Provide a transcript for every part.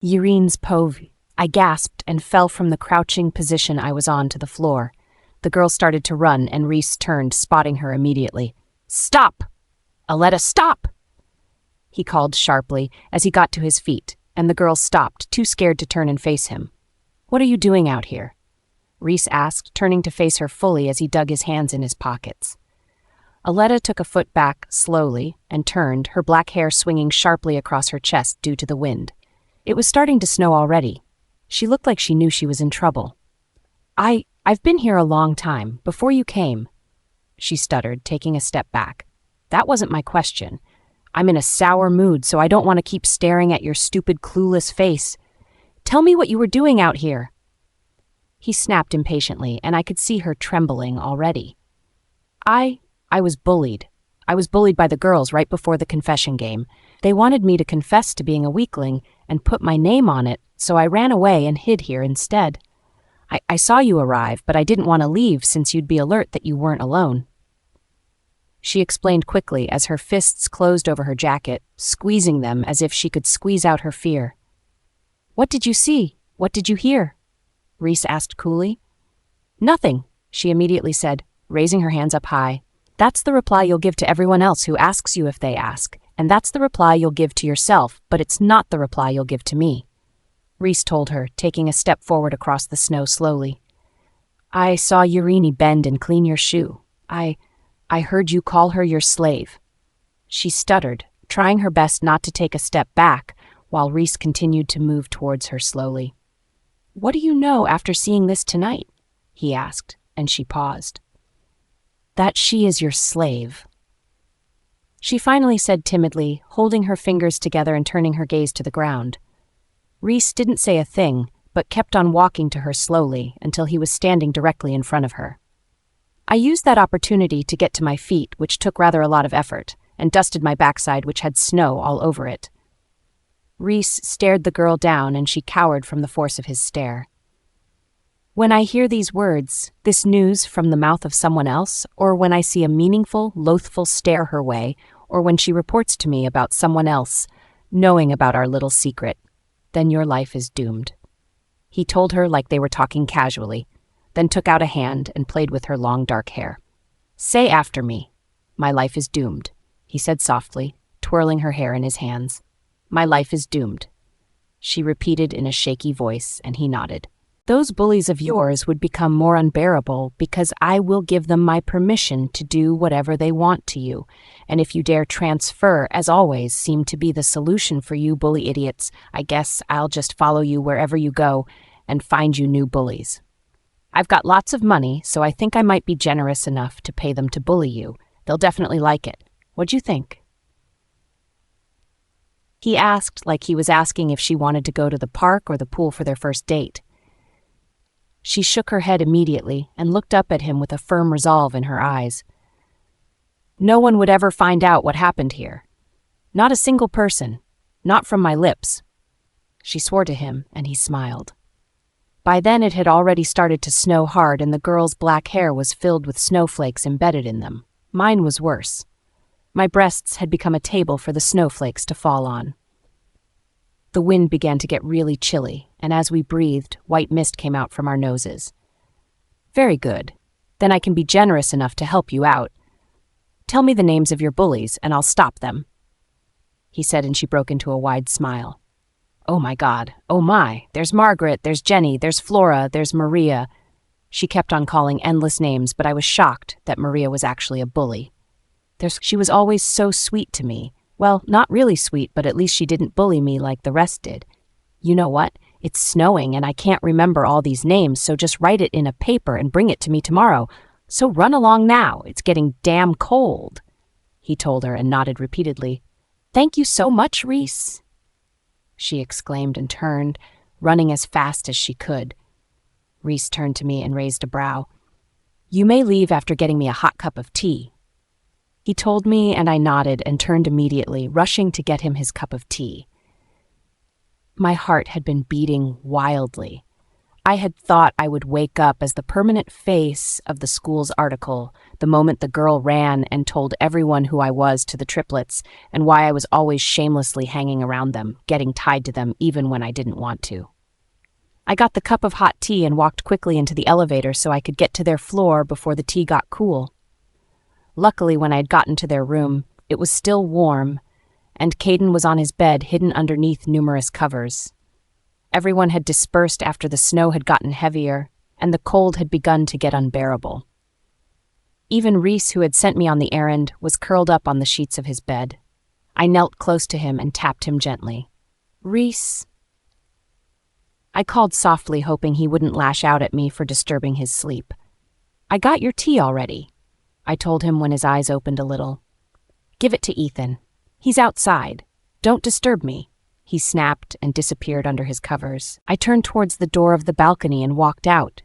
Yurine's pove. I gasped and fell from the crouching position I was on to the floor. The girl started to run, and Reese turned, spotting her immediately. "Stop! Aletta, stop!" He called sharply as he got to his feet, and the girl stopped, too scared to turn and face him. "What are you doing out here?" Reese asked, turning to face her fully as he dug his hands in his pockets. Aletta took a foot back slowly and turned, her black hair swinging sharply across her chest due to the wind. It was starting to snow already. She looked like she knew she was in trouble. I've been here a long time, before you came," she stuttered, taking a step back. "That wasn't my question. I'm in a sour mood, so I don't want to keep staring at your stupid, clueless face. Tell me what you were doing out here." He snapped impatiently, and I could see her trembling already. I was bullied. I was bullied by the girls right before the confession game. They wanted me to confess to being a weakling and put my name on it, so I ran away and hid here instead. I saw you arrive, but I didn't want to leave since you'd be alert that you weren't alone. She explained quickly as her fists closed over her jacket, squeezing them as if she could squeeze out her fear. "What did you see? What did you hear?" Reese asked coolly. "Nothing," she immediately said, raising her hands up high. "That's the reply you'll give to everyone else who asks you if they ask, and that's the reply you'll give to yourself, but it's not the reply you'll give to me," Reese told her, taking a step forward across the snow slowly. "I saw Urine bend and clean your shoe. I heard you call her your slave." She stuttered, trying her best not to take a step back, while Reese continued to move towards her slowly. "What do you know after seeing this tonight?" he asked, and she paused. "That she is your slave," she finally said timidly, holding her fingers together and turning her gaze to the ground. Reese didn't say a thing, but kept on walking to her slowly until he was standing directly in front of her. I used that opportunity to get to my feet, which took rather a lot of effort, and dusted my backside, which had snow all over it. Reese stared the girl down, and she cowered from the force of his stare. When I hear these words, this news from the mouth of someone else, or when I see a meaningful, loathful stare her way, or when she reports to me about someone else, knowing about our little secret, then your life is doomed. He told her like they were talking casually, then took out a hand and played with her long dark hair. "Say after me, 'My life is doomed,'" he said softly, twirling her hair in his hands. "My life is doomed," she repeated in a shaky voice, and he nodded. "Those bullies of yours would become more unbearable because I will give them my permission to do whatever they want to you, and if you dare transfer, as always, seem to be the solution for you bully idiots, I guess I'll just follow you wherever you go and find you new bullies. I've got lots of money, so I think I might be generous enough to pay them to bully you. They'll definitely like it. What'd you think?" He asked like he was asking if she wanted to go to the park or the pool for their first date. She shook her head immediately and looked up at him with a firm resolve in her eyes. "No one would ever find out what happened here. Not a single person. Not from my lips." She swore to him, and he smiled. By then it had already started to snow hard, and the girl's black hair was filled with snowflakes embedded in them. Mine was worse. My breasts had become a table for the snowflakes to fall on. The wind began to get really chilly, and as we breathed, white mist came out from our noses. "Very good. Then I can be generous enough to help you out. Tell me the names of your bullies, and I'll stop them," he said, and she broke into a wide smile. "Oh my God, oh my, there's Margaret, there's Jenny, there's Flora, there's Maria." She kept on calling endless names, but I was shocked that Maria was actually a bully. She was always so sweet to me. Well, not really sweet, but at least she didn't bully me like the rest did. You know what? It's snowing and I can't remember all these names, so just write it in a paper and bring it to me tomorrow. So run along now, it's getting damn cold," he told her and nodded repeatedly. "Thank you so much, Reese," she exclaimed and turned, running as fast as she could. Reese turned to me and raised a brow. "You may leave after getting me a hot cup of tea," he told me, and I nodded and turned immediately, rushing to get him his cup of tea. My heart had been beating wildly. I had thought I would wake up as the permanent face of the school's article the moment the girl ran and told everyone who I was to the triplets and why I was always shamelessly hanging around them, getting tied to them even when I didn't want to. I got the cup of hot tea and walked quickly into the elevator so I could get to their floor before the tea got cool. Luckily, when I had gotten to their room, it was still warm, and Caden was on his bed hidden underneath numerous covers. Everyone had dispersed after the snow had gotten heavier, and the cold had begun to get unbearable. Even Reese, who had sent me on the errand, was curled up on the sheets of his bed. I knelt close to him and tapped him gently. "Reese." I called softly, hoping he wouldn't lash out at me for disturbing his sleep. "I got your tea already," I told him when his eyes opened a little. "Give it to Ethan. He's outside. Don't disturb me." He snapped and disappeared under his covers. I turned towards the door of the balcony and walked out.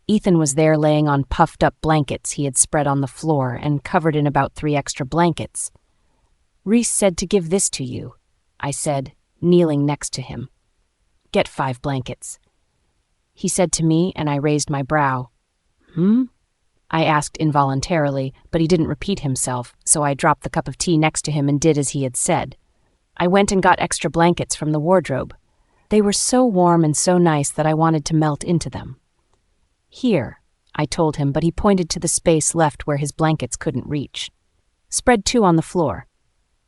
Ethan was there laying on puffed-up blankets he had spread on the floor and covered in about 3 extra blankets. "Reese said to give this to you," I said, kneeling next to him. "Get 5 blankets." He said to me, and I raised my brow. I asked involuntarily, but he didn't repeat himself, so I dropped the cup of tea next to him and did as he had said. I went and got extra blankets from the wardrobe. They were so warm and so nice that I wanted to melt into them. "Here," I told him, but he pointed to the space left where his blankets couldn't reach. "Spread 2 on the floor,"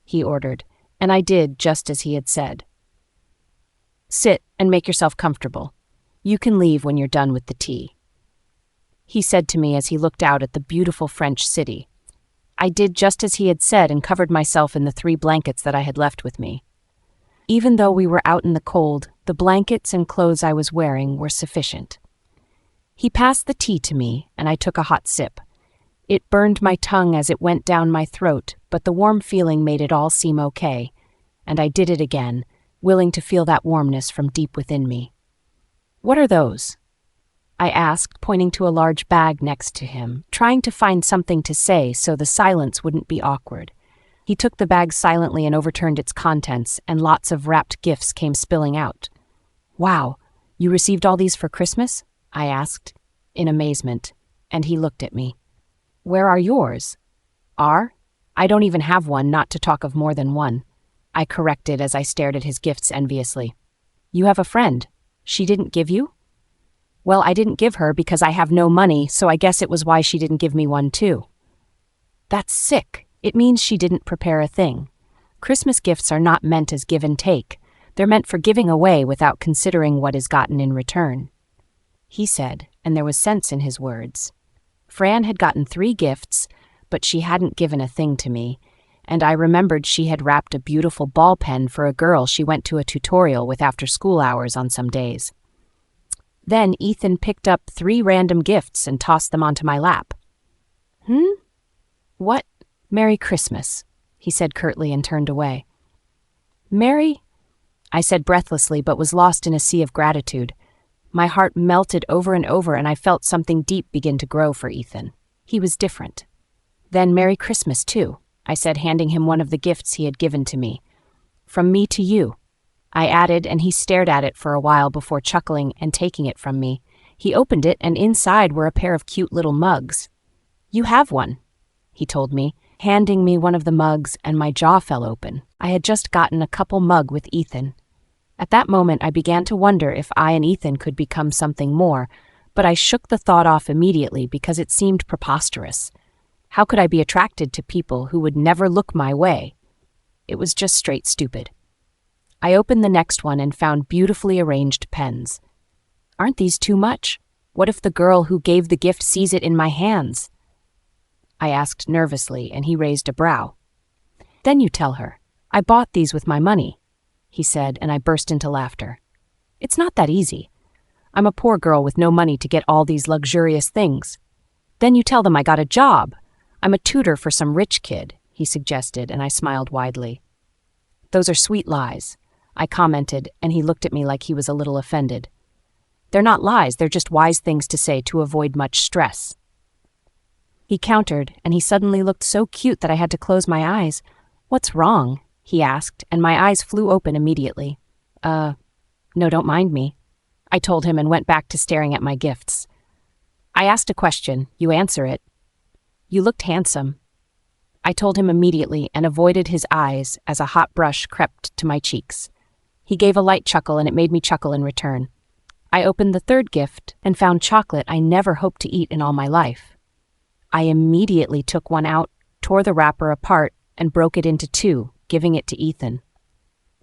he ordered, and I did just as he had said. "Sit and make yourself comfortable. You can leave when you're done with the tea," he said to me as he looked out at the beautiful French city. I did just as he had said and covered myself in the 3 blankets that I had left with me. Even though we were out in the cold, the blankets and clothes I was wearing were sufficient. He passed the tea to me, and I took a hot sip. It burned my tongue as it went down my throat, but the warm feeling made it all seem okay, and I did it again, willing to feel that warmness from deep within me. "What are those?" I asked, pointing to a large bag next to him, trying to find something to say so the silence wouldn't be awkward. He took the bag silently and overturned its contents, and lots of wrapped gifts came spilling out. "Wow, you received all these for Christmas?" I asked, in amazement, and he looked at me. "Where are yours?" "Are? I don't even have one, not to talk of more than one," I corrected as I stared at his gifts enviously. "You have a friend. She didn't give you?" "Well, I didn't give her because I have no money, so I guess it was why she didn't give me one too." "That's sick. It means she didn't prepare a thing. Christmas gifts are not meant as give and take. They're meant for giving away without considering what is gotten in return," he said, and there was sense in his words. Fran had gotten 3 gifts, but she hadn't given a thing to me, and I remembered she had wrapped a beautiful ball pen for a girl she went to a tutorial with after school hours on some days. Then Ethan picked up 3 random gifts and tossed them onto my lap. "What?" "Merry Christmas," he said curtly and turned away. "Merry?" I said breathlessly, but was lost in a sea of gratitude. My heart melted over and over, and I felt something deep begin to grow for Ethan. He was different. "Then Merry Christmas, too," I said, handing him one of the gifts he had given to me. "From me to you," I added, and he stared at it for a while before chuckling and taking it from me. He opened it, and inside were a pair of cute little mugs. "You have one," he told me, handing me one of the mugs, and my jaw fell open. I had just gotten a couple mug with Ethan. At that moment, I began to wonder if I and Ethan could become something more, but I shook the thought off immediately because it seemed preposterous. How could I be attracted to people who would never look my way? It was just straight stupid. I opened the next one and found beautifully arranged pens. Aren't these too much? What if the girl who gave the gift sees it in my hands? I asked nervously, and he raised a brow. "Then you tell her. I bought these with my money," he said, and I burst into laughter. "It's not that easy. I'm a poor girl with no money to get all these luxurious things." "Then you tell them I got a job. I'm a tutor for some rich kid," he suggested, and I smiled widely. "Those are sweet lies," I commented, and he looked at me like he was a little offended. "They're not lies, they're just wise things to say to avoid much stress." He countered, and he suddenly looked so cute that I had to close my eyes. "What's wrong?" he asked, and my eyes flew open immediately. No, don't mind me." I told him and went back to staring at my gifts. I asked a question. You answer it. You looked handsome. I told him immediately and avoided his eyes as a hot brush crept to my cheeks. He gave a light chuckle and it made me chuckle in return. I opened the third gift and found chocolate I never hoped to eat in all my life. I immediately took one out, tore the wrapper apart, and broke it into two, giving it to Ethan.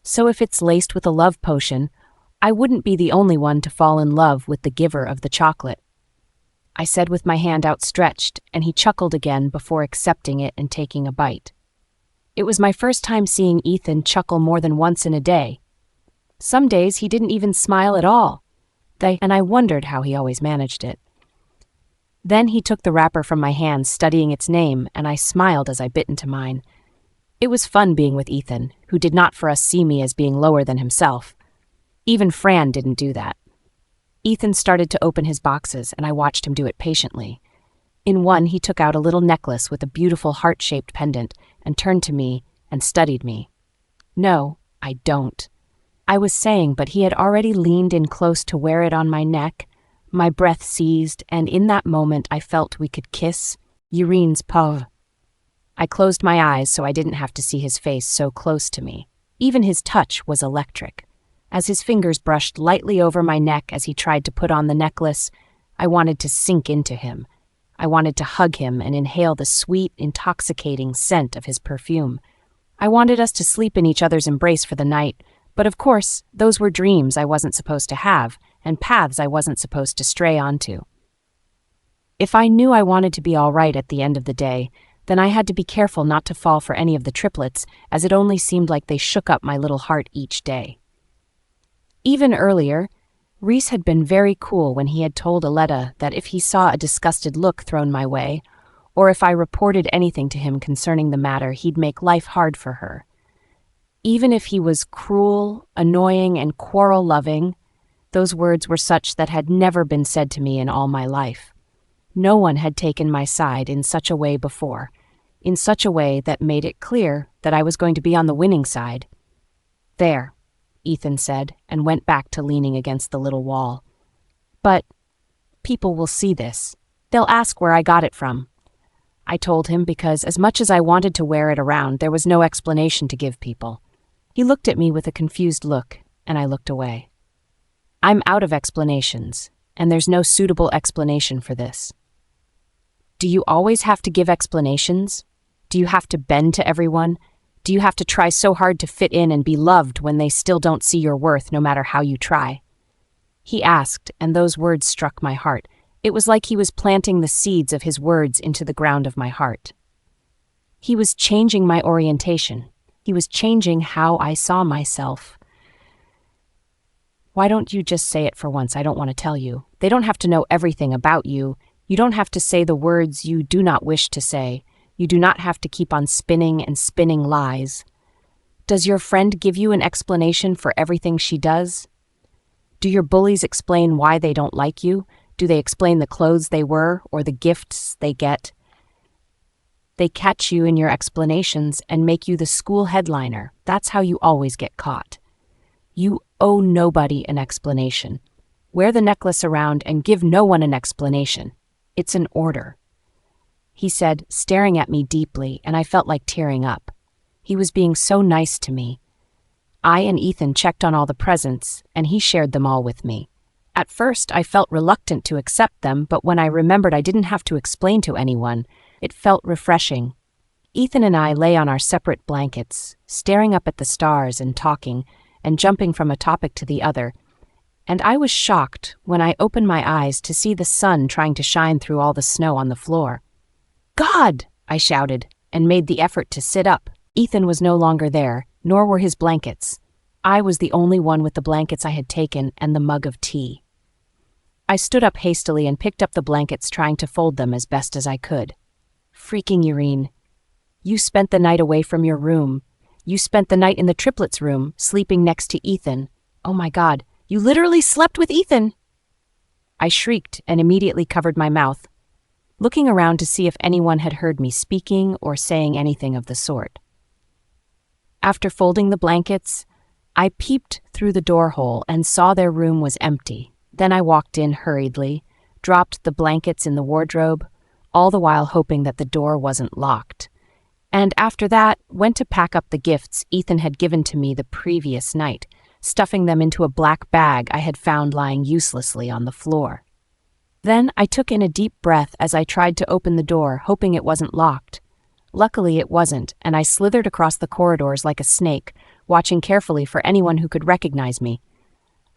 So if it's laced with a love potion, I wouldn't be the only one to fall in love with the giver of the chocolate. I said with my hand outstretched, and he chuckled again before accepting it and taking a bite. It was my first time seeing Ethan chuckle more than once in a day. Some days he didn't even smile at all, and I wondered how he always managed it. Then he took the wrapper from my hands, studying its name, and I smiled as I bit into mine. It was fun being with Ethan, who did not for us see me as being lower than himself. Even Fran didn't do that. Ethan started to open his boxes, and I watched him do it patiently. In one, he took out a little necklace with a beautiful heart-shaped pendant and turned to me and studied me. No, I don't. I was saying, but he had already leaned in close to wear it on my neck. My breath seized, and in that moment I felt we could kiss. Urine's pauvre. I closed my eyes so I didn't have to see his face so close to me. Even his touch was electric. As his fingers brushed lightly over my neck as he tried to put on the necklace, I wanted to sink into him. I wanted to hug him and inhale the sweet, intoxicating scent of his perfume. I wanted us to sleep in each other's embrace for the night, but of course, those were dreams I wasn't supposed to have, and paths I wasn't supposed to stray onto. If I knew I wanted to be all right at the end of the day, then I had to be careful not to fall for any of the triplets, as it only seemed like they shook up my little heart each day. Even earlier, Reese had been very cool when he had told Aletta that if he saw a disgusted look thrown my way, or if I reported anything to him concerning the matter, he'd make life hard for her. Even if he was cruel, annoying, and quarrel-loving, those words were such that had never been said to me in all my life. No one had taken my side in such a way before, in such a way that made it clear that I was going to be on the winning side. There, Ethan said, and went back to leaning against the little wall. But people will see this. They'll ask where I got it from. I told him because as much as I wanted to wear it around, there was no explanation to give people. He looked at me with a confused look, and I looked away. I'm out of explanations, and there's no suitable explanation for this. Do you always have to give explanations? Do you have to bend to everyone? Do you have to try so hard to fit in and be loved when they still don't see your worth no matter how you try? He asked, and those words struck my heart. It was like he was planting the seeds of his words into the ground of my heart. He was changing my orientation. He was changing how I saw myself. Why don't you just say it for once? I don't want to tell you. They don't have to know everything about you. You don't have to say the words you do not wish to say. You do not have to keep on spinning and spinning lies. Does your friend give you an explanation for everything she does? Do your bullies explain why they don't like you? Do they explain the clothes they wear or the gifts they get? They catch you in your explanations and make you the school headliner. That's how you always get caught. You owe nobody an explanation. Wear the necklace around and give no one an explanation. It's an order. He said, staring at me deeply, and I felt like tearing up. He was being so nice to me. I and Ethan checked on all the presents, and he shared them all with me. At first, I felt reluctant to accept them, but when I remembered I didn't have to explain to anyone, it felt refreshing. Ethan and I lay on our separate blankets, staring up at the stars and talking, and jumping from a topic to the other, and I was shocked when I opened my eyes to see the sun trying to shine through all the snow on the floor. "God!" I shouted, and made the effort to sit up. Ethan was no longer there, nor were his blankets. I was the only one with the blankets I had taken and the mug of tea. I stood up hastily and picked up the blankets, trying to fold them as best as I could. Freaking Urine. You spent the night away from your room. You spent the night in the triplets' room, sleeping next to Ethan. Oh my God, you literally slept with Ethan! I shrieked and immediately covered my mouth, looking around to see if anyone had heard me speaking or saying anything of the sort. After folding the blankets, I peeped through the door hole and saw their room was empty. Then I walked in hurriedly, dropped the blankets in the wardrobe, all the while hoping that the door wasn't locked. And after that, went to pack up the gifts Ethan had given to me the previous night, stuffing them into a black bag I had found lying uselessly on the floor. Then I took in a deep breath as I tried to open the door, hoping it wasn't locked. Luckily it wasn't, and I slithered across the corridors like a snake, watching carefully for anyone who could recognize me.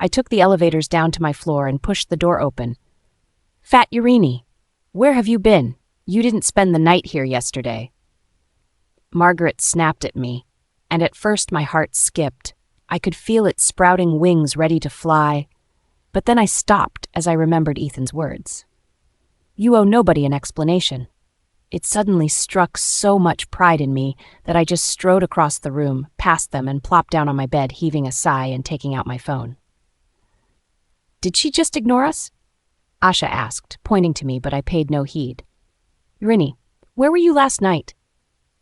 I took the elevators down to my floor and pushed the door open. "Fat Urini, where have you been? You didn't spend the night here yesterday." Margaret snapped at me, and at first my heart skipped. I could feel it sprouting wings ready to fly, but then I stopped as I remembered Ethan's words. "You owe nobody an explanation." It suddenly struck so much pride in me that I just strode across the room, past them, and plopped down on my bed, heaving a sigh and taking out my phone. "Did she just ignore us?" Asha asked, pointing to me, but I paid no heed. "Urini, where were you last night?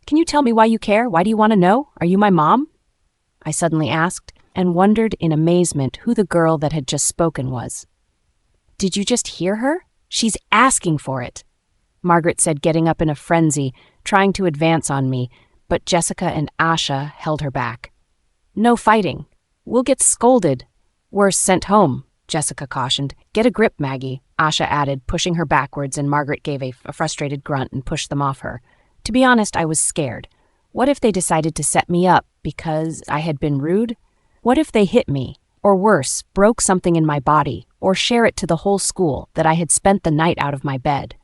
Can you tell me why you care? Why do you want to know? Are you my mom?" I suddenly asked, and wondered in amazement who the girl that had just spoken was. "Did you just hear her? She's asking for it," Margaret said, getting up in a frenzy, trying to advance on me, but Jessica and Asha held her back. "No fighting. We'll get scolded. Worse, sent home," Jessica cautioned. "Get a grip, Maggie," Asha added, pushing her backwards, and Margaret gave a frustrated grunt and pushed them off her. To be honest, I was scared. What if they decided to set me up because I had been rude? What if they hit me, or worse, broke something in my body, or share it to the whole school that I had spent the night out of my bed?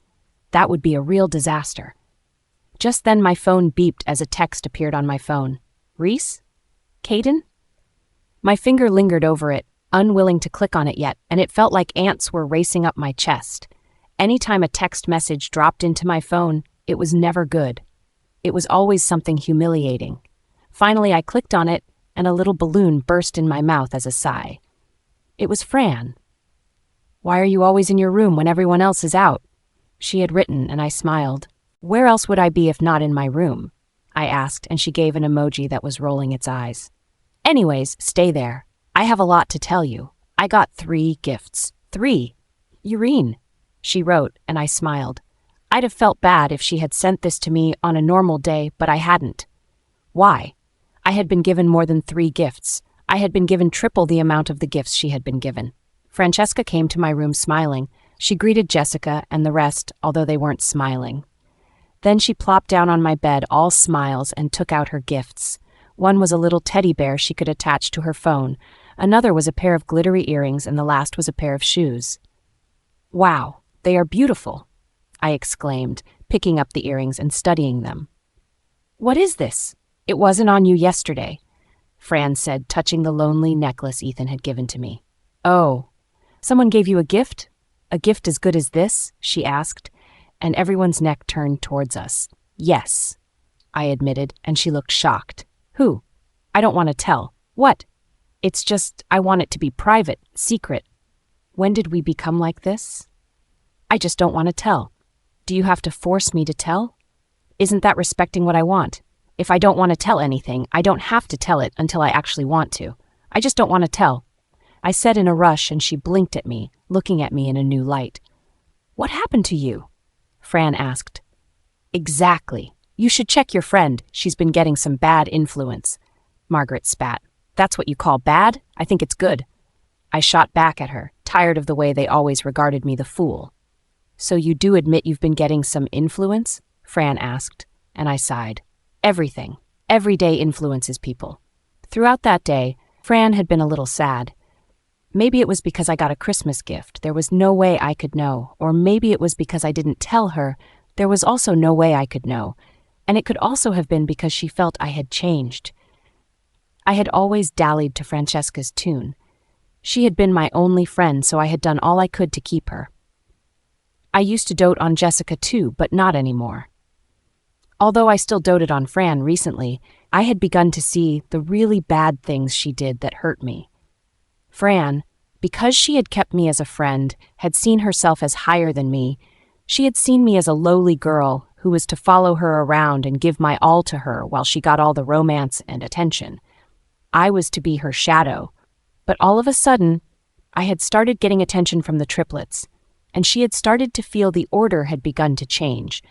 That would be a real disaster. Just then my phone beeped as a text appeared on my phone. "Reese? Caden?" My finger lingered over it, unwilling to click on it yet, and it felt like ants were racing up my chest. Anytime a text message dropped into my phone, it was never good. It was always something humiliating. Finally, I clicked on it, and a little balloon burst in my mouth as a sigh. It was Fran. "Why are you always in your room when everyone else is out?" she had written, and I smiled. "Where else would I be if not in my room?" I asked, and she gave an emoji that was rolling its eyes. "Anyways, stay there. I have a lot to tell you. I got 3 gifts. 3. Urine," she wrote, and I smiled. I'd have felt bad if she had sent this to me on a normal day, but I hadn't. Why? I had been given more than 3 gifts. I had been given triple the amount of the gifts she had been given. Francesca came to my room smiling. She greeted Jessica and the rest, although they weren't smiling. Then she plopped down on my bed, all smiles, and took out her gifts. One was a little teddy bear she could attach to her phone. Another was a pair of glittery earrings, and the last was a pair of shoes. "Wow, they are beautiful," I exclaimed, picking up the earrings and studying them. "What is this? It wasn't on you yesterday," Fran said, touching the lonely necklace Ethan had given to me. "Oh, someone gave you a gift? A gift as good as this?" she asked, and everyone's neck turned towards us. "Yes," I admitted, and she looked shocked. "Who?" "I don't want to tell." "What?" "It's just, I want it to be private, secret." "When did we become like this?" "I just don't want to tell." "Do you have to force me to tell?" "Isn't that respecting what I want? If I don't want to tell anything, I don't have to tell it until I actually want to. I just don't want to tell," I said in a rush, and she blinked at me, looking at me in a new light. "What happened to you?" Fran asked. "Exactly. You should check your friend. She's been getting some bad influence." Margaret spat. "That's what you call bad? I think it's good." I shot back at her, tired of the way they always regarded me the fool. "So you do admit you've been getting some influence?" Fran asked, and I sighed. Everything. Every day influences people. Throughout that day, Fran had been a little sad. Maybe it was because I got a Christmas gift. There was no way I could know. Or maybe it was because I didn't tell her. There was also no way I could know. And it could also have been because she felt I had changed. I had always dallied to Francesca's tune. She had been my only friend, so I had done all I could to keep her. I used to dote on Jessica too, but not anymore. Although I still doted on Fran recently, I had begun to see the really bad things she did that hurt me. Fran, because she had kept me as a friend, had seen herself as higher than me. She had seen me as a lowly girl who was to follow her around and give my all to her while she got all the romance and attention. I was to be her shadow. But all of a sudden, I had started getting attention from the triplets, and she had started to feel the order had begun to change,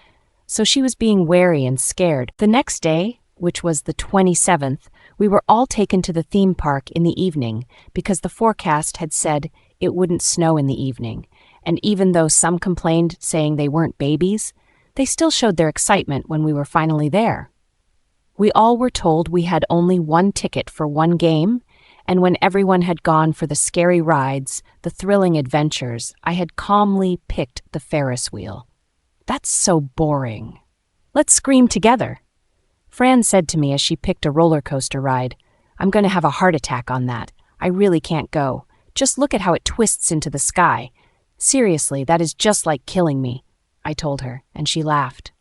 so she was being wary and scared. The next day, which was the 27th, we were all taken to the theme park in the evening because the forecast had said it wouldn't snow in the evening, and even though some complained saying they weren't babies, they still showed their excitement when we were finally there. We all were told we had only one ticket for one game, and when everyone had gone for the scary rides, the thrilling adventures, I had calmly picked the Ferris wheel. That's so boring. Let's scream together. Fran said to me as she picked a roller coaster ride, I'm going to have a heart attack on that. I really can't go. Just look at how it twists into the sky. Seriously, that is just like killing me, I told her, and she laughed.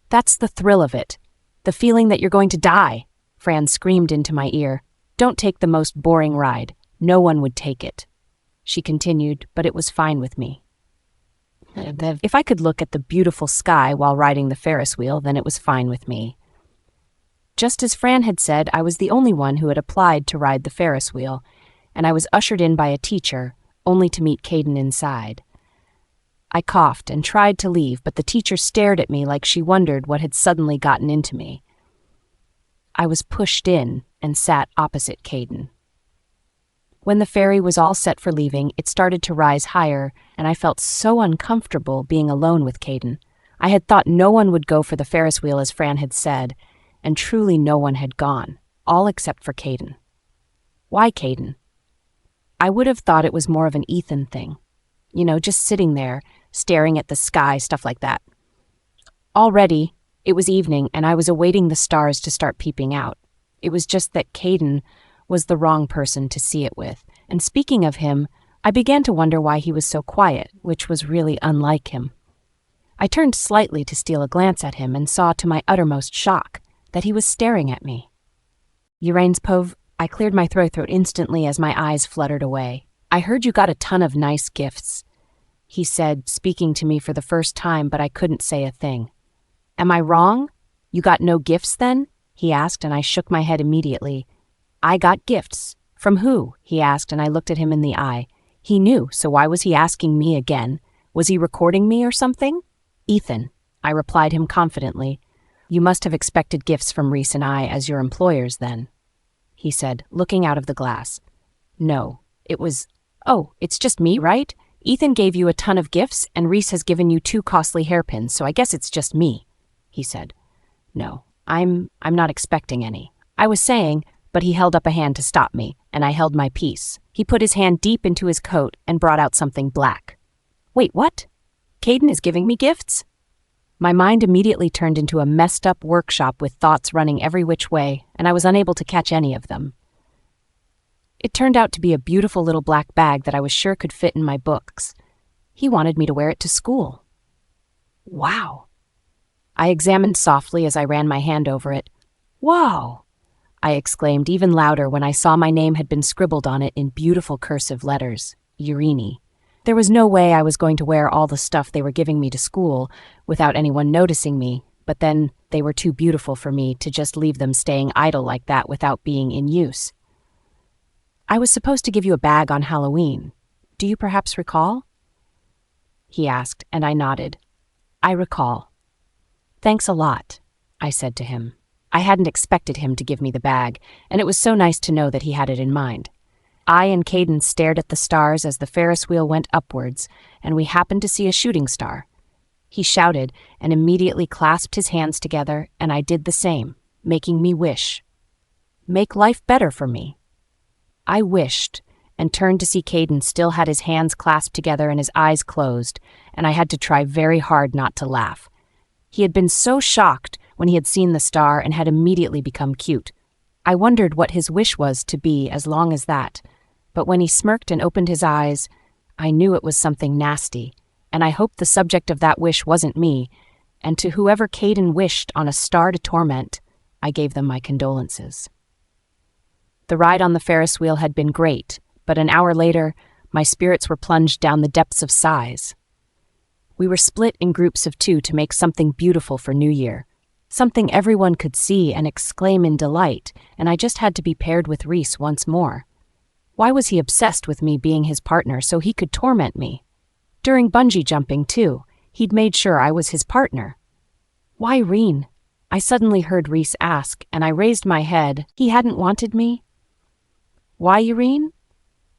That's the thrill of it. The feeling that you're going to die, Fran screamed into my ear. Don't take the most boring ride. No one would take it. She continued, but it was fine with me. If I could look at the beautiful sky while riding the Ferris wheel, then it was fine with me. Just as Fran had said, I was the only one who had applied to ride the Ferris wheel, and I was ushered in by a teacher, only to meet Caden inside. I coughed and tried to leave, but the teacher stared at me like she wondered what had suddenly gotten into me. I was pushed in and sat opposite Caden. When the ferry was all set for leaving, it started to rise higher, and I felt so uncomfortable being alone with Caden. I had thought no one would go for the Ferris wheel as Fran had said, and truly no one had gone, all except for Caden. Why Caden? I would have thought it was more of an Ethan thing. You know, just sitting there, staring at the sky, stuff like that. Already, it was evening, and I was awaiting the stars to start peeping out. It was just that Caden was the wrong person to see it with. And speaking of him, I began to wonder why he was so quiet, which was really unlike him. I turned slightly to steal a glance at him and saw, to my uttermost shock, that he was staring at me. Pov, I cleared my throat instantly as my eyes fluttered away. I heard you got a ton of nice gifts, he said, speaking to me for the first time, but I couldn't say a thing. Am I wrong? You got no gifts then? He asked, and I shook my head immediately. I got gifts. From who? He asked, and I looked at him in the eye. He knew, so why was he asking me again? Was he recording me or something? Ethan, I replied him confidently. You must have expected gifts from Reese and I as your employers then, he said, looking out of the glass. No, it was... Oh, it's just me, right? Ethan gave you a ton of gifts, and Reese has given you 2 costly hairpins, so I guess it's just me, he said. No, I'm not expecting any. I was saying, but he held up a hand to stop me, and I held my peace. He put his hand deep into his coat and brought out something black. Wait, what? Caden is giving me gifts? My mind immediately turned into a messed-up workshop with thoughts running every which way, and I was unable to catch any of them. It turned out to be a beautiful little black bag that I was sure could fit in my books. He wanted me to wear it to school. Wow. I examined softly as I ran my hand over it. Wow! I exclaimed even louder when I saw my name had been scribbled on it in beautiful cursive letters, Urini. There was no way I was going to wear all the stuff they were giving me to school without anyone noticing me, but then they were too beautiful for me to just leave them staying idle like that without being in use. I was supposed to give you a bag on Halloween. Do you perhaps recall? He asked, and I nodded. I recall. Thanks a lot, I said to him. I hadn't expected him to give me the bag, and it was so nice to know that he had it in mind. I and Caden stared at the stars as the Ferris wheel went upwards, and we happened to see a shooting star. He shouted and immediately clasped his hands together, and I did the same, making me wish. Make life better for me. I wished, and turned to see Caden still had his hands clasped together and his eyes closed, and I had to try very hard not to laugh. He had been so shocked when he had seen the star and had immediately become cute. I wondered what his wish was to be as long as that, but when he smirked and opened his eyes, I knew it was something nasty, and I hoped the subject of that wish wasn't me, and to whoever Caden wished on a star to torment, I gave them my condolences. The ride on the Ferris wheel had been great, but an hour later, my spirits were plunged down the depths of sighs. We were split in groups of 2 to make something beautiful for New Year, something everyone could see and exclaim in delight, and I just had to be paired with Reese once more. Why was he obsessed with me being his partner so he could torment me? During bungee jumping, too, he'd made sure I was his partner. Why Reen? I suddenly heard Reese ask, and I raised my head. He hadn't wanted me? Why, Irene?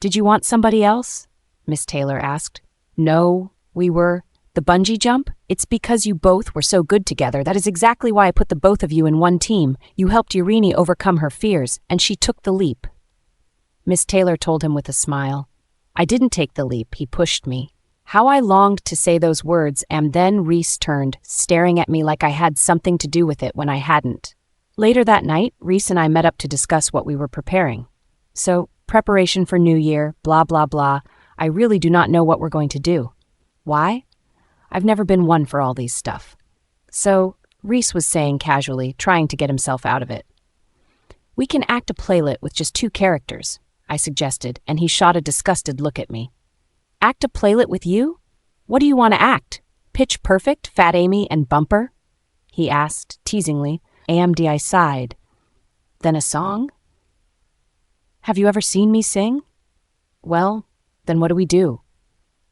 Did you want somebody else? Miss Taylor asked. No, the bungee jump? It's because you both were so good together. That is exactly why I put the both of you in one team. You helped Irene overcome her fears, and she took the leap. Miss Taylor told him with a smile. I didn't take the leap, he pushed me. How I longed to say those words, and then Reese turned, staring at me like I had something to do with it when I hadn't. Later that night, Reese and I met up to discuss what we were preparing. So, preparation for New Year, blah, blah, blah. I really do not know what we're going to do. Why? I've never been one for all these stuff. So, Reese was saying casually, trying to get himself out of it. We can act a playlet with just 2 characters, I suggested, and he shot a disgusted look at me. Act a playlet with you? What do you want to act? Pitch Perfect, Fat Amy, and Bumper? He asked, teasingly. AMD I sighed. Then a song? Have you ever seen me sing? Well, then what do we do?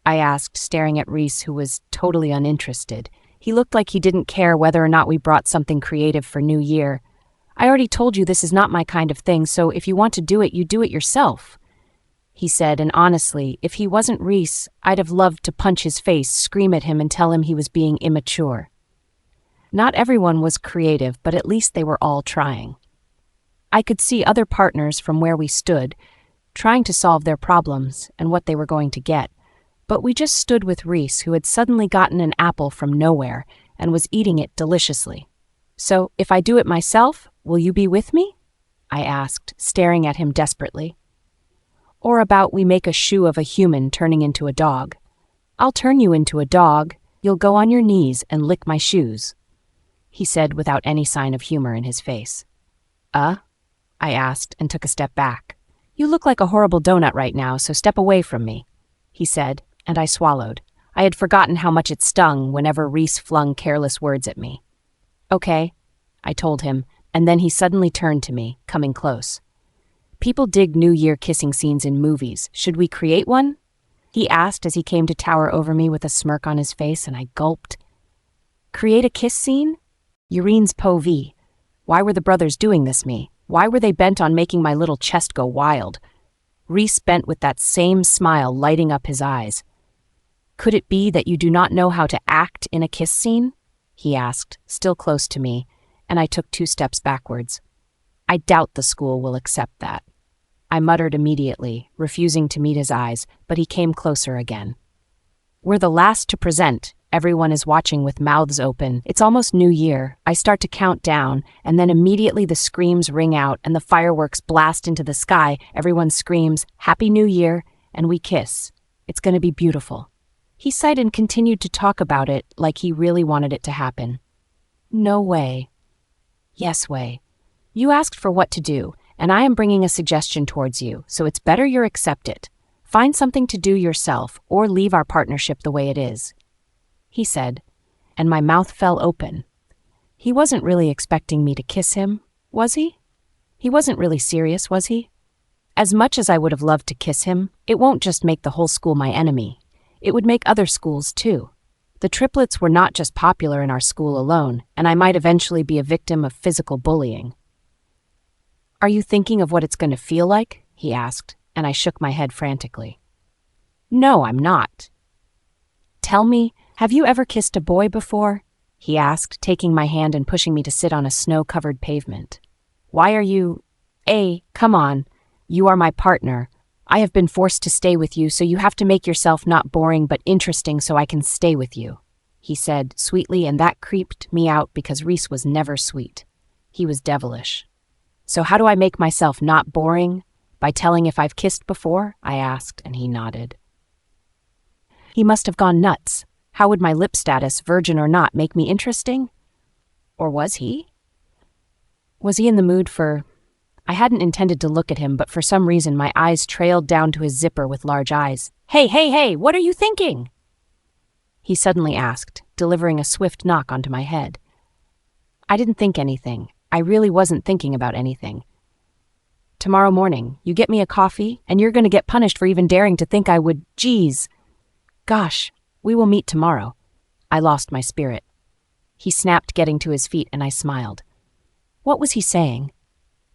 I asked, staring at Reese, who was totally uninterested. He looked like he didn't care whether or not we brought something creative for New Year. I already told you this is not my kind of thing, so if you want to do it, you do it yourself. He said, and honestly, if he wasn't Reese, I'd have loved to punch his face, scream at him, and tell him he was being immature. Not everyone was creative, but at least they were all trying. I could see other partners from where we stood, trying to solve their problems and what they were going to get. But we just stood with Reese, who had suddenly gotten an apple from nowhere and was eating it deliciously. So, if I do it myself, will you be with me? I asked, staring at him desperately. Or about we make a shoe of a human turning into a dog. I'll turn you into a dog. You'll go on your knees and lick my shoes, he said without any sign of humor in his face. I asked and took a step back. You look like a horrible donut right now, so step away from me, he said, and I swallowed. I had forgotten how much it stung whenever Reese flung careless words at me. Okay, I told him, and then he suddenly turned to me, coming close. People dig New Year kissing scenes in movies. Should we create one? He asked as he came to tower over me with a smirk on his face, and I gulped. Create a kiss scene? Irene's POV. Why were the brothers doing this me? Why were they bent on making my little chest go wild? Reese bent with that same smile lighting up his eyes. Could it be that you do not know how to act in a kiss scene? He asked, still close to me, and I took 2 steps backwards. I doubt the school will accept that. I muttered immediately, refusing to meet his eyes, but he came closer again. We're the last to present. Everyone is watching with mouths open. It's almost New Year. I start to count down, and then immediately the screams ring out and the fireworks blast into the sky. Everyone screams, Happy New Year, and we kiss. It's going to be beautiful. He sighed and continued to talk about it like he really wanted it to happen. No way. Yes way. You asked for what to do, and I am bringing a suggestion towards you, so it's better you accept it. Find something to do yourself, or leave our partnership the way it is, he said, and my mouth fell open. He wasn't really expecting me to kiss him, was he? He wasn't really serious, was he? As much as I would have loved to kiss him, it won't just make the whole school my enemy. It would make other schools, too. The triplets were not just popular in our school alone, and I might eventually be a victim of physical bullying. Are you thinking of what it's going to feel like? He asked, and I shook my head frantically. No, I'm not. Tell me, have you ever kissed a boy before? He asked, taking my hand and pushing me to sit on a snow-covered pavement. Why are you... come on. You are my partner. I have been forced to stay with you, so you have to make yourself not boring but interesting so I can stay with you, he said sweetly, and that creeped me out because Reese was never sweet. He was devilish. So how do I make myself not boring? By telling if I've kissed before? I asked, and he nodded. He must have gone nuts. How would my lip status, virgin or not, make me interesting? Or was he? Was he in the mood for... I hadn't intended to look at him, but for some reason my eyes trailed down to his zipper with large eyes. Hey, what are you thinking? He suddenly asked, delivering a swift knock onto my head. I didn't think anything. I really wasn't thinking about anything. tomorrow morning. You get me a coffee, and you're going to get punished for even daring to think I would. Geez. Gosh, we will meet tomorrow. I lost my spirit. He snapped, getting to his feet, and I smiled. What was he saying?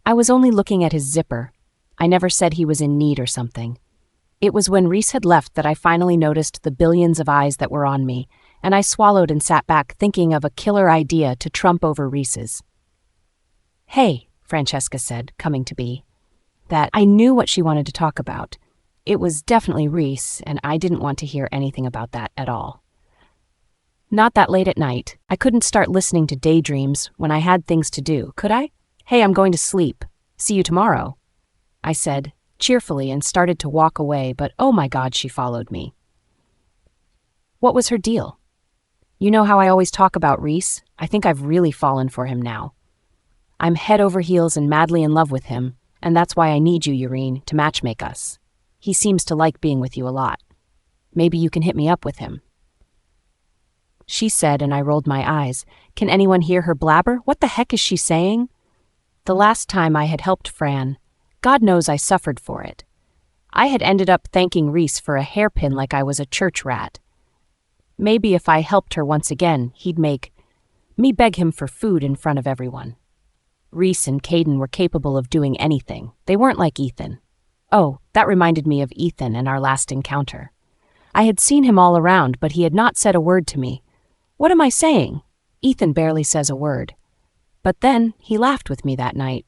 I was only looking at his zipper. I never said he was in need or something. It was when Reese had left that I finally noticed the billions of eyes that were on me, and I swallowed and sat back thinking of a killer idea to trump over Reese's. Hey, Francesca said, coming to be. That I knew what she wanted to talk about. It was definitely Reese, and I didn't want to hear anything about that at all. Not that late at night. I couldn't start listening to daydreams when I had things to do, could I? Hey, I'm going to sleep. See you tomorrow, I said cheerfully and started to walk away, but oh my God, she followed me. What was her deal? You know how I always talk about Reese? I think I've really fallen for him now. I'm head over heels and madly in love with him, and that's why I need you, Urine, to matchmake us. He seems to like being with you a lot. Maybe you can hit me up with him. She said, and I rolled my eyes. Can anyone hear her blabber? What the heck is she saying? The last time I had helped Fran, God knows I suffered for it. I had ended up thanking Reese for a hairpin like I was a church rat. Maybe if I helped her once again, he'd make me beg him for food in front of everyone. Reese and Caden were capable of doing anything. They weren't like Ethan. Oh, that reminded me of Ethan and our last encounter. I had seen him all around, but he had not said a word to me. What am I saying? Ethan barely says a word. But then he laughed with me that night.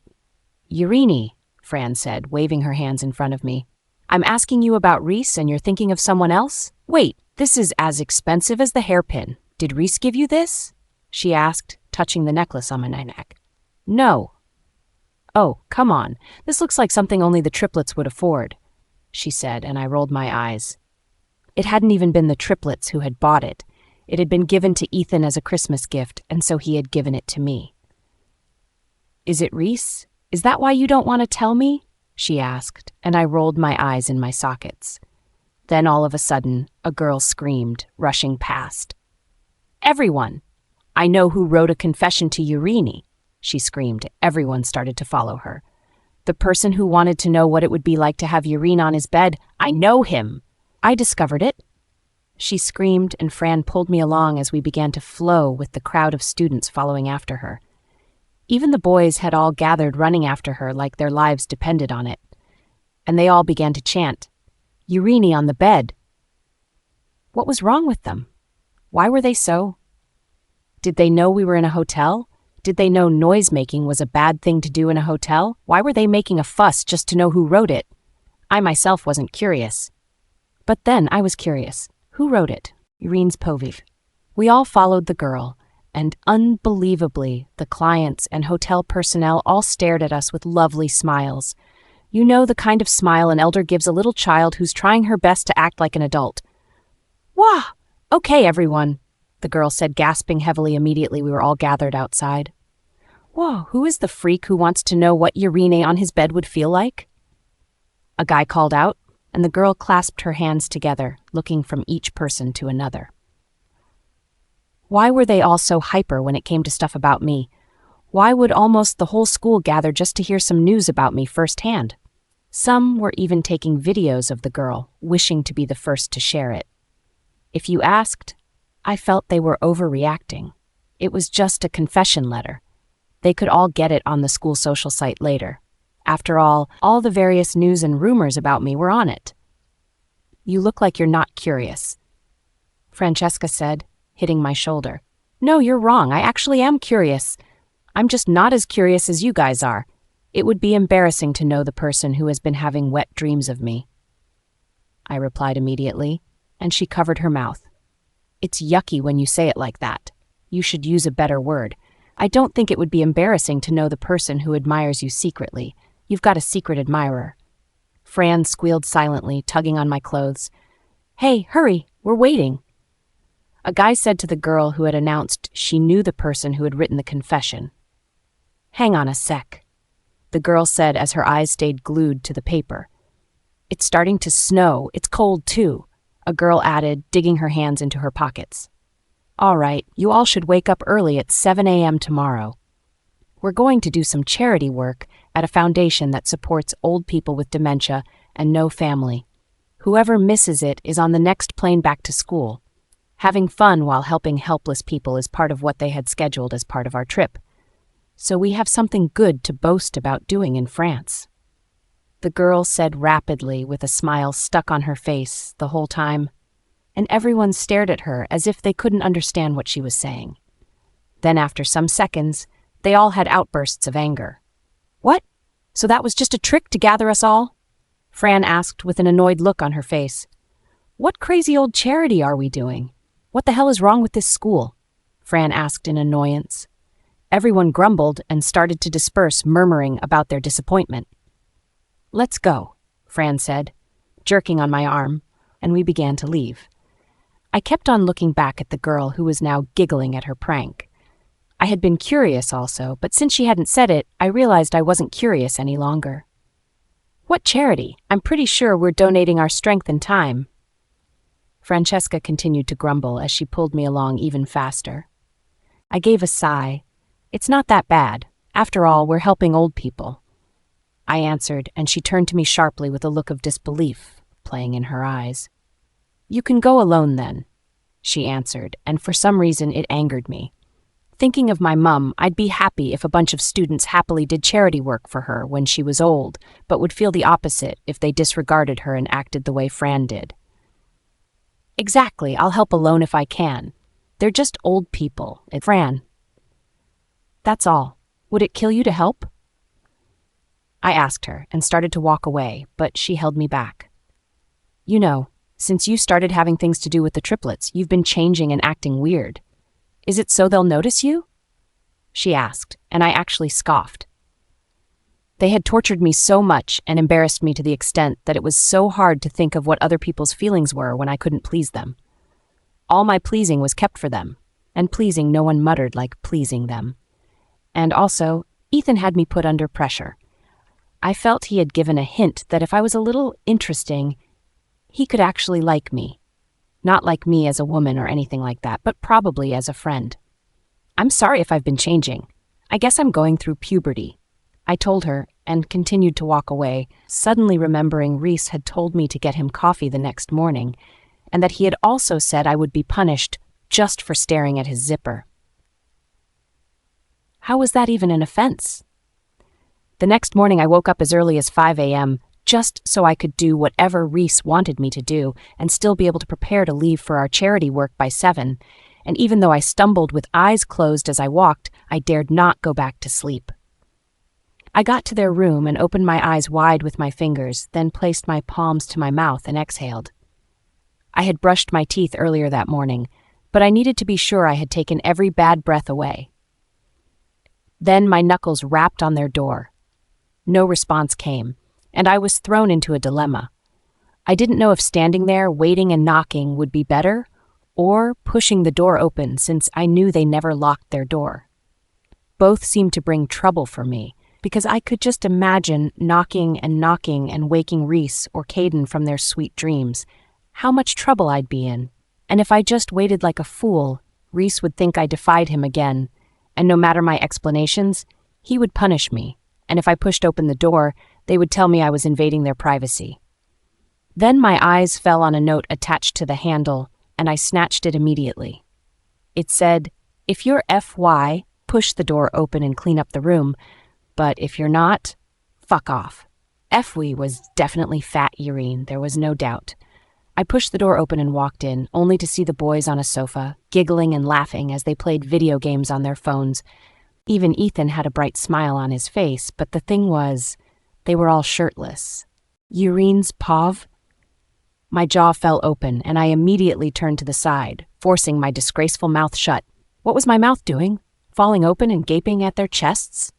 Urine, Fran said, waving her hands in front of me. I'm asking you about Reese and you're thinking of someone else? Wait, this is as expensive as the hairpin. Did Reese give you this? She asked, touching the necklace on my neck. No. Oh, come on. This looks like something only the triplets would afford, she said, and I rolled my eyes. It hadn't even been the triplets who had bought it. It had been given to Ethan as a Christmas gift, and so he had given it to me. Is it Reese? Is that why you don't want to tell me? She asked, and I rolled my eyes in my sockets. Then all of a sudden, a girl screamed, rushing past. Everyone! I know who wrote a confession to Urine, she screamed. Everyone started to follow her. The person who wanted to know what it would be like to have Urine on his bed, I know him! I discovered it. She screamed, and Fran pulled me along as we began to flow with the crowd of students following after her. Even the boys had all gathered running after her like their lives depended on it. And they all began to chant, Urine on the bed. What was wrong with them? Why were they so? Did they know we were in a hotel? Did they know noise-making was a bad thing to do in a hotel? Why were they making a fuss just to know who wrote it? I myself wasn't curious. But then I was curious. Who wrote it? Urine's Poviv. We all followed the girl, and unbelievably, the clients and hotel personnel all stared at us with lovely smiles. You know, the kind of smile an elder gives a little child who's trying her best to act like an adult. Wah! Okay, everyone, the girl said, gasping heavily. Immediately we were all gathered outside. Whoa, who is the freak who wants to know what Urine on his bed would feel like? A guy called out, and the girl clasped her hands together, looking from each person to another. Why were they all so hyper when it came to stuff about me? Why would almost the whole school gather just to hear some news about me firsthand? Some were even taking videos of the girl, wishing to be the first to share it. If you asked, I felt they were overreacting. It was just a confession letter. They could all get it on the school social site later. After all the various news and rumors about me were on it. You look like you're not curious, Francesca said, hitting my shoulder. No, you're wrong. I actually am curious. I'm just not as curious as you guys are. It would be embarrassing to know the person who has been having wet dreams of me. I replied immediately, and she covered her mouth. It's yucky when you say it like that. You should use a better word. I don't think it would be embarrassing to know the person who admires you secretly. You've got a secret admirer. Fran squealed silently, tugging on my clothes. Hey, hurry, we're waiting. A guy said to the girl who had announced she knew the person who had written the confession. Hang on a sec, the girl said as her eyes stayed glued to the paper. It's starting to snow. It's cold, too, a girl added, digging her hands into her pockets. All right, you all should wake up early at 7 a.m. tomorrow. We're going to do some charity work at a foundation that supports old people with dementia and no family. Whoever misses it is on the next plane back to school. Having fun while helping helpless people is part of what they had scheduled as part of our trip. So we have something good to boast about doing in France. The girl said rapidly with a smile stuck on her face the whole time, and everyone stared at her as if they couldn't understand what she was saying. Then after some seconds, they all had outbursts of anger. "What? So that was just a trick to gather us all?" Fran asked with an annoyed look on her face. "What crazy old charity are we doing? What the hell is wrong with this school?" Fran asked in annoyance. Everyone grumbled and started to disperse, murmuring about their disappointment. "Let's go," Fran said, jerking on my arm, and we began to leave. I kept on looking back at the girl who was now giggling at her prank. I had been curious also, but since she hadn't said it, I realized I wasn't curious any longer. "What charity? I'm pretty sure we're donating our strength and time." Francesca continued to grumble as she pulled me along even faster. I gave a sigh. "It's not that bad. After all, we're helping old people," I answered, and she turned to me sharply with a look of disbelief playing in her eyes. "You can go alone then," she answered, and for some reason it angered me. Thinking of my mum, I'd be happy if a bunch of students happily did charity work for her when she was old, but would feel the opposite if they disregarded her and acted the way Fran did. "Exactly, I'll help alone if I can. They're just old people, Fran. That's all. Would it kill you to help?" I asked her and started to walk away, but she held me back. "You know, since you started having things to do with the triplets, you've been changing and acting weird. Is it so they'll notice you?" she asked, and I actually scoffed. They had tortured me so much and embarrassed me to the extent that it was so hard to think of what other people's feelings were when I couldn't please them. All my pleasing was kept for them, and pleasing no one muttered like pleasing them. And also, Ethan had me put under pressure. I felt he had given a hint that if I was a little interesting, he could actually like me. Not like me as a woman or anything like that, but probably as a friend. "I'm sorry if I've been changing. I guess I'm going through puberty," I told her and continued to walk away, suddenly remembering Reese had told me to get him coffee the next morning, and that he had also said I would be punished just for staring at his zipper. How was that even an offense? The next morning I woke up as early as 5 a.m., just so I could do whatever Reese wanted me to do and still be able to prepare to leave for our charity work by 7, and even though I stumbled with eyes closed as I walked, I dared not go back to sleep. I got to their room and opened my eyes wide with my fingers, then placed my palms to my mouth and exhaled. I had brushed my teeth earlier that morning, but I needed to be sure I had taken every bad breath away. Then my knuckles rapped on their door. No response came, and I was thrown into a dilemma. I didn't know if standing there, waiting and knocking would be better, or pushing the door open since I knew they never locked their door. Both seemed to bring trouble for me, because I could just imagine knocking and waking Reese or Caden from their sweet dreams, how much trouble I'd be in. And if I just waited like a fool, Reese would think I defied him again, and no matter my explanations, he would punish me, and if I pushed open the door, they would tell me I was invading their privacy. Then my eyes fell on a note attached to the handle, and I snatched it immediately. It said, "If you're FY, push the door open and clean up the room, but if you're not, fuck off." FY was definitely Fat Irene, there was no doubt. I pushed the door open and walked in, only to see the boys on a sofa, giggling and laughing as they played video games on their phones. Even Ethan had a bright smile on his face, but the thing was, they were all shirtless. Irene's Pov? My jaw fell open, and I immediately turned to the side, forcing my disgraceful mouth shut. What was my mouth doing? Falling open and gaping at their chests?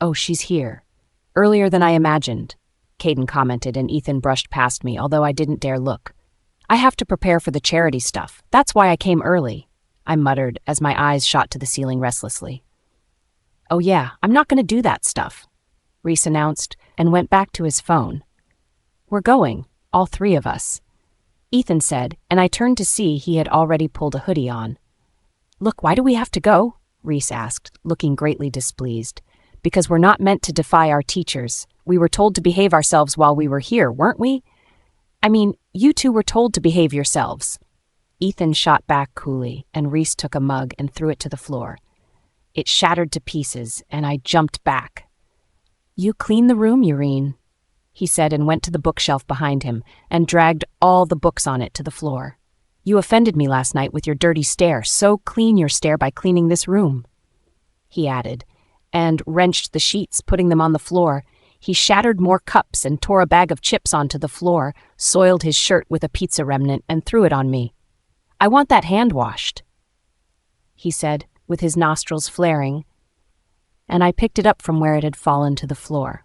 "Oh, she's here. Earlier than I imagined," Caden commented, and Ethan brushed past me, although I didn't dare look. "I have to prepare for the charity stuff. That's why I came early," I muttered as my eyes shot to the ceiling restlessly. "Oh yeah, I'm not going to do that stuff," Reese announced and went back to his phone. "We're going, all 3 of us," Ethan said, and I turned to see he had already pulled a hoodie on. "Look, why do we have to go?" Reese asked, looking greatly displeased. Because we're not meant to defy our teachers. We were told to behave ourselves while we were here, weren't we? I mean, you two were told to behave yourselves." Ethan shot back coolly, and Reese took a mug and threw it to the floor. It shattered to pieces, and I jumped back. "You clean the room, Urine," he said, and went to the bookshelf behind him and dragged all the books on it to the floor. "You offended me last night with your dirty stare, so clean your stare by cleaning this room," he added, and wrenched the sheets, putting them on the floor. He shattered more cups and tore a bag of chips onto the floor, soiled his shirt with a pizza remnant, and threw it on me. "I want that hand washed," he said, with his nostrils flaring, and I picked it up from where it had fallen to the floor.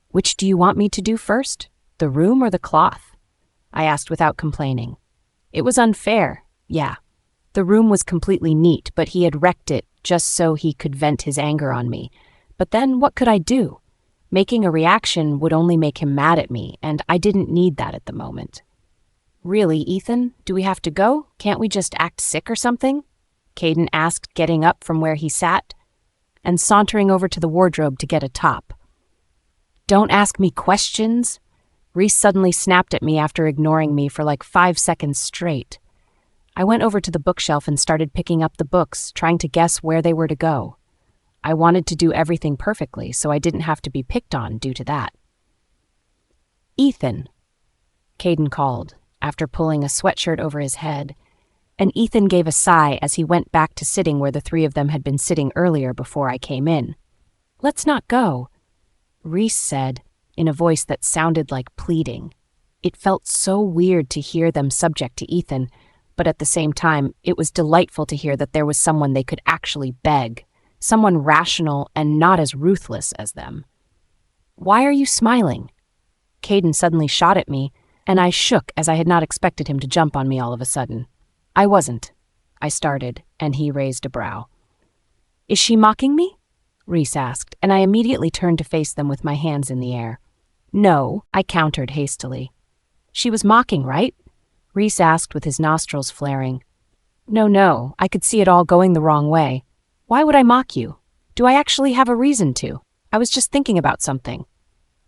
"Which do you want me to do first, the room or the cloth?" I asked without complaining. It was unfair, yeah. The room was completely neat, but he had wrecked it just so he could vent his anger on me. But then what could I do? Making a reaction would only make him mad at me, and I didn't need that at the moment. "Really, Ethan? Do we have to go? Can't we just act sick or something?" Caden asked, getting up from where he sat and sauntering over to the wardrobe to get a top. "Don't ask me questions." Reese suddenly snapped at me after ignoring me for like 5 seconds straight. I went over to the bookshelf and started picking up the books, trying to guess where they were to go. I wanted to do everything perfectly, so I didn't have to be picked on due to that. "Ethan," Caden called, after pulling a sweatshirt over his head, and Ethan gave a sigh as he went back to sitting where the three of them had been sitting earlier before I came in. "Let's not go," Reese said, in a voice that sounded like pleading. It felt so weird to hear them subject to Ethan, but at the same time, it was delightful to hear that there was someone they could actually beg, someone rational and not as ruthless as them. "Why are you smiling?" Caden suddenly shot at me, and I shook as I had not expected him to jump on me all of a sudden. "I wasn't," I started, and he raised a brow. "Is she mocking me?" Reese asked, and I immediately turned to face them with my hands in the air. "No," I countered hastily. "She was mocking, right?" Reese asked with his nostrils flaring. No, I could see it all going the wrong way. "Why would I mock you? Do I actually have a reason to? I was just thinking about something."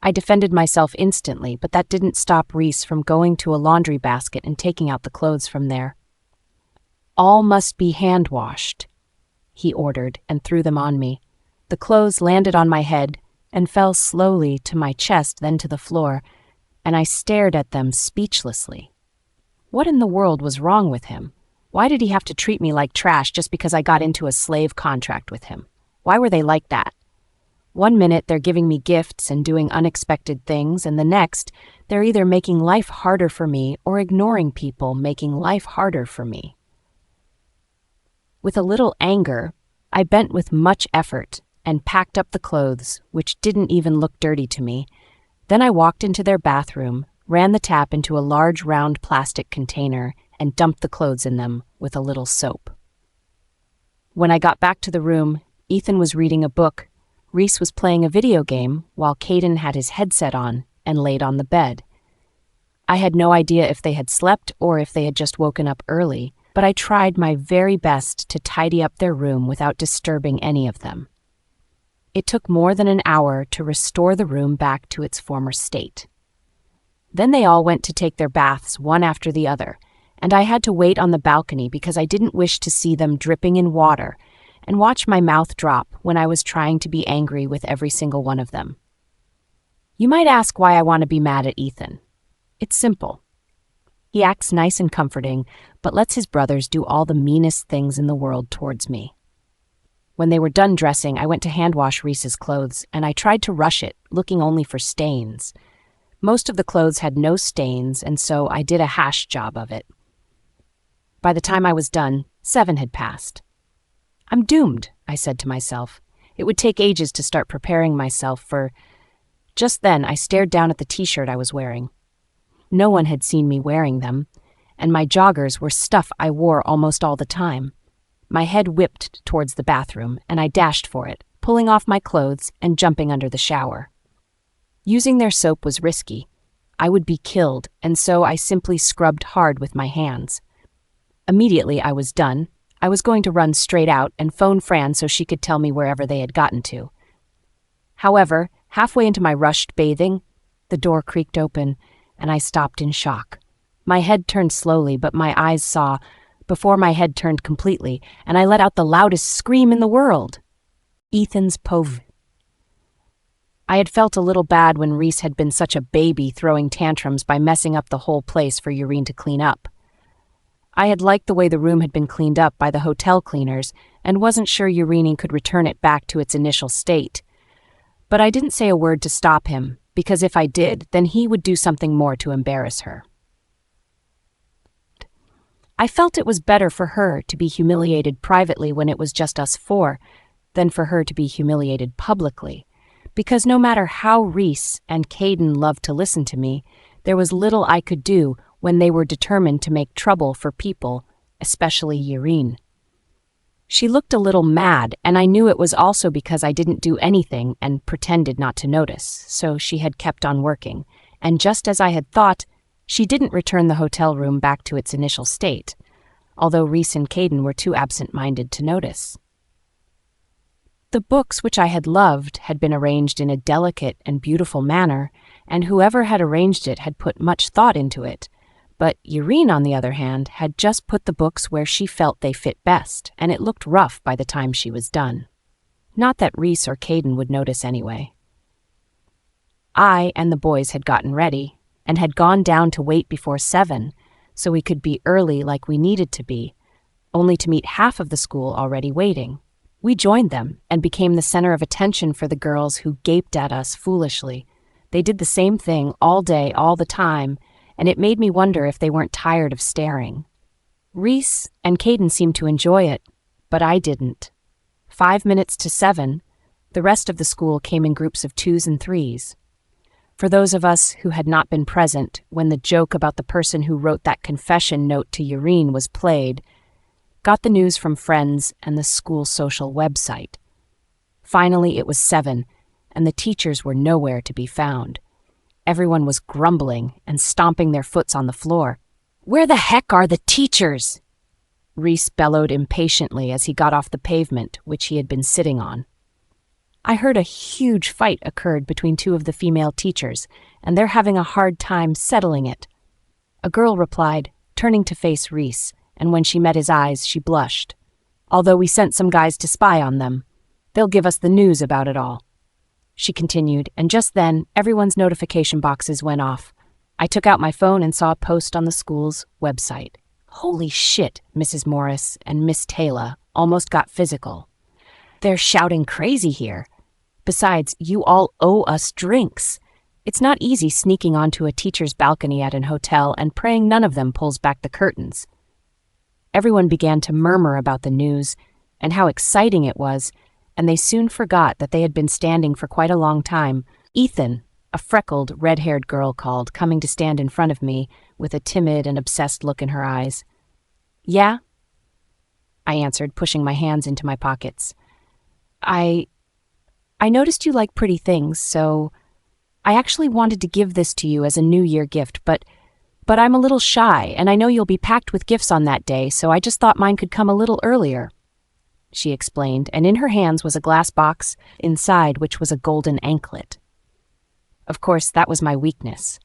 I defended myself instantly, but that didn't stop Reese from going to a laundry basket and taking out the clothes from there. "All must be hand-washed," he ordered and threw them on me. The clothes landed on my head and fell slowly to my chest, then to the floor, and I stared at them speechlessly. What in the world was wrong with him? Why did he have to treat me like trash just because I got into a slave contract with him? Why were they like that? One minute they're giving me gifts and doing unexpected things, and the next, they're either making life harder for me or ignoring people making life harder for me. With a little anger, I bent with much effort and packed up the clothes, which didn't even look dirty to me. Then I walked into their bathroom, ran the tap into a large round plastic container, and dumped the clothes in them with a little soap. When I got back to the room, Ethan was reading a book, Reese was playing a video game, while Caden had his headset on and laid on the bed. I had no idea if they had slept or if they had just woken up early, but I tried my very best to tidy up their room without disturbing any of them. It took more than an hour to restore the room back to its former state. Then they all went to take their baths one after the other, and I had to wait on the balcony because I didn't wish to see them dripping in water and watch my mouth drop when I was trying to be angry with every single one of them. You might ask why I want to be mad at Ethan. It's simple. He acts nice and comforting, but lets his brothers do all the meanest things in the world towards me. When they were done dressing, I went to hand wash Reese's clothes, and I tried to rush it, looking only for stains. Most of the clothes had no stains, and so I did a hash job of it. By the time I was done, 7 had passed. I'm doomed, I said to myself. It would take ages to start preparing myself for... Just then, I stared down at the t-shirt I was wearing. No one had seen me wearing them, and my joggers were stuff I wore almost all the time. My head whipped towards the bathroom, and I dashed for it, pulling off my clothes and jumping under the shower. Using their soap was risky. I would be killed, and so I simply scrubbed hard with my hands. Immediately I was done. I was going to run straight out and phone Fran so she could tell me wherever they had gotten to. However, halfway into my rushed bathing, the door creaked open, and I stopped in shock. My head turned slowly, but my eyes saw, before my head turned completely, and I let out the loudest scream in the world. Ethan's POV. I had felt a little bad when Reese had been such a baby throwing tantrums by messing up the whole place for Urine to clean up. I had liked the way the room had been cleaned up by the hotel cleaners and wasn't sure Urine could return it back to its initial state. But I didn't say a word to stop him, because if I did, then he would do something more to embarrass her. I felt it was better for her to be humiliated privately when it was just us four than for her to be humiliated publicly, because no matter how Reese and Caden loved to listen to me, there was little I could do when they were determined to make trouble for people, especially Urine. She looked a little mad, and I knew it was also because I didn't do anything and pretended not to notice, so she had kept on working, and just as I had thought, she didn't return the hotel room back to its initial state, although Reese and Caden were too absent-minded to notice. The books which I had loved had been arranged in a delicate and beautiful manner, and whoever had arranged it had put much thought into it. But Urine, on the other hand, had just put the books where she felt they fit best, and it looked rough by the time she was done. Not that Reese or Caden would notice anyway. I and the boys had gotten ready, and had gone down to wait before 7, so we could be early like we needed to be, only to meet half of the school already waiting. We joined them and became the center of attention for the girls who gaped at us foolishly. They did the same thing all day, all the time, and it made me wonder if they weren't tired of staring. Reese and Caden seemed to enjoy it, but I didn't. 5 minutes to 7, the rest of the school came in groups of 2s and 3s. For those of us who had not been present when the joke about the person who wrote that confession note to Urine was played, got the news from friends and the school social website. Finally, it was 7, and the teachers were nowhere to be found. Everyone was grumbling and stomping their foots on the floor. "Where the heck are the teachers?" Reese bellowed impatiently as he got off the pavement, which he had been sitting on. I heard a huge fight occurred between 2 of the female teachers, and they're having a hard time settling it. A girl replied, turning to face Reese, and when she met his eyes, she blushed. "Although we sent some guys to spy on them. They'll give us the news about it all." She continued, and just then, everyone's notification boxes went off. I took out my phone and saw a post on the school's website. "Holy shit," Mrs. Morris and Miss Taylor almost got physical. "They're shouting crazy here. Besides, you all owe us drinks. It's not easy sneaking onto a teacher's balcony at an hotel and praying none of them pulls back the curtains." Everyone began to murmur about the news and how exciting it was, and they soon forgot that they had been standing for quite a long time. Ethan, a freckled, red-haired girl called, coming to stand in front of me with a timid and obsessed look in her eyes. "Yeah?" I answered, pushing my hands into my pockets. I noticed you like pretty things, so I actually wanted to give this to you as a New Year gift, but I'm a little shy, and I know you'll be packed with gifts on that day, so I just thought mine could come a little earlier," she explained, and in her hands was a glass box, inside which was a golden anklet. Of course, that was my weakness.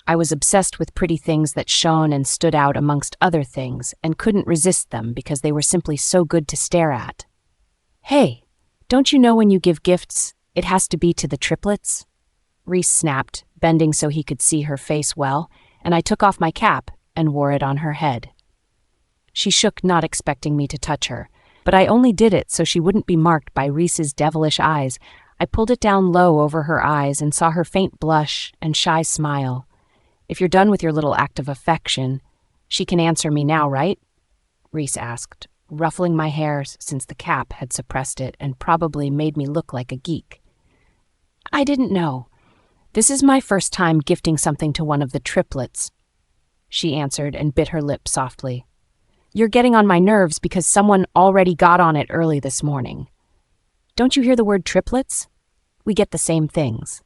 I was obsessed with pretty things that shone and stood out amongst other things, and couldn't resist them because they were simply so good to stare at. "Hey, don't you know when you give gifts, it has to be to the triplets?" Reese snapped, bending so he could see her face well, and I took off my cap and wore it on her head. She shook, not expecting me to touch her, but I only did it so she wouldn't be marked by Reese's devilish eyes. I pulled it down low over her eyes and saw her faint blush and shy smile. "If you're done with your little act of affection, she can answer me now, right?" Reese asked, ruffling my hair since the cap had suppressed it and probably made me look like a geek. "I didn't know. This is my first time gifting something to one of the triplets," she answered and bit her lip softly. "You're getting on my nerves because someone already got on it early this morning. Don't you hear the word triplets? We get the same things."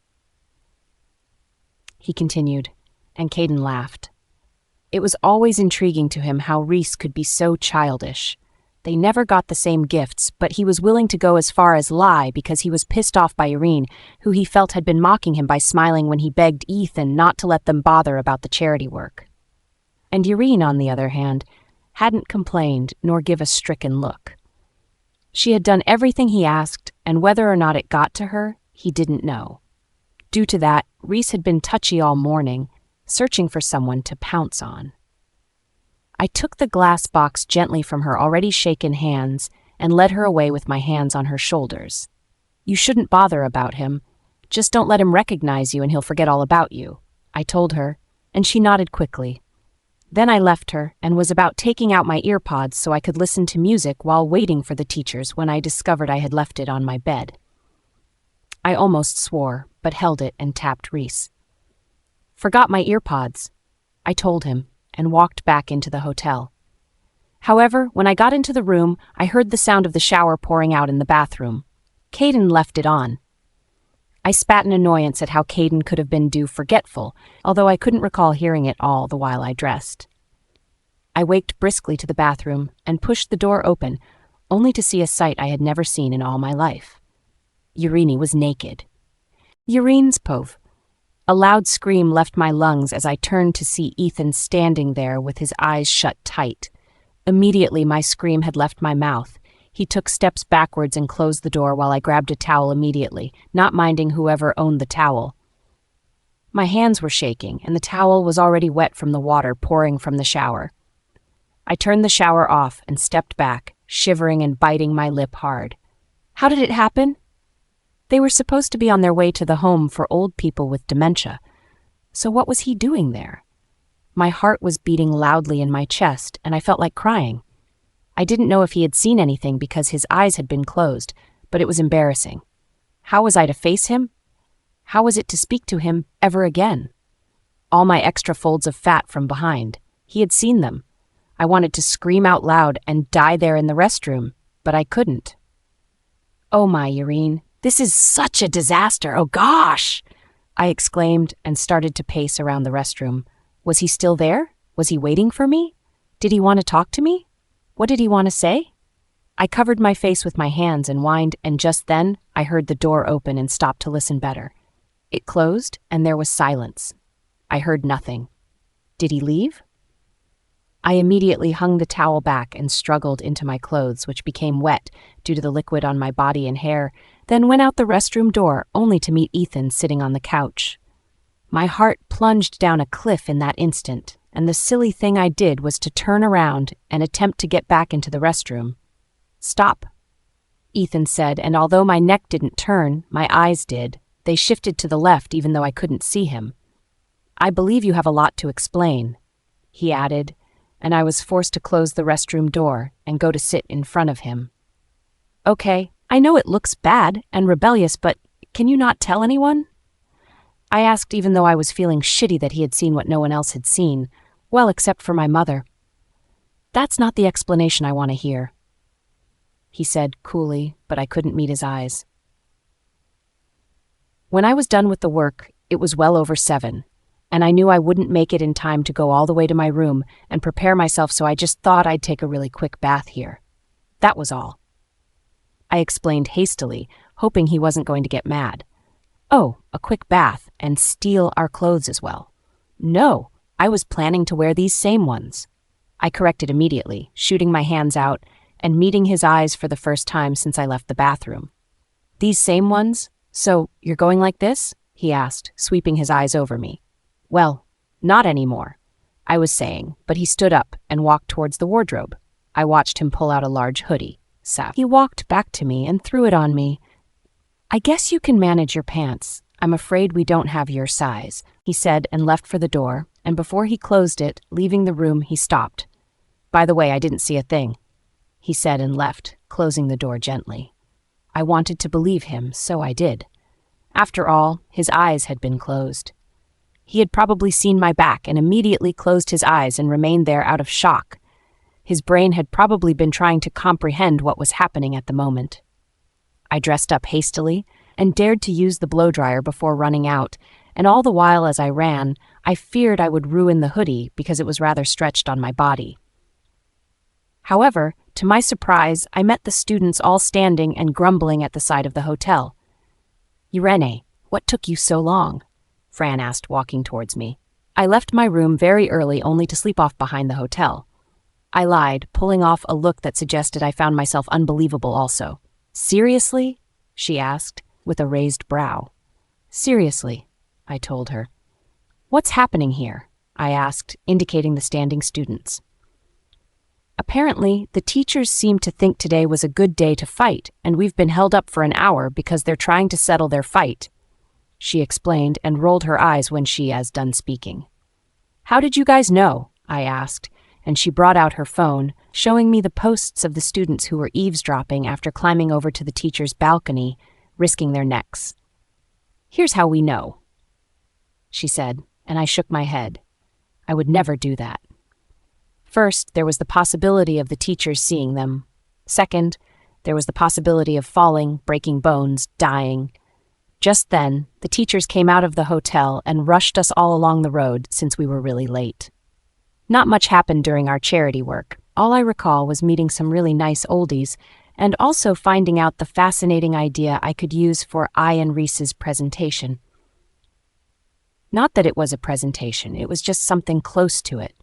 He continued, and Caden laughed. It was always intriguing to him how Reese could be so childish. They never got the same gifts, but he was willing to go as far as lie because he was pissed off by Irene, who he felt had been mocking him by smiling when he begged Ethan not to let them bother about the charity work. And Irene, on the other hand, hadn't complained nor give a stricken look. She had done everything he asked, and whether or not it got to her, he didn't know. Due to that, Reese had been touchy all morning, searching for someone to pounce on. I took the glass box gently from her already shaken hands and led her away with my hands on her shoulders. You shouldn't bother about him. Just don't let him recognize you and he'll forget all about you, I told her, and she nodded quickly. Then I left her and was about taking out my earpods so I could listen to music while waiting for the teachers when I discovered I had left it on my bed. I almost swore, but held it and tapped Reese. Forgot my earpods, I told him, and walked back into the hotel. However, when I got into the room, I heard the sound of the shower pouring out in the bathroom. Caden left it on. I spat in annoyance at how Caden could have been forgetful, although I couldn't recall hearing it all the while I dressed. I waked briskly to the bathroom and pushed the door open, only to see a sight I had never seen in all my life. Irene was naked. Irene's pove. A loud scream left my lungs as I turned to see Ethan standing there with his eyes shut tight. Immediately, my scream had left my mouth. He took steps backwards and closed the door while I grabbed a towel immediately, not minding whoever owned the towel. My hands were shaking, and the towel was already wet from the water pouring from the shower. I turned the shower off and stepped back, shivering and biting my lip hard. How did it happen? They were supposed to be on their way to the home for old people with dementia. So what was he doing there? My heart was beating loudly in my chest, and I felt like crying. I didn't know if he had seen anything because his eyes had been closed, but it was embarrassing. How was I to face him? How was it to speak to him ever again? All my extra folds of fat from behind. He had seen them. I wanted to scream out loud and die there in the restroom, but I couldn't. Oh my, Irene. This is such a disaster, oh gosh! I exclaimed and started to pace around the restroom. Was he still there? Was he waiting for me? Did he want to talk to me? What did he want to say? I covered my face with my hands and whined, and just then I heard the door open and stopped to listen better. It closed, and there was silence. I heard nothing. Did he leave? I immediately hung the towel back and struggled into my clothes, which became wet due to the liquid on my body and hair, then went out the restroom door only to meet Ethan sitting on the couch. My heart plunged down a cliff in that instant, and the silly thing I did was to turn around and attempt to get back into the restroom. Stop, Ethan said, and although my neck didn't turn, my eyes did. They shifted to the left even though I couldn't see him. I believe you have a lot to explain, he added, and I was forced to close the restroom door and go to sit in front of him. Okay, I know it looks bad and rebellious, but can you not tell anyone? I asked even though I was feeling shitty that he had seen what no one else had seen, well, except for my mother. That's not the explanation I want to hear, he said coolly, but I couldn't meet his eyes. When I was done with the work, it was well over 7, and I knew I wouldn't make it in time to go all the way to my room and prepare myself, so I just thought I'd take a really quick bath here. That was all. I explained hastily, hoping he wasn't going to get mad. Oh, a quick bath, and steal our clothes as well. No, I was planning to wear these same ones. I corrected immediately, shooting my hands out and meeting his eyes for the first time since I left the bathroom. These same ones? So, you're going like this? He asked, sweeping his eyes over me. Well, not anymore, I was saying, but he stood up and walked towards the wardrobe. I watched him pull out a large hoodie. He walked back to me and threw it on me. I guess you can manage your pants. I'm afraid we don't have your size, he said and left for the door, and before he closed it, leaving the room, he stopped. By the way, I didn't see a thing, he said and left, closing the door gently. I wanted to believe him, so I did. After all, his eyes had been closed. He had probably seen my back and immediately closed his eyes and remained there out of shock. His brain had probably been trying to comprehend what was happening at the moment. I dressed up hastily and dared to use the blow-dryer before running out, and all the while as I ran, I feared I would ruin the hoodie because it was rather stretched on my body. However, To my surprise, I met the students all standing and grumbling at the side of the hotel. "Irene, what took you so long?" Fran asked, walking towards me. I left my room very early only to sleep off behind the hotel. I lied, pulling off a look that suggested I found myself unbelievable also. "Seriously?" she asked, with a raised brow. "Seriously," I told her. "What's happening here?" I asked, indicating the standing students. "Apparently, the teachers seem to think today was a good day to fight, and we've been held up for an hour because they're trying to settle their fight," she explained and rolled her eyes when she was done speaking. "How did you guys know?" I asked, and she brought out her phone, showing me the posts of the students who were eavesdropping after climbing over to the teacher's balcony, risking their necks. "Here's how we know," she said, and I shook my head. I would never do that. First, there was the possibility of the teachers seeing them. Second, there was the possibility of falling, breaking bones, dying. Just then, the teachers came out of the hotel and rushed us all along the road since we were really late. Not much happened during our charity work. All I recall was meeting some really nice oldies and also finding out the fascinating idea I could use for I and Reese's presentation. Not that it was a presentation, it was just something close to it.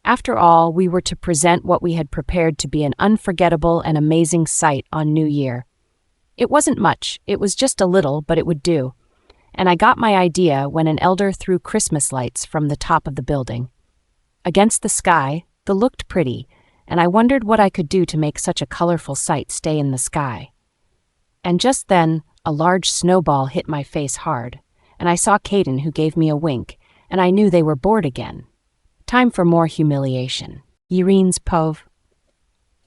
After all, we were to present what we had prepared to be an unforgettable and amazing sight on New Year. It wasn't much, it was just a little, but it would do. And I got my idea when an elder threw Christmas lights from the top of the building. Against the sky, they looked pretty, and I wondered what I could do to make such a colorful sight stay in the sky. And just then, a large snowball hit my face hard, and I saw Caden, who gave me a wink, and I knew they were bored again. Time for more humiliation. Irene's pov.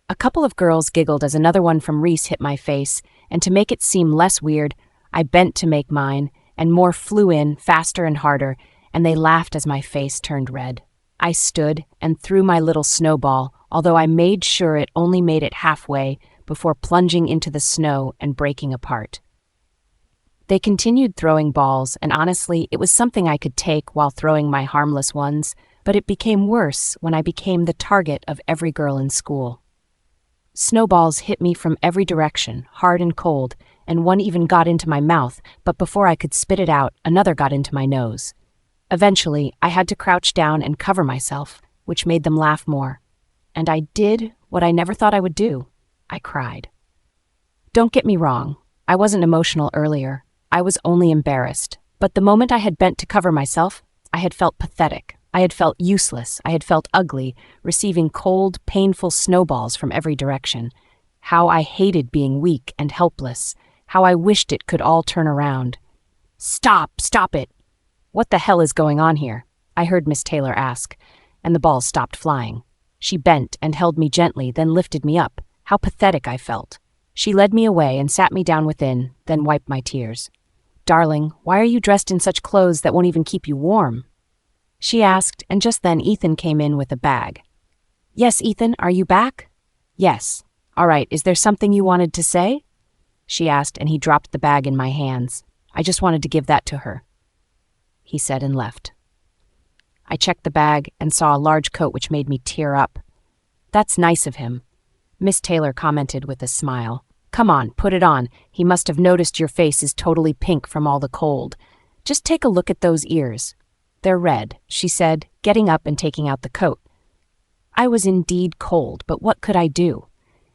A couple of girls giggled as another one from Reese hit my face, and to make it seem less weird, I bent to make mine, and more flew in, faster and harder, and they laughed as my face turned red. I stood and threw my little snowball, although I made sure it only made it halfway before plunging into the snow and breaking apart. They continued throwing balls, and honestly, it was something I could take while throwing my harmless ones, but it became worse when I became the target of every girl in school. Snowballs hit me from every direction, hard and cold, and one even got into my mouth, but before I could spit it out, another got into my nose. Eventually, I had to crouch down and cover myself, which made them laugh more. And I did what I never thought I would do. I cried. Don't get me wrong, I wasn't emotional earlier. I was only embarrassed. But the moment I had bent to cover myself, I had felt pathetic. I had felt useless. I had felt ugly, receiving cold, painful snowballs from every direction. How I hated being weak and helpless. How I wished it could all turn around. Stop it! What the hell is going on here? I heard Miss Taylor ask, and the balls stopped flying. She bent and held me gently, then lifted me up. How pathetic I felt. She led me away and sat me down within, then wiped my tears. Darling, why are you dressed in such clothes that won't even keep you warm? She asked, and just then Ethan came in with a bag. Yes, Ethan, are you back? Yes. All right, is there something you wanted to say? She asked, and he dropped the bag in my hands. I just wanted to give that to her, he said and left. I checked the bag and saw a large coat which made me tear up. That's nice of him, Miss Taylor commented with a smile. Come on, put it on. He must have noticed your face is totally pink from all the cold. Just take a look at those ears. They're red, she said, getting up and taking out the coat. I was indeed cold, but what could I do?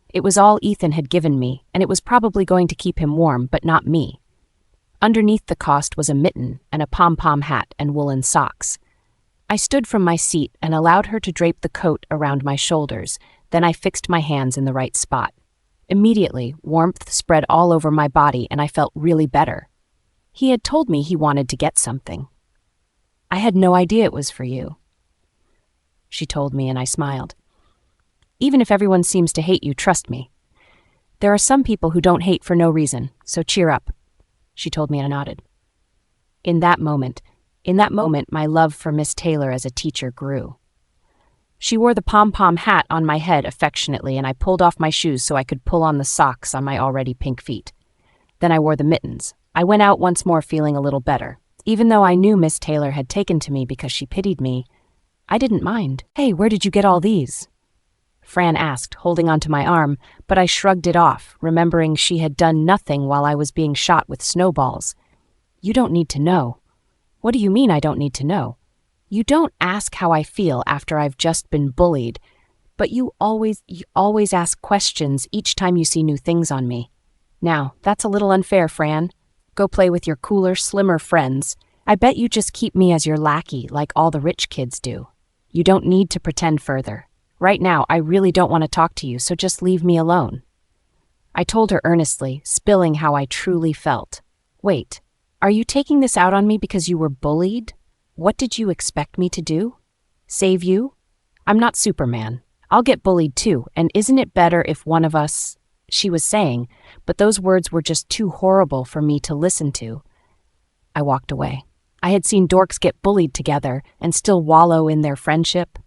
It was all Ethan had given me, and it was probably going to keep him warm, but not me. Underneath the cost was a mitten and a pom-pom hat and woolen socks. I stood from my seat and allowed her to drape the coat around my shoulders, then I fixed my hands in the right spot. Immediately, warmth spread all over my body and I felt really better. He had told me he wanted to get something. I had no idea it was for you, she told me, and I smiled. Even if everyone seems to hate you, trust me. There are some people who don't hate for no reason, so cheer up, she told me, and I nodded. In that moment, my love for Miss Taylor as a teacher grew. She wore the pom-pom hat on my head affectionately, and I pulled off my shoes so I could pull on the socks on my already pink feet. Then I wore the mittens. I went out once more feeling a little better. Even though I knew Miss Taylor had taken to me because she pitied me, I didn't mind. Hey, where did you get all these? Fran asked, holding onto my arm, but I shrugged it off, remembering she had done nothing while I was being shot with snowballs. You don't need to know. What do you mean I don't need to know? You don't ask how I feel after I've just been bullied, but you always ask questions each time you see new things on me. Now, that's a little unfair, Fran. Go play with your cooler, slimmer friends. I bet you just keep me as your lackey like all the rich kids do. You don't need to pretend further. Right now, I really don't want to talk to you, so just leave me alone. I told her earnestly, spilling how I truly felt. Wait, are you taking this out on me because you were bullied? What did you expect me to do? Save you? I'm not Superman. I'll get bullied too, and isn't it better if one of us... She was saying, but those words were just too horrible for me to listen to. I walked away. I had seen dorks get bullied together and still wallow in their friendship.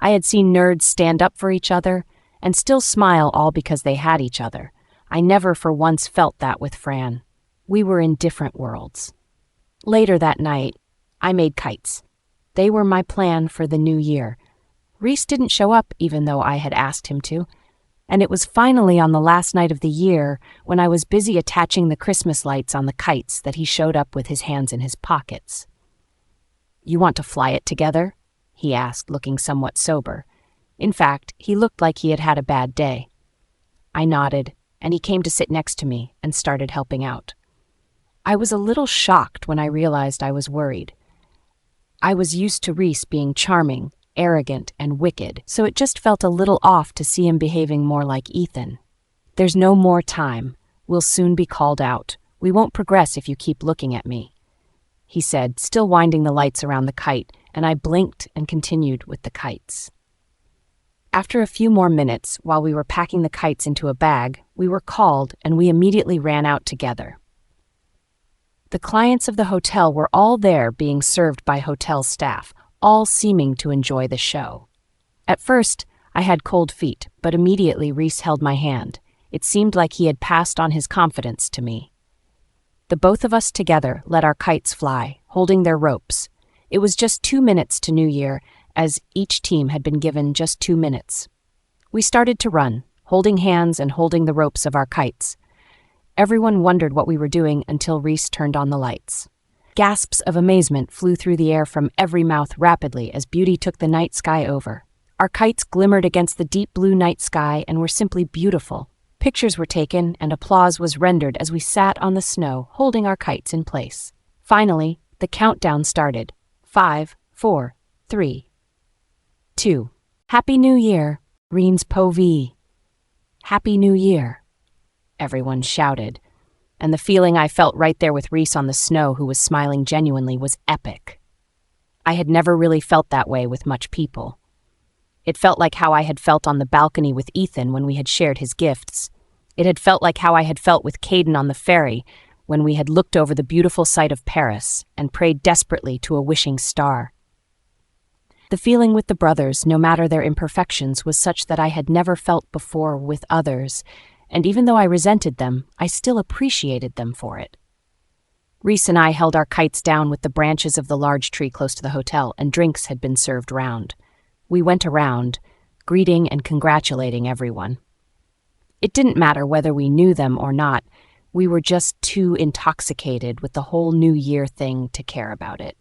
I had seen nerds stand up for each other and still smile all because they had each other. I never for once felt that with Fran. We were in different worlds. Later that night, I made kites. They were my plan for the new year. Reese didn't show up even though I had asked him to. And it was finally on the last night of the year, when I was busy attaching the Christmas lights on the kites, that he showed up with his hands in his pockets. You want to fly it together? He asked, looking somewhat sober. In fact, he looked like he had had a bad day. I nodded, and he came to sit next to me and started helping out. I was a little shocked when I realized I was worried. I was used to Reese being charming, arrogant, and wicked, so it just felt a little off to see him behaving more like Ethan. There's no more time. We'll soon be called out. We won't progress if you keep looking at me, he said, still winding the lights around the kite, and I blinked and continued with the kites. After a few more minutes, while we were packing the kites into a bag, we were called and we immediately ran out together. The clients of the hotel were all there being served by hotel staff, all seeming to enjoy the show. At first, I had cold feet, but immediately Reese held my hand. It seemed like he had passed on his confidence to me. The both of us together let our kites fly, holding their ropes. It was just 2 minutes to New Year, as each team had been given just 2 minutes. We started to run, holding hands and holding the ropes of our kites. Everyone wondered what we were doing until Reese turned on the lights. Gasps of amazement flew through the air from every mouth rapidly as beauty took the night sky over. Our kites glimmered against the deep blue night sky and were simply beautiful. Pictures were taken and applause was rendered as we sat on the snow, holding our kites in place. Finally, the countdown started. 5, 4, 3, 2. Happy New Year, Reens Povee. Happy New Year, everyone shouted. And the feeling I felt right there with Reese on the snow, who was smiling genuinely, was epic. I had never really felt that way with much people. It felt like how I had felt on the balcony with Ethan when we had shared his gifts. It had felt like how I had felt with Caden on the ferry when we had looked over the beautiful sight of Paris and prayed desperately to a wishing star. The feeling with the brothers, no matter their imperfections, was such that I had never felt before with others, and even though I resented them, I still appreciated them for it. Reese and I held our kites down with the branches of the large tree close to the hotel, and drinks had been served round. We went around, greeting and congratulating everyone. It didn't matter whether we knew them or not. We were just too intoxicated with the whole New Year thing to care about it.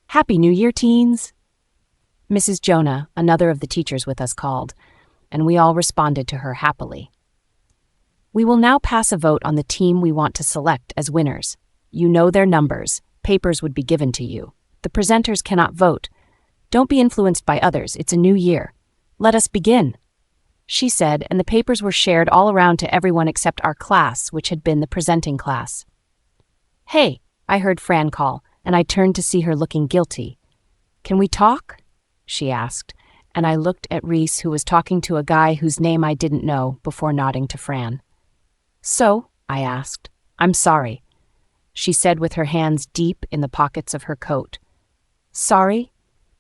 Happy New Year, teens! Mrs. Jonah, another of the teachers with us, called, and we all responded to her happily. We will now pass a vote on the team we want to select as winners. You know their numbers. Papers would be given to you. The presenters cannot vote. Don't be influenced by others. It's a new year. Let us begin, she said, and the papers were shared all around to everyone except our class, which had been the presenting class. Hey, I heard Fran call, and I turned to see her looking guilty. Can we talk? She asked, and I looked at Reese, who was talking to a guy whose name I didn't know, before nodding to Fran. So, I asked. I'm sorry, she said with her hands deep in the pockets of her coat. Sorry?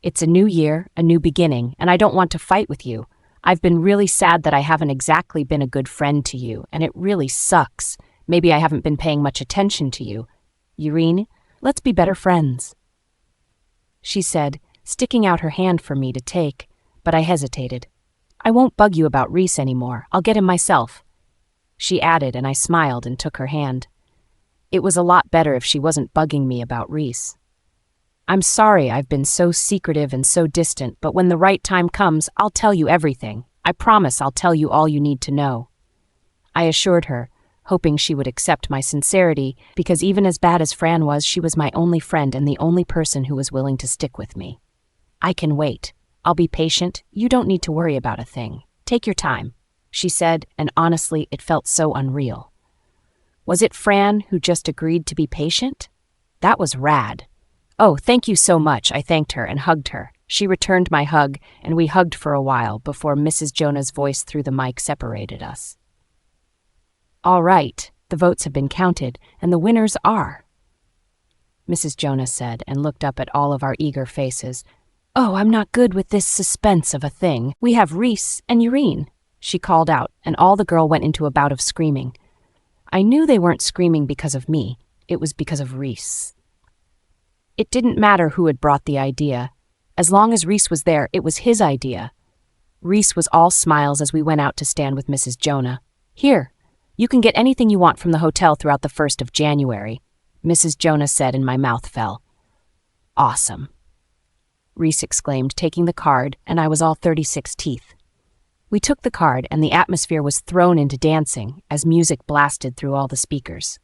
It's a new year, a new beginning, and I don't want to fight with you. I've been really sad that I haven't exactly been a good friend to you, and it really sucks. Maybe I haven't been paying much attention to you. Irene, let's be better friends, she said, sticking out her hand for me to take, but I hesitated. I won't bug you about Reese anymore. I'll get him myself. She added, and I smiled and took her hand. It was a lot better if she wasn't bugging me about Reese. I'm sorry I've been so secretive and so distant, but when the right time comes, I'll tell you everything. I promise I'll tell you all you need to know. I assured her, hoping she would accept my sincerity, because even as bad as Fran was, she was my only friend and the only person who was willing to stick with me. I can wait. I'll be patient. You don't need to worry about a thing. Take your time, she said, and honestly, it felt so unreal. Was it Fran who just agreed to be patient? That was rad. Oh, thank you so much, I thanked her and hugged her. She returned my hug, and we hugged for a while before Mrs. Jonah's voice through the mic separated us. All right, the votes have been counted, and the winners are, Mrs. Jonah said, and looked up at all of our eager faces. Oh, I'm not good with this suspense of a thing. We have Reese and Urine, she called out, and all the girl went into a bout of screaming. I knew they weren't screaming because of me. It was because of Reese. It didn't matter who had brought the idea. As long as Reese was there, it was his idea. Reese was all smiles as we went out to stand with Mrs. Jonah. Here, you can get anything you want from the hotel throughout the 1st of January, Mrs. Jonah said, and my mouth fell. Awesome, Reese exclaimed, taking the card, and I was all 36 teeth. We took the card, and the atmosphere was thrown into dancing as music blasted through all the speakers.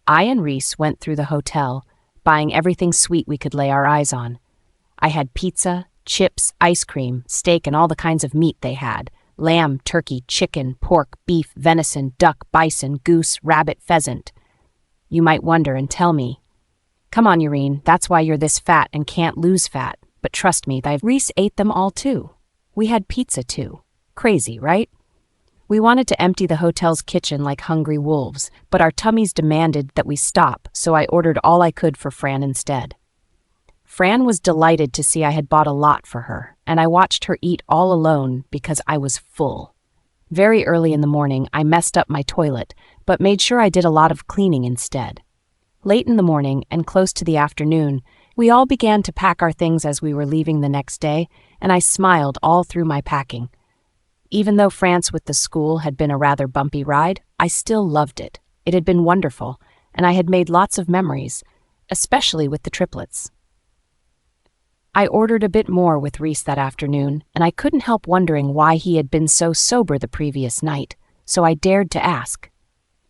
I and Reese went through the hotel, buying everything sweet we could lay our eyes on. I had pizza, chips, ice cream, steak, and all the kinds of meat they had. Lamb, turkey, chicken, pork, beef, venison, duck, bison, goose, rabbit, pheasant. You might wonder and tell me, come on, Urine, that's why you're this fat and can't lose fat. But trust me, Reese ate them all too. We had pizza too. Crazy, right? We wanted to empty the hotel's kitchen like hungry wolves, but our tummies demanded that we stop, so I ordered all I could for Fran instead. Fran was delighted to see I had bought a lot for her, and I watched her eat all alone because I was full. Very early in the morning, I messed up my toilet, but made sure I did a lot of cleaning instead. Late in the morning and close to the afternoon, we all began to pack our things as we were leaving the next day, and I smiled all through my packing. Even though France with the school had been a rather bumpy ride, I still loved it. It had been wonderful, and I had made lots of memories, especially with the triplets. I ordered a bit more with Reese that afternoon, and I couldn't help wondering why he had been so sober the previous night, so I dared to ask.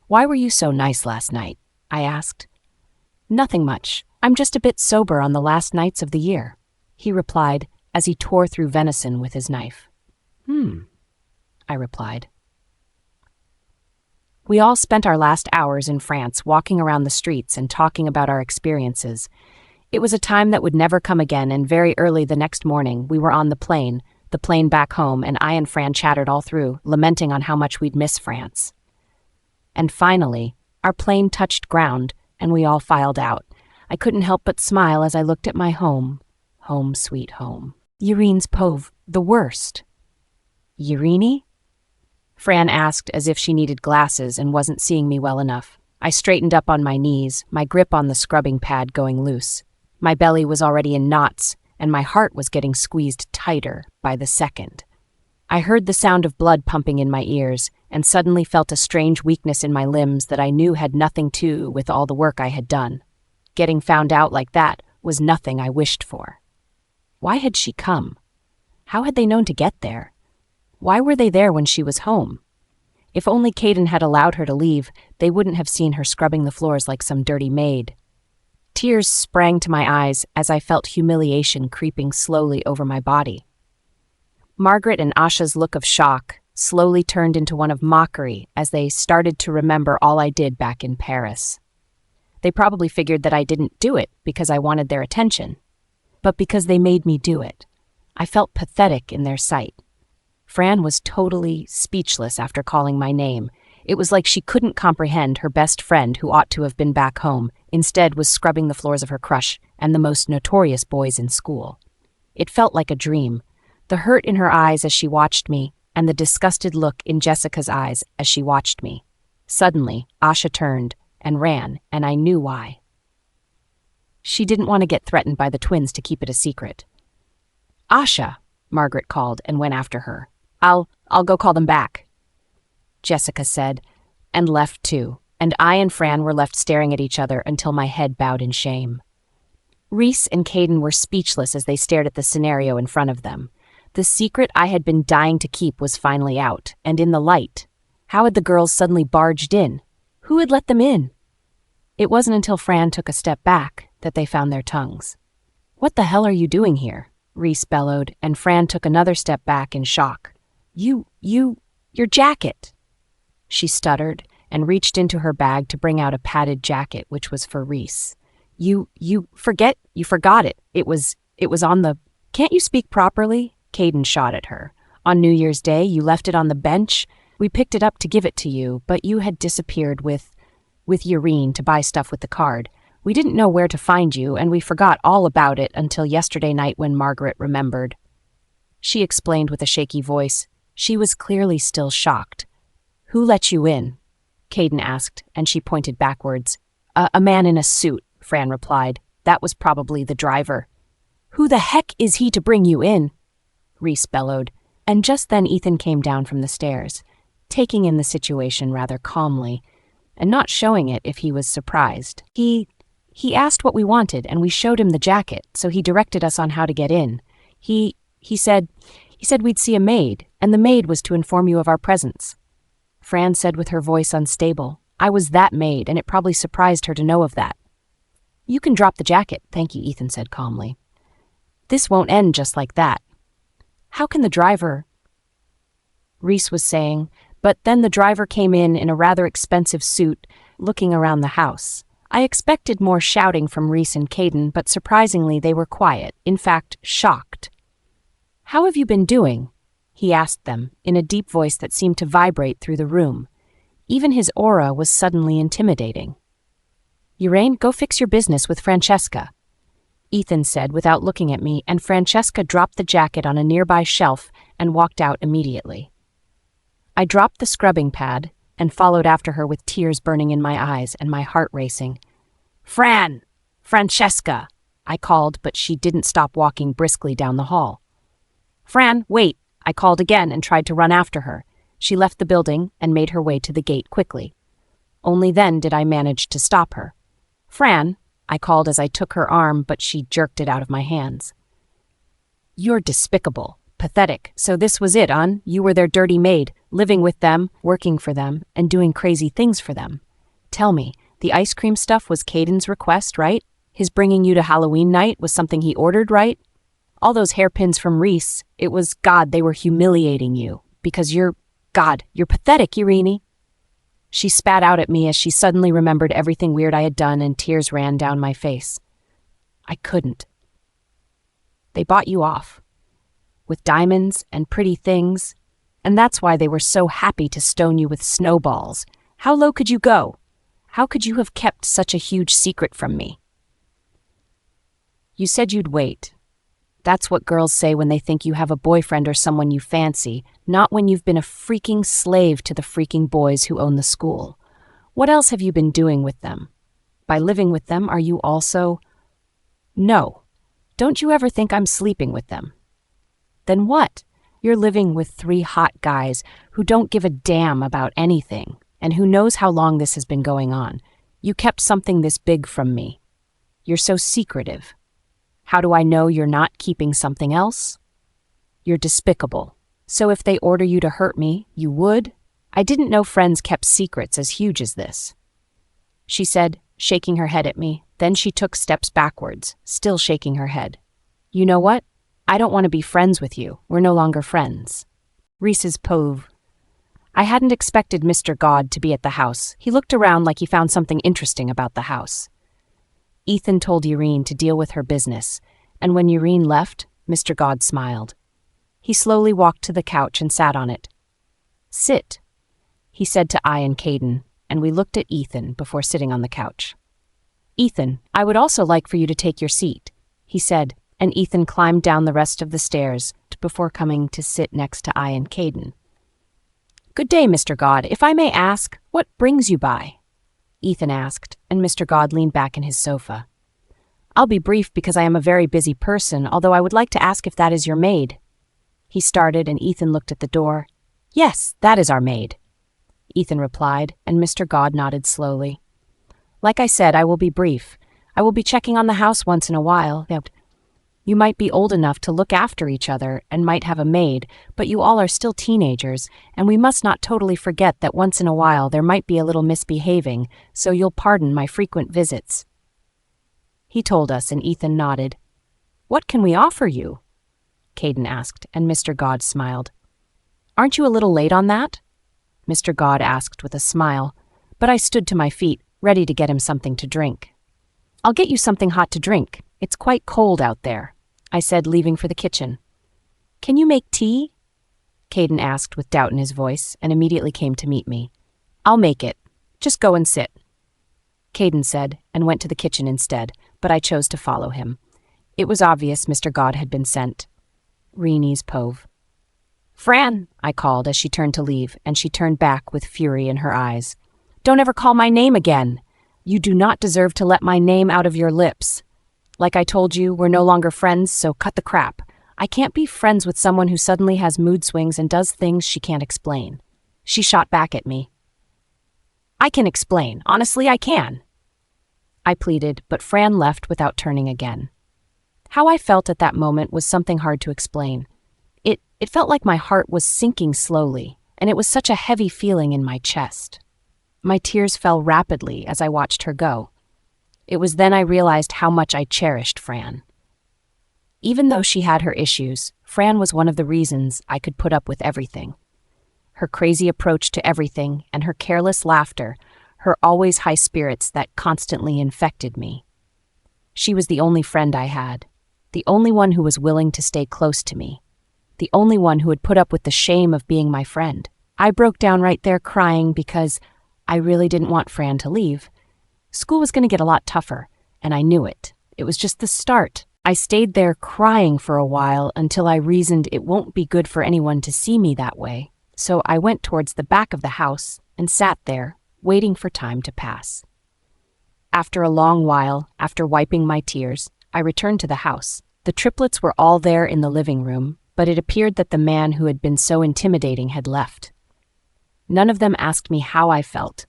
Why were you so nice last night? I asked. Nothing much. I'm just a bit sober on the last nights of the year, he replied as he tore through venison with his knife. I replied. We all spent our last hours in France walking around the streets and talking about our experiences. It was a time that would never come again, and very early the next morning we were on the plane back home, and I and Fran chattered all through, lamenting on how much we'd miss France. And finally, our plane touched ground, and we all filed out. I couldn't help but smile as I looked at my home. Home sweet home. Urine's Pove, the worst. Urine? Fran asked as if she needed glasses and wasn't seeing me well enough. I straightened up on my knees, my grip on the scrubbing pad going loose. My belly was already in knots, and my heart was getting squeezed tighter by the second. I heard the sound of blood pumping in my ears, and suddenly felt a strange weakness in my limbs that I knew had nothing to do with all the work I had done. Getting found out like that was nothing I wished for. Why had she come? How had they known to get there? Why were they there when she was home? If only Caden had allowed her to leave, they wouldn't have seen her scrubbing the floors like some dirty maid. Tears sprang to my eyes as I felt humiliation creeping slowly over my body. Margaret and Asha's look of shock slowly turned into one of mockery as they started to remember all I did back in Paris. They probably figured that I didn't do it because I wanted their attention, but because they made me do it. I felt pathetic in their sight. Fran was totally speechless after calling my name. It was like she couldn't comprehend her best friend, who ought to have been back home, instead was scrubbing the floors of her crush and the most notorious boys in school. It felt like a dream. The hurt in her eyes as she watched me, and the disgusted look in Jessica's eyes as she watched me. Suddenly, Asha turned and ran, and I knew why. She didn't want to get threatened by the twins to keep it a secret. Asha, Margaret called and went after her. I'll go call them back, Jessica said, and left too, and I and Fran were left staring at each other until my head bowed in shame. Reese and Caden were speechless as they stared at the scenario in front of them. The secret I had been dying to keep was finally out, and in the light. How had the girls suddenly barged in? Who had let them in? It wasn't until Fran took a step back that they found their tongues. "What the hell are you doing here?" Reese bellowed, and Fran took another step back in shock. Your jacket!" She stuttered and reached into her bag to bring out a padded jacket, which was for Reese. You forgot it. It was on the... Can't you speak properly?" Caden shot at her. "On New Year's Day, you left it on the bench. We picked it up to give it to you, but you had disappeared with Yareen to buy stuff with the card. We didn't know where to find you, and we forgot all about it until yesterday night when Margaret remembered." She explained with a shaky voice. She was clearly still shocked. "Who let you in?" Caden asked, and she pointed backwards. A man in a suit," Fran replied. "That was probably the driver." "Who the heck is he to bring you in?" Reese bellowed, and just then Ethan came down from the stairs, taking in the situation rather calmly, and not showing it if he was surprised. He asked what we wanted, and we showed him the jacket, so he directed us on how to get in. He said we'd see a maid, and the maid was to inform you of our presence." Fran said with her voice unstable. "I was that maid, and it probably surprised her to know of that." "You can drop the jacket, thank you," Ethan said calmly. "This won't end just like that." "How can the driver—" Reese was saying, but then the driver came in a rather expensive suit, looking around the house. I expected more shouting from Reese and Caden, but surprisingly they were quiet, in fact, shocked. "How have you been doing?" he asked them, in a deep voice that seemed to vibrate through the room. Even his aura was suddenly intimidating. "Yareen, go fix your business with Francesca," Ethan said without looking at me, and Francesca dropped the jacket on a nearby shelf and walked out immediately. I dropped the scrubbing pad and followed after her with tears burning in my eyes and my heart racing. Francesca, I called, but she didn't stop walking briskly down the hall. "Fran, wait," I called again and tried to run after her. She left the building and made her way to the gate quickly. Only then did I manage to stop her. "Fran," I called as I took her arm, but she jerked it out of my hands. "You're despicable, pathetic. So this was it, hon? You were their dirty maid, living with them, working for them, and doing crazy things for them. Tell me, the ice cream stuff was Caden's request, right? His bringing you to Halloween night was something he ordered, right? All those hairpins from Reese, it was, God, they were humiliating you, because you're pathetic, Yareen." She spat out at me as she suddenly remembered everything weird I had done, and tears ran down my face. "I couldn't. They bought you off, with diamonds and pretty things, and that's why they were so happy to stone you with snowballs. How low could you go? How could you have kept such a huge secret from me? You said you'd wait. That's what girls say when they think you have a boyfriend or someone you fancy, not when you've been a freaking slave to the freaking boys who own the school. What else have you been doing with them? By living with them, are you also... No. Don't you ever think I'm sleeping with them? Then what? You're living with 3 hot guys who don't give a damn about anything, and who knows how long this has been going on. You kept something this big from me. You're so secretive. How do I know you're not keeping something else? You're despicable. So if they order you to hurt me, you would? I didn't know friends kept secrets as huge as this," she said, shaking her head at me. Then she took steps backwards, still shaking her head. "You know what? I don't want to be friends with you. We're no longer friends." Reese's pove. I hadn't expected Mr. God to be at the house. He looked around like he found something interesting about the house. Ethan told Yareen to deal with her business, and when Yareen left, Mr. God smiled. He slowly walked to the couch and sat on it. "Sit," he said to I and Caden, and we looked at Ethan before sitting on the couch. "Ethan, I would also like for you to take your seat," he said, and Ethan climbed down the rest of the stairs before coming to sit next to I and Caden. "Good day, Mr. God. If I may ask, what brings you by?" Ethan asked, and Mr. God leaned back in his sofa. "I'll be brief because I am a very busy person, although I would like to ask if that is your maid." He started, and Ethan looked at the door. Yes, that is our maid, Ethan replied, and Mr. God nodded slowly. Like I said, I will be brief. I will be checking on the house once in a while. You might be old enough to look after each other and might have a maid, but you all are still teenagers, and we must not totally forget that once in a while there might be a little misbehaving, so you'll pardon my frequent visits. He told us, and Ethan nodded. What can we offer you? Caden asked, and Mr. God smiled. Aren't you a little late on that? Mr. God asked with a smile, but I stood to my feet, ready to get him something to drink. I'll get you something hot to drink. It's quite cold out there, I said, leaving for the kitchen. Can you make tea? Caden asked with doubt in his voice, and immediately came to meet me. I'll make it. Just go and sit, Caden said, and went to the kitchen instead, but I chose to follow him. It was obvious Mr. God had been sent. Reenie's Pove. Fran, I called as she turned to leave, and she turned back with fury in her eyes. Don't ever call my name again. You do not deserve to let my name out of your lips. Like I told you, we're no longer friends, so cut the crap. I can't be friends with someone who suddenly has mood swings and does things she can't explain. She shot back at me. I can explain. Honestly, I can. I pleaded, but Fran left without turning again. How I felt at that moment was something hard to explain. It felt like my heart was sinking slowly, and it was such a heavy feeling in my chest. My tears fell rapidly as I watched her go. It was then I realized how much I cherished Fran. Even though she had her issues, Fran was one of the reasons I could put up with everything. Her crazy approach to everything and her careless laughter, her always high spirits that constantly infected me. She was the only friend I had, the only one who was willing to stay close to me, the only one who would put up with the shame of being my friend. I broke down right there crying because I really didn't want Fran to leave. School was going to get a lot tougher, and I knew it. It was just the start. I stayed there crying for a while until I reasoned it won't be good for anyone to see me that way. So I went towards the back of the house and sat there, waiting for time to pass. After a long while, after wiping my tears, I returned to the house. The triplets were all there in the living room, but it appeared that the man who had been so intimidating had left. None of them asked me how I felt,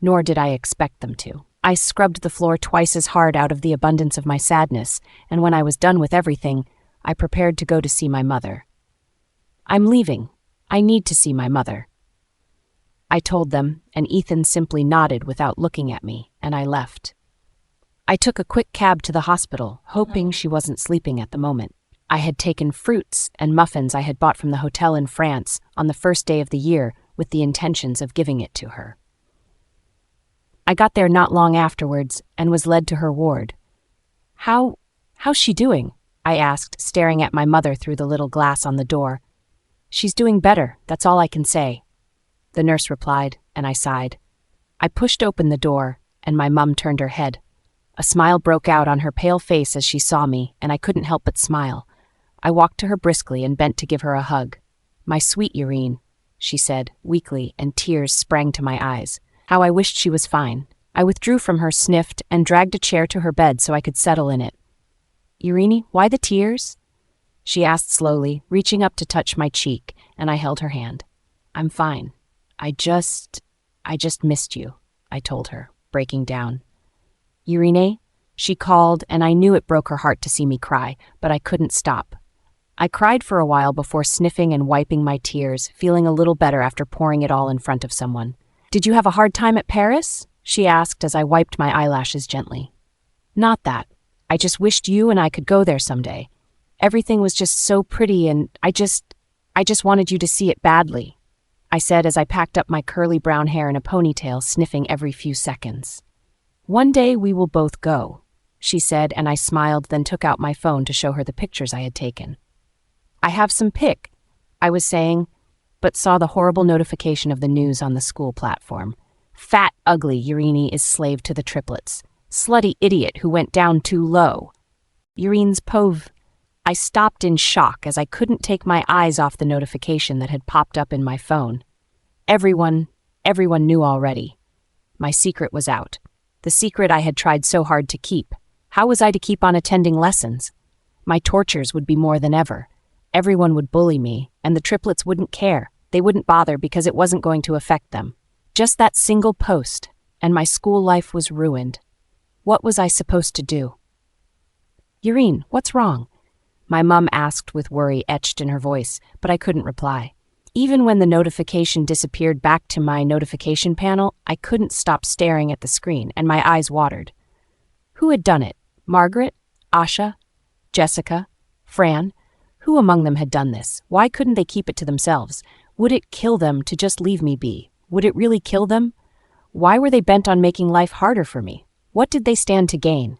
nor did I expect them to. I scrubbed the floor twice as hard out of the abundance of my sadness, and when I was done with everything, I prepared to go to see my mother. I'm leaving. I need to see my mother. I told them, and Ethan simply nodded without looking at me, and I left. I took a quick cab to the hospital, hoping she wasn't sleeping at the moment. I had taken fruits and muffins I had bought from the hotel in France on the first day of the year with the intentions of giving it to her. I got there not long afterwards and was led to her ward. How's she doing? I asked, staring at my mother through the little glass on the door. She's doing better, that's all I can say, the nurse replied, and I sighed. I pushed open the door, and my mum turned her head. A smile broke out on her pale face as she saw me, and I couldn't help but smile. I walked to her briskly and bent to give her a hug. My sweet Urine, she said, weakly, and tears sprang to my eyes. How I wished she was fine. I withdrew from her, sniffed, and dragged a chair to her bed so I could settle in it. Urine, why the tears? She asked slowly, reaching up to touch my cheek, and I held her hand. I'm fine. I just missed you, I told her, breaking down. Urine? She called, and I knew it broke her heart to see me cry, but I couldn't stop. I cried for a while before sniffing and wiping my tears, feeling a little better after pouring it all in front of someone. Did you have a hard time at Paris? She asked as I wiped my eyelashes gently. Not that. I just wished you and I could go there someday. Everything was just so pretty, and I just wanted you to see it badly, I said as I packed up my curly brown hair in a ponytail, sniffing every few seconds. One day we will both go, she said, and I smiled, then took out my phone to show her the pictures I had taken. I have some pic, I was saying, but saw the horrible notification of the news on the school platform. Fat, ugly Urine is slave to the triplets. Slutty idiot who went down too low. Urine's Pove. I stopped in shock as I couldn't take my eyes off the notification that had popped up in my phone. Everyone knew already. My secret was out. The secret I had tried so hard to keep. How was I to keep on attending lessons? My tortures would be more than ever. Everyone would bully me, and the triplets wouldn't care. They wouldn't bother because it wasn't going to affect them. Just that single post, and my school life was ruined. What was I supposed to do? Urine, what's wrong? My mom asked with worry etched in her voice, but I couldn't reply. Even when the notification disappeared back to my notification panel, I couldn't stop staring at the screen, and my eyes watered. Who had done it? Margaret? Asha? Jessica? Fran? Who among them had done this? Why couldn't they keep it to themselves? Would it kill them to just leave me be? Would it really kill them? Why were they bent on making life harder for me? What did they stand to gain?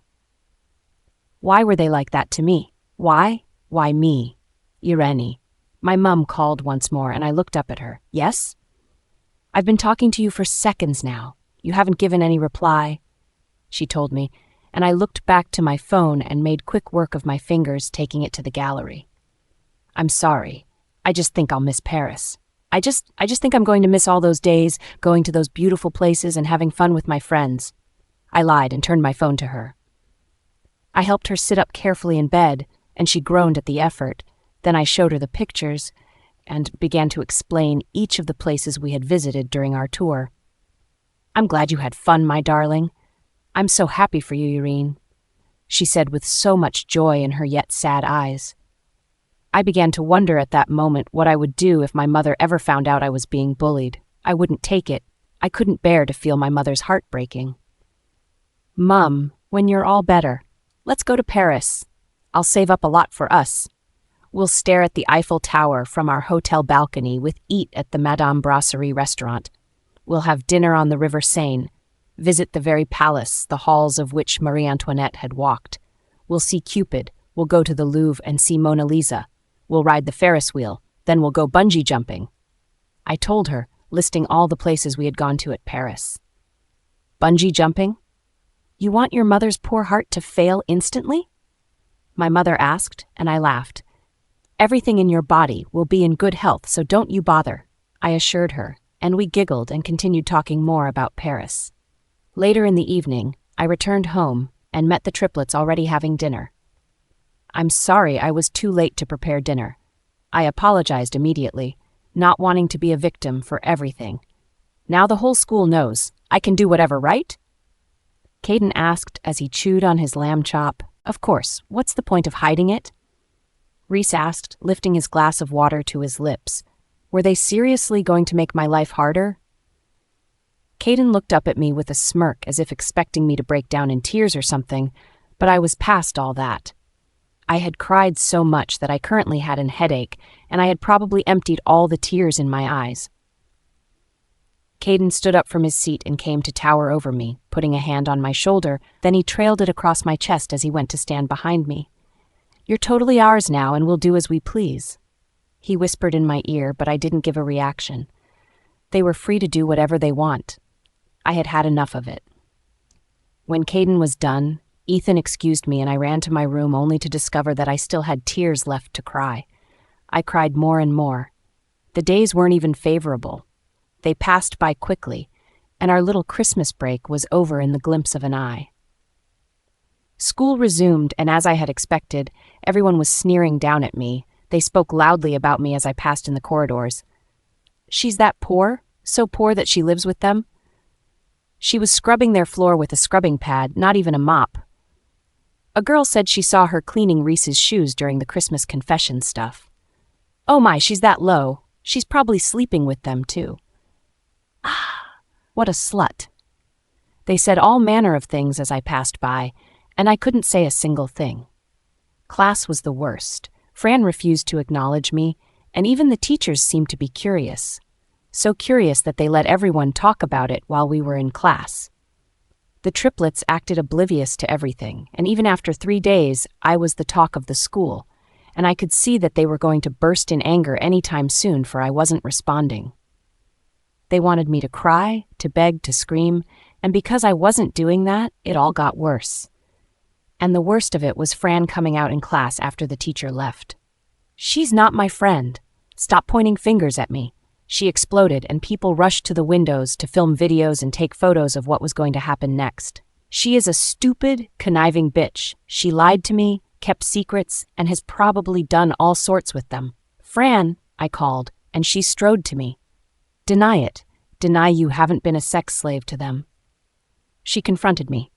Why were they like that to me? Why? Why me? Irene. My mum called once more, and I looked up at her. Yes? I've been talking to you for seconds now. You haven't given any reply, she told me, and I looked back to my phone and made quick work of my fingers, taking it to the gallery. I'm sorry. I just think I'll miss Paris. I just think I'm going to miss all those days, going to those beautiful places and having fun with my friends. I lied and turned my phone to her. I helped her sit up carefully in bed, and she groaned at the effort. Then I showed her the pictures and began to explain each of the places we had visited during our tour. I'm glad you had fun, my darling. I'm so happy for you, Irene, she said with so much joy in her yet sad eyes. I began to wonder at that moment what I would do if my mother ever found out I was being bullied. I wouldn't take it. I couldn't bear to feel my mother's heart breaking. Mum, when you're all better, let's go to Paris. I'll save up a lot for us. We'll stare at the Eiffel Tower from our hotel balcony with eat at the Madame Brasserie restaurant. We'll have dinner on the River Seine, visit the very palace, the halls of which Marie Antoinette had walked. We'll see Cupid. We'll go to the Louvre and see Mona Lisa. We'll ride the Ferris wheel. Then we'll go bungee jumping. I told her, listing all the places we had gone to at Paris. Bungee jumping? You want your mother's poor heart to fail instantly? My mother asked, and I laughed. Everything in your body will be in good health, so don't you bother, I assured her, and we giggled and continued talking more about Paris. Later in the evening, I returned home and met the triplets already having dinner. I'm sorry I was too late to prepare dinner. I apologized immediately, not wanting to be a victim for everything. Now the whole school knows. I can do whatever, right? Caden asked as he chewed on his lamb chop. Of course, what's the point of hiding it? Reese asked, lifting his glass of water to his lips. Were they seriously going to make my life harder? Caden looked up at me with a smirk as if expecting me to break down in tears or something, but I was past all that. I had cried so much that I currently had a headache, and I had probably emptied all the tears in my eyes. Caden stood up from his seat and came to tower over me, putting a hand on my shoulder, then he trailed it across my chest as he went to stand behind me. You're totally ours now, and we'll do as we please. He whispered in my ear, but I didn't give a reaction. They were free to do whatever they want. I had had enough of it. When Caden was done, Ethan excused me and I ran to my room only to discover that I still had tears left to cry. I cried more and more. The days weren't even favorable. They passed by quickly, and our little Christmas break was over in the glimpse of an eye. School resumed, and as I had expected, everyone was sneering down at me. They spoke loudly about me as I passed in the corridors. She's that poor? So poor that she lives with them? She was scrubbing their floor with a scrubbing pad, not even a mop. A girl said she saw her cleaning Reese's shoes during the Christmas confession stuff. Oh my, she's that low. She's probably sleeping with them, too. Ah, what a slut. They said all manner of things as I passed by, and I couldn't say a single thing. Class was the worst. Fran refused to acknowledge me, and even the teachers seemed to be curious. So curious that they let everyone talk about it while we were in class. The triplets acted oblivious to everything, and even after 3 days, I was the talk of the school, and I could see that they were going to burst in anger any time soon, for I wasn't responding. They wanted me to cry, to beg, to scream, and because I wasn't doing that, it all got worse. And the worst of it was Fran coming out in class after the teacher left. She's not my friend. Stop pointing fingers at me. She exploded, and people rushed to the windows to film videos and take photos of what was going to happen next. She is a stupid, conniving bitch. She lied to me, kept secrets, and has probably done all sorts with them. Fran, I called, and she strode to me. Deny it. Deny you haven't been a sex slave to them. She confronted me.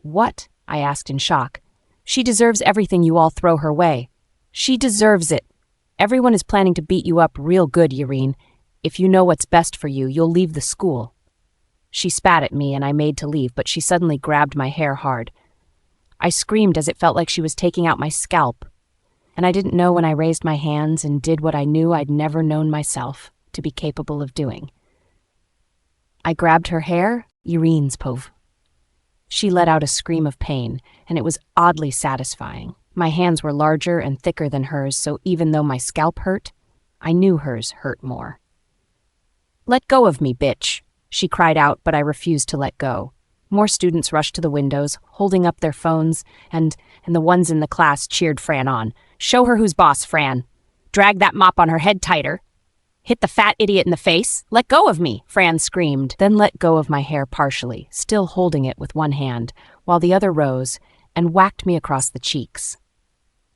What? I asked in shock. She deserves everything you all throw her way. She deserves it. Everyone is planning to beat you up real good, Yareen. If you know what's best for you, you'll leave the school. She spat at me and I made to leave, but she suddenly grabbed my hair hard. I screamed as it felt like she was taking out my scalp. And I didn't know when I raised my hands and did what I knew I'd never known myself to be capable of doing. I grabbed her hair, Yareen's pov. She let out a scream of pain, and it was oddly satisfying. My hands were larger and thicker than hers, so even though my scalp hurt, I knew hers hurt more. Let go of me, bitch, she cried out, but I refused to let go. More students rushed to the windows, holding up their phones, and the ones in the class cheered Fran on. Show her who's boss, Fran. Drag that mop on her head tighter. Hit the fat idiot in the face. Let go of me, Fran screamed, then let go of my hair partially, still holding it with one hand, while the other rose and whacked me across the cheeks.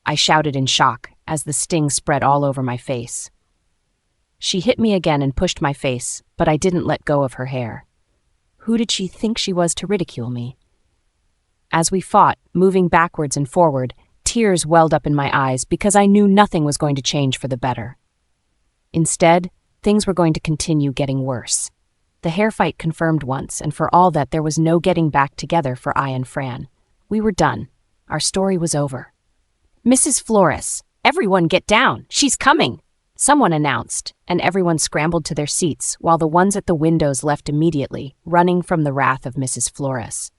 I shouted in shock as the sting spread all over my face. She hit me again and pushed my face, but I didn't let go of her hair. Who did she think she was to ridicule me? As we fought, moving backwards and forward, tears welled up in my eyes because I knew nothing was going to change for the better. Instead, things were going to continue getting worse. The hair fight confirmed once, and for all that, there was no getting back together for I and Fran. We were done. Our story was over. Mrs. Flores, everyone get down. She's coming, someone announced, and everyone scrambled to their seats, while the ones at the windows left immediately, running from the wrath of Mrs. Flores.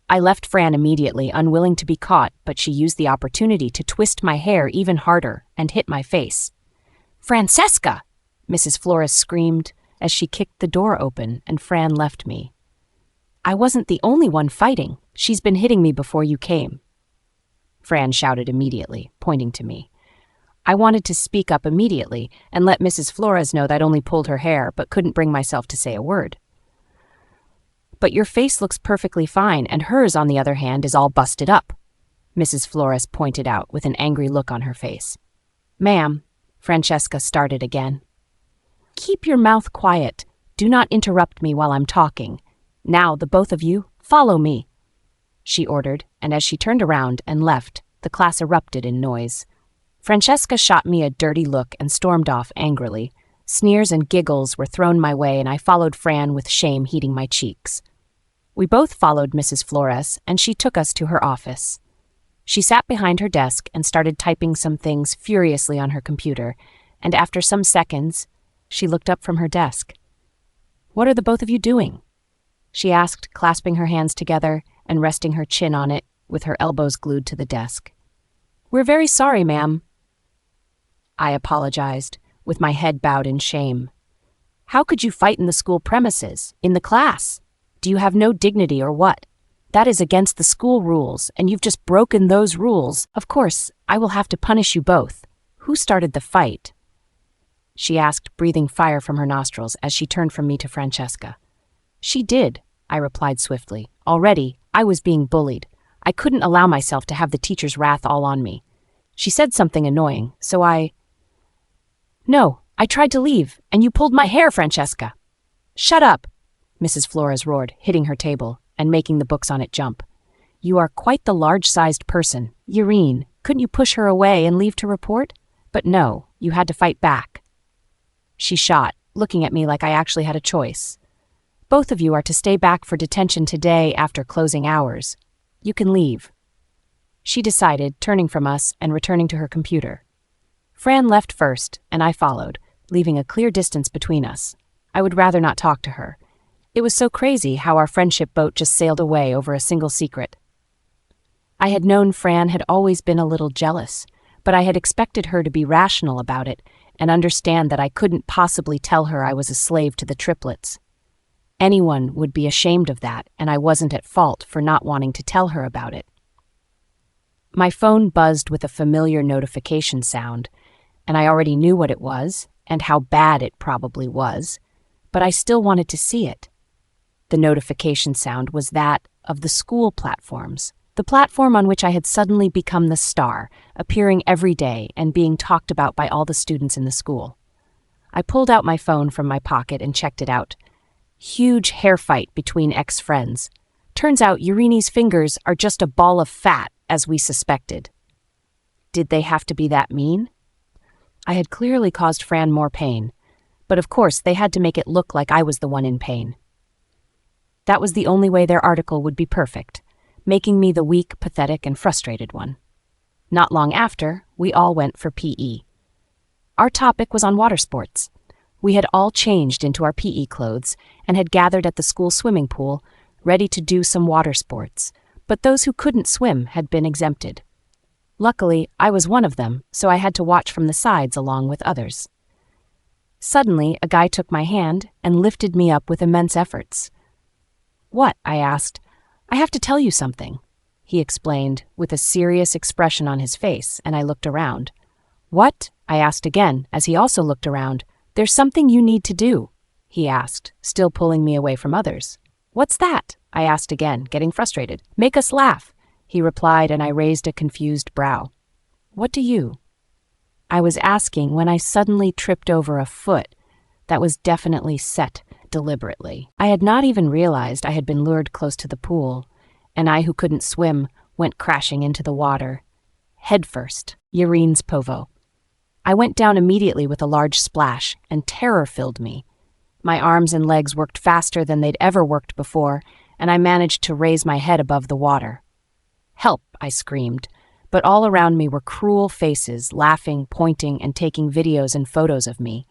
I left Fran immediately, unwilling to be caught, but she used the opportunity to twist my hair even harder and hit my face. Francesca! Mrs. Flores screamed as she kicked the door open and Fran left me. I wasn't the only one fighting. She's been hitting me before you came. Fran shouted immediately, pointing to me. I wanted to speak up immediately and let Mrs. Flores know that I'd only pulled her hair but couldn't bring myself to say a word. But your face looks perfectly fine, and hers, on the other hand, is all busted up, Mrs. Flores pointed out with an angry look on her face. Ma'am, Francesca started again. Keep your mouth quiet. Do not interrupt me while I'm talking. Now, the both of you, follow me, she ordered, and as she turned around and left, the class erupted in noise. Francesca shot me a dirty look and stormed off angrily. Sneers and giggles were thrown my way, and I followed Fran with shame heating my cheeks. We both followed Mrs. Flores, and she took us to her office. She sat behind her desk and started typing some things furiously on her computer, and after some seconds, she looked up from her desk. What are the both of you doing? She asked, clasping her hands together and resting her chin on it with her elbows glued to the desk. We're very sorry, ma'am, I apologized, with my head bowed in shame. How could you fight in the school premises, in the class? Do you have no dignity or what? That is against the school rules, and you've just broken those rules. Of course, I will have to punish you both. Who started the fight? She asked, breathing fire from her nostrils as she turned from me to Francesca. She did, I replied swiftly. Already, I was being bullied. I couldn't allow myself to have the teacher's wrath all on me. She said something annoying, so No, I tried to leave, and you pulled my hair, Francesca. Shut up, Mrs. Flores roared, hitting her table and making the books on it jump. You are quite the large-sized person. Yareen, couldn't you push her away and leave to report? But no, you had to fight back. She shot, looking at me like I actually had a choice. Both of you are to stay back for detention today after closing hours. You can leave. She decided, turning from us and returning to her computer. Fran left first, and I followed, leaving a clear distance between us. I would rather not talk to her. It was so crazy how our friendship boat just sailed away over a single secret. I had known Fran had always been a little jealous, but I had expected her to be rational about it and understand that I couldn't possibly tell her I was a slave to the triplets. Anyone would be ashamed of that, and I wasn't at fault for not wanting to tell her about it. My phone buzzed with a familiar notification sound, and I already knew what it was and how bad it probably was, but I still wanted to see it. The notification sound was that of the school platforms. The platform on which I had suddenly become the star, appearing every day and being talked about by all the students in the school. I pulled out my phone from my pocket and checked it out. Huge hair fight between ex-friends. Turns out Urini's fingers are just a ball of fat, as we suspected. Did they have to be that mean? I had clearly caused Fran more pain, but of course they had to make it look like I was the one in pain. That was the only way their article would be perfect, making me the weak, pathetic, and frustrated one. Not long after, we all went for PE. Our topic was on water sports. We had all changed into our PE clothes and had gathered at the school swimming pool, ready to do some water sports, but those who couldn't swim had been exempted. Luckily, I was one of them, so I had to watch from the sides along with others. Suddenly, a guy took my hand and lifted me up with immense efforts. "What?" I asked. "I have to tell you something," he explained, with a serious expression on his face, and I looked around. "What?" I asked again, as he also looked around. "There's something you need to do," he asked, still pulling me away from others. "What's that?" I asked again, getting frustrated. "Make us laugh," he replied, and I raised a confused brow. "What do you?" I was asking when I suddenly tripped over a foot that was definitely set deliberately. I had not even realized I had been lured close to the pool, and I, who couldn't swim, went crashing into the water. Headfirst, Yurine's Povo. I went down immediately with a large splash, and terror filled me. My arms and legs worked faster than they'd ever worked before, and I managed to raise my head above the water. "Help!" I screamed, but all around me were cruel faces, laughing, pointing, and taking videos and photos of me.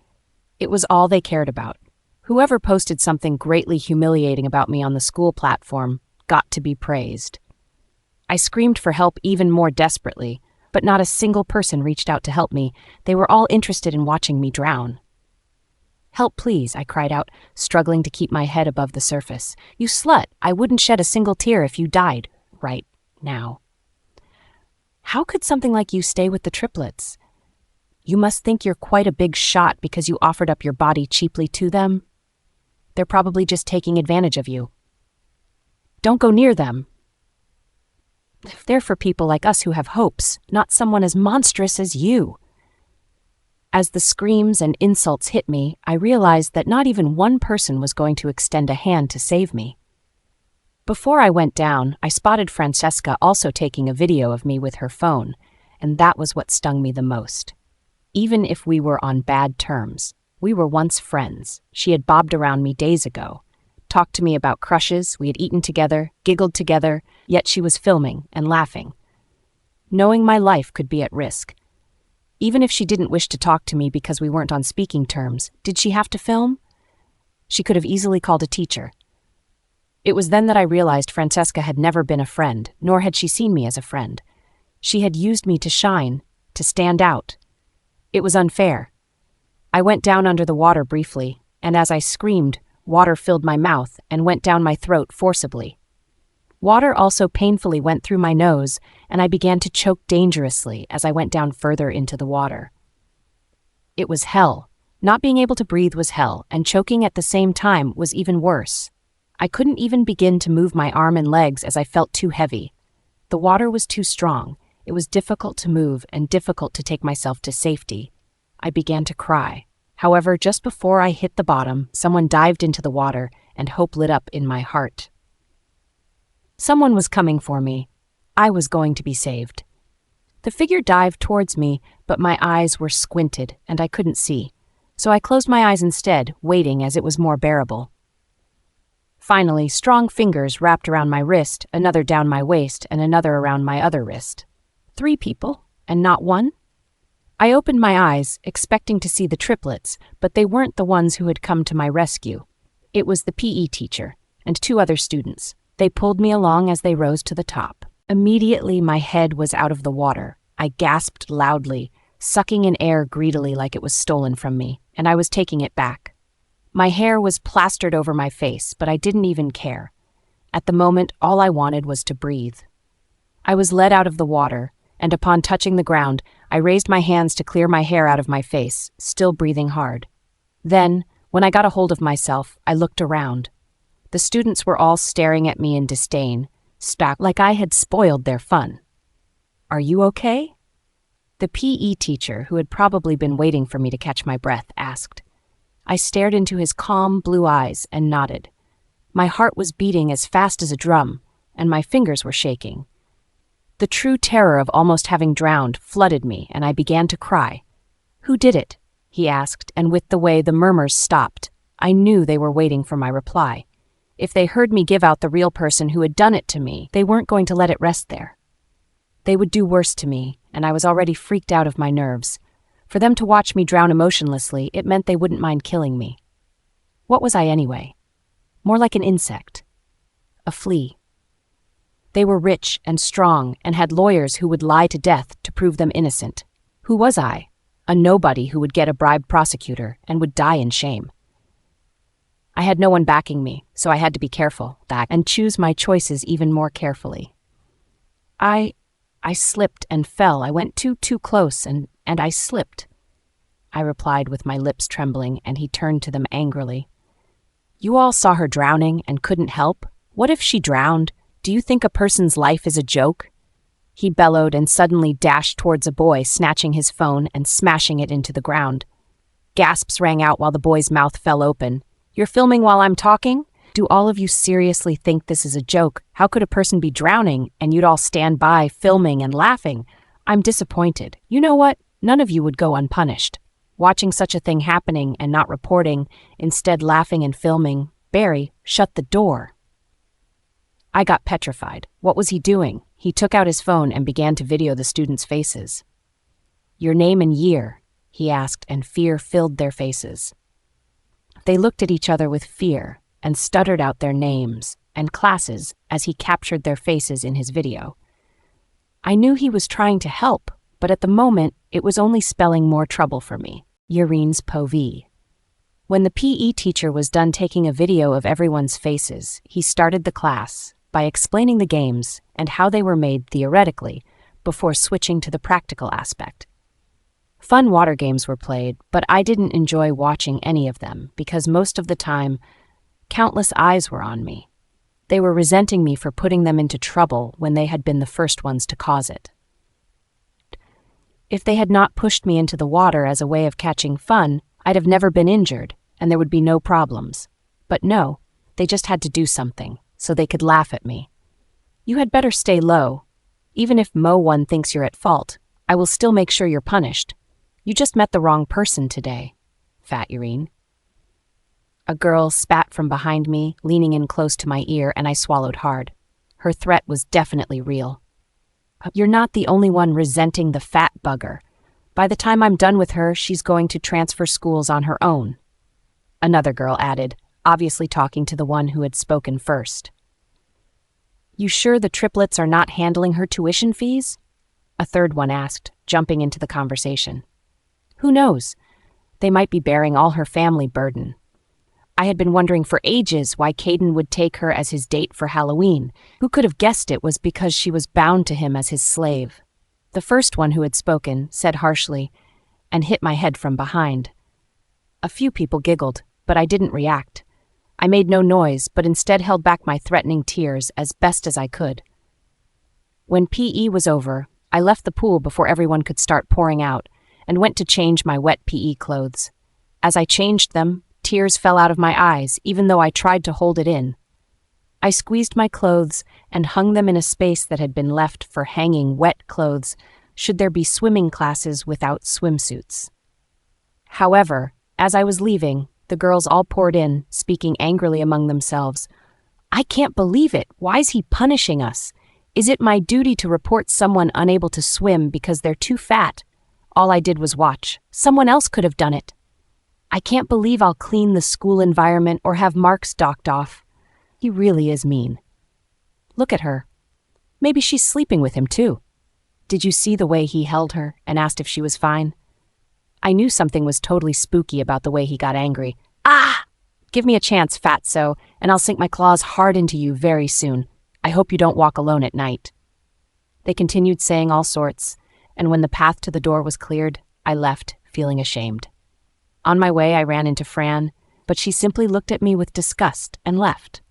It was all they cared about. Whoever posted something greatly humiliating about me on the school platform got to be praised. I screamed for help even more desperately, but not a single person reached out to help me. They were all interested in watching me drown. "Help, please," I cried out, struggling to keep my head above the surface. "You slut! I wouldn't shed a single tear if you died right now." "How could something like you stay with the triplets? You must think you're quite a big shot because you offered up your body cheaply to them. They're probably just taking advantage of you. Don't go near them. They're for people like us who have hopes, not someone as monstrous as you." As the screams and insults hit me, I realized that not even one person was going to extend a hand to save me. Before I went down, I spotted Francesca also taking a video of me with her phone, and that was what stung me the most. Even if we were on bad terms, we were once friends. She had bobbed around me days ago, talked to me about crushes, we had eaten together, giggled together, yet she was filming and laughing. Knowing my life could be at risk. Even if she didn't wish to talk to me because we weren't on speaking terms, did she have to film? She could have easily called a teacher. It was then that I realized Francesca had never been a friend, nor had she seen me as a friend. She had used me to shine, to stand out. It was unfair. I went down under the water briefly, and as I screamed, water filled my mouth and went down my throat forcibly. Water also painfully went through my nose, and I began to choke dangerously as I went down further into the water. It was hell. Not being able to breathe was hell, and choking at the same time was even worse. I couldn't even begin to move my arm and legs as I felt too heavy. The water was too strong. It was difficult to move and difficult to take myself to safety. I began to cry. However, just before I hit the bottom, someone dived into the water, and hope lit up in my heart. Someone was coming for me. I was going to be saved. The figure dived towards me, but my eyes were squinted, and I couldn't see. So I closed my eyes instead, waiting as it was more bearable. Finally, strong fingers wrapped around my wrist, another down my waist, and another around my other wrist. 3 people, and not one? I opened my eyes, expecting to see the triplets, but they weren't the ones who had come to my rescue. It was the PE teacher, and 2 other students. They pulled me along as they rose to the top. Immediately, my head was out of the water. I gasped loudly, sucking in air greedily like it was stolen from me, and I was taking it back. My hair was plastered over my face, but I didn't even care. At the moment, all I wanted was to breathe. I was led out of the water, and upon touching the ground, I raised my hands to clear my hair out of my face, still breathing hard. Then, when I got a hold of myself, I looked around. The students were all staring at me in disdain. spat like I had spoiled their fun. "Are you okay?" The PE teacher, who had probably been waiting for me to catch my breath, asked. I stared into his calm blue eyes and nodded. My heart was beating as fast as a drum, and my fingers were shaking. The true terror of almost having drowned flooded me, and I began to cry. "Who did it?" he asked, and with the way the murmurs stopped, I knew they were waiting for my reply. If they heard me give out the real person who had done it to me, they weren't going to let it rest there. They would do worse to me, and I was already freaked out of my nerves. For them to watch me drown emotionlessly, it meant they wouldn't mind killing me. What was I anyway? More like an insect. A flea. They were rich and strong and had lawyers who would lie to death to prove them innocent. Who was I? A nobody who would get a bribed prosecutor and would die in shame. I had no one backing me, so I had to be careful and choose my choices even more carefully. I slipped and fell. I went too close and I slipped. I replied with my lips trembling, and he turned to them angrily. "You all saw her drowning and couldn't help? What if she drowned? Do you think a person's life is a joke?" He bellowed and suddenly dashed towards a boy, snatching his phone and smashing it into the ground. Gasps rang out while the boy's mouth fell open. "You're filming while I'm talking? Do all of you seriously think this is a joke? How could a person be drowning and you'd all stand by filming and laughing? I'm disappointed. You know what? None of you would go unpunished. Watching such a thing happening and not reporting, instead laughing and filming. Barry, shut the door." I got petrified. What was he doing? He took out his phone and began to video the students' faces. "Your name and year?" he asked, and fear filled their faces. They looked at each other with fear and stuttered out their names and classes as he captured their faces in his video. I knew he was trying to help, but at the moment, it was only spelling more trouble for me. Yurine's Povey. When the PE teacher was done taking a video of everyone's faces, he started the class by explaining the games and how they were made theoretically before switching to the practical aspect. Fun water games were played, but I didn't enjoy watching any of them because most of the time, countless eyes were on me. They were resenting me for putting them into trouble when they had been the first ones to cause it. If they had not pushed me into the water as a way of catching fun, I'd have never been injured, and there would be no problems. But no, they just had to do something, so they could laugh at me. "You had better stay low. Even if Mo1 thinks you're at fault, I will still make sure you're punished. You just met the wrong person today, Fat Urine." A girl spat from behind me, leaning in close to my ear, and I swallowed hard. Her threat was definitely real. "You're not the only one resenting the fat bugger. By the time I'm done with her, she's going to transfer schools on her own," another girl added, obviously talking to the one who had spoken first. "You sure the triplets are not handling her tuition fees?" a third one asked, jumping into the conversation. "Who knows? They might be bearing all her family burden. I had been wondering for ages why Caden would take her as his date for Halloween. Who could have guessed it was because she was bound to him as his slave?" The first one who had spoken said harshly, and hit my head from behind. A few people giggled, but I didn't react. I made no noise, but instead held back my threatening tears as best as I could. When PE was over, I left the pool before everyone could start pouring out, and went to change my wet PE clothes. As I changed them, tears fell out of my eyes, even though I tried to hold it in. I squeezed my clothes and hung them in a space that had been left for hanging wet clothes should there be swimming classes without swimsuits. However, as I was leaving, the girls all poured in, speaking angrily among themselves. "I can't believe it. Why is he punishing us? Is it my duty to report someone unable to swim because they're too fat? All I did was watch. Someone else could have done it. I can't believe I'll clean the school environment or have marks docked off. He really is mean. Look at her. Maybe she's sleeping with him too. Did you see the way he held her and asked if she was fine? I knew something was totally spooky about the way he got angry. Ah! Give me a chance, fatso, and I'll sink my claws hard into you very soon. I hope you don't walk alone at night." They continued saying all sorts, and when the path to the door was cleared, I left, feeling ashamed. On my way, I ran into Fran, but she simply looked at me with disgust and left.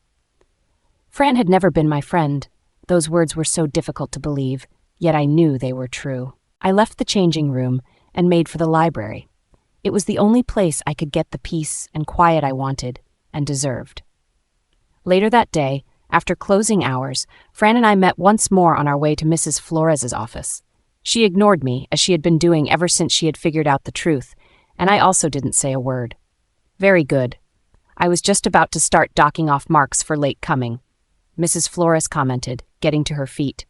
Fran had never been my friend, Those words were so difficult to believe, yet I knew they were true. I left the changing room and made for the library. It was the only place I could get the peace and quiet I wanted and deserved. Later that day, after closing hours, Fran and I met once more on our way to Mrs. Flores's office. She ignored me, as she had been doing ever since she had figured out the truth, and I also didn't say a word. Very good. I was just about to start docking off marks for late coming. Mrs. Flores commented, getting to her feet.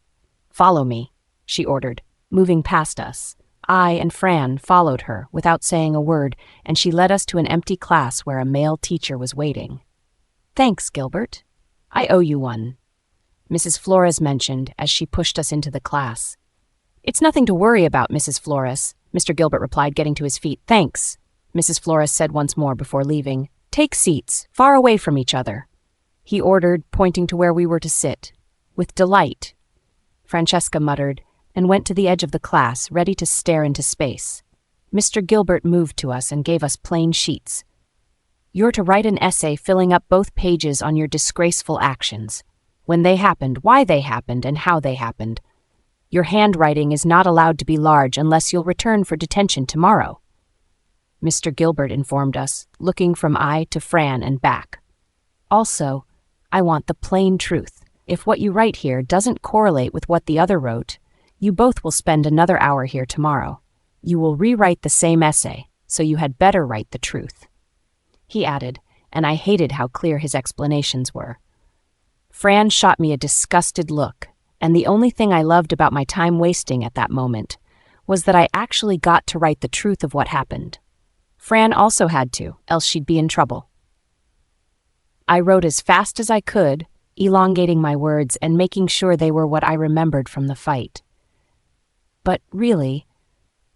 "Follow me," she ordered, moving past us. I and Fran followed her without saying a word, and she led us to an empty class where a male teacher was waiting. "Thanks, Gilbert. I owe you one," Mrs. Flores mentioned as she pushed us into the class. "It's nothing to worry about, Mrs. Flores," Mr. Gilbert replied, getting to his feet. "Thanks," Mrs. Flores said once more before leaving. "Take seats, far away from each other," he ordered, pointing to where we were to sit. "With delight," Francesca muttered, and went to the edge of the class, ready to stare into space. Mr. Gilbert moved to us and gave us plain sheets. "You're to write an essay filling up both pages on your disgraceful actions. When they happened, why they happened, and how they happened. Your handwriting is not allowed to be large unless you'll return for detention tomorrow," Mr. Gilbert informed us, looking from I to Fran and back. "Also, I want the plain truth. If what you write here doesn't correlate with what the other wrote, you both will spend another hour here tomorrow. You will rewrite the same essay, so you had better write the truth," he added, and I hated how clear his explanations were. Fran shot me a disgusted look, and the only thing I loved about my time wasting at that moment was that I actually got to write the truth of what happened. Fran also had to, else she'd be in trouble. I wrote as fast as I could, elongating my words and making sure they were what I remembered from the fight. But really,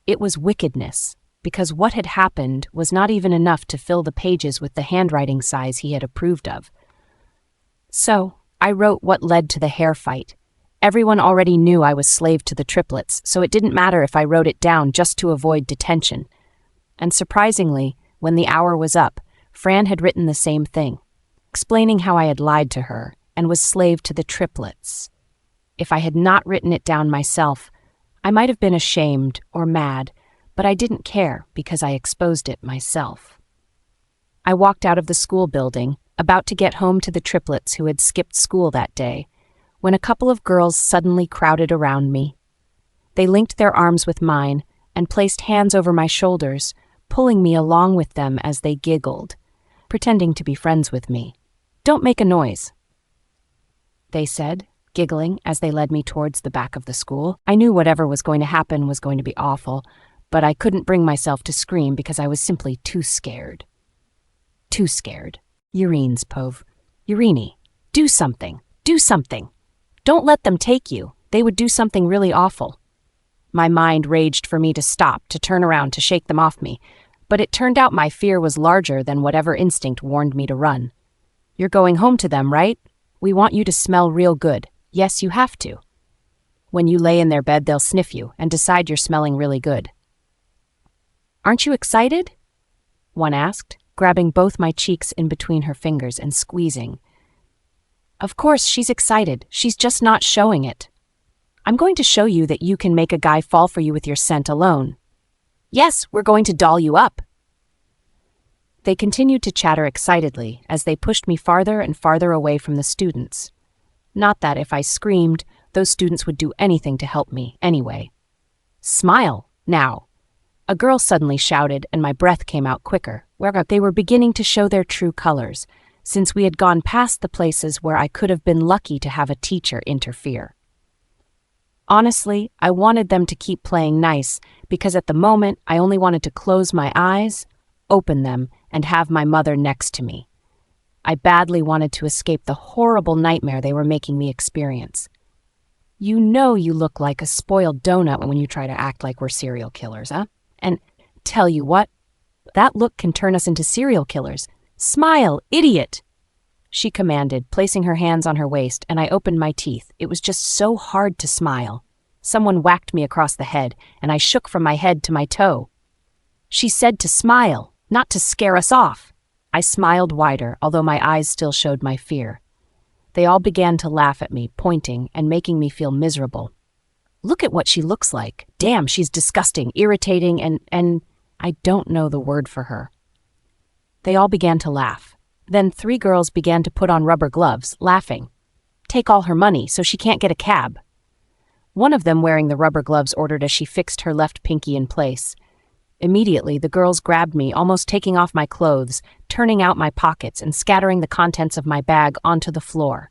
it was wickedness, because what had happened was not even enough to fill the pages with the handwriting size he had approved of. So, I wrote what led to the hair fight. Everyone already knew I was slave to the triplets, so it didn't matter if I wrote it down just to avoid detention. And surprisingly, when the hour was up, Fran had written the same thing, explaining how I had lied to her and was slave to the triplets. If I had not written it down myself, I might have been ashamed or mad, but I didn't care because I exposed it myself. I walked out of the school building, about to get home to the triplets who had skipped school that day, when a couple of girls suddenly crowded around me. They linked their arms with mine and placed hands over my shoulders, pulling me along with them as they giggled, pretending to be friends with me. "Don't make a noise," they said, giggling as they led me towards the back of the school. I knew whatever was going to happen was going to be awful, but I couldn't bring myself to scream because I was simply too scared. Too scared. Urines, Pove. Urini. Do something. Do something. Don't let them take you. They would do something really awful. My mind raged for me to stop, to turn around, to shake them off me, but it turned out my fear was larger than whatever instinct warned me to run. "You're going home to them, right? We want you to smell real good. Yes, you have to. When you lay in their bed, they'll sniff you and decide you're smelling really good." "Aren't you excited?" one asked, grabbing both my cheeks in between her fingers and squeezing. "Of course, she's excited. She's just not showing it. I'm going to show you that you can make a guy fall for you with your scent alone. Yes, we're going to doll you up." They continued to chatter excitedly as they pushed me farther and farther away from the students. Not that if I screamed, those students would do anything to help me anyway. "Smile, now," a girl suddenly shouted, and my breath came out quicker, where they were beginning to show their true colors, since we had gone past the places where I could have been lucky to have a teacher interfere. Honestly, I wanted them to keep playing nice, because at the moment I only wanted to close my eyes, open them, and have my mother next to me. I badly wanted to escape the horrible nightmare they were making me experience. "You know you look like a spoiled donut when you try to act like we're serial killers, huh? And tell you what, that look can turn us into serial killers. Smile, idiot!" she commanded, placing her hands on her waist, and I opened my teeth. It was just so hard to smile. Someone whacked me across the head, and I shook from my head to my toe. She said to smile, not to scare us off. I smiled wider, although my eyes still showed my fear. They all began to laugh at me, pointing and making me feel miserable. Look at what she looks like. Damn, she's disgusting, irritating, and I don't know the word for her. They all began to laugh. Then 3 girls began to put on rubber gloves, laughing. Take all her money so she can't get a cab. One of them, wearing the rubber gloves, ordered as she fixed her left pinky in place. Immediately, the girls grabbed me, almost taking off my clothes, turning out my pockets and scattering the contents of my bag onto the floor.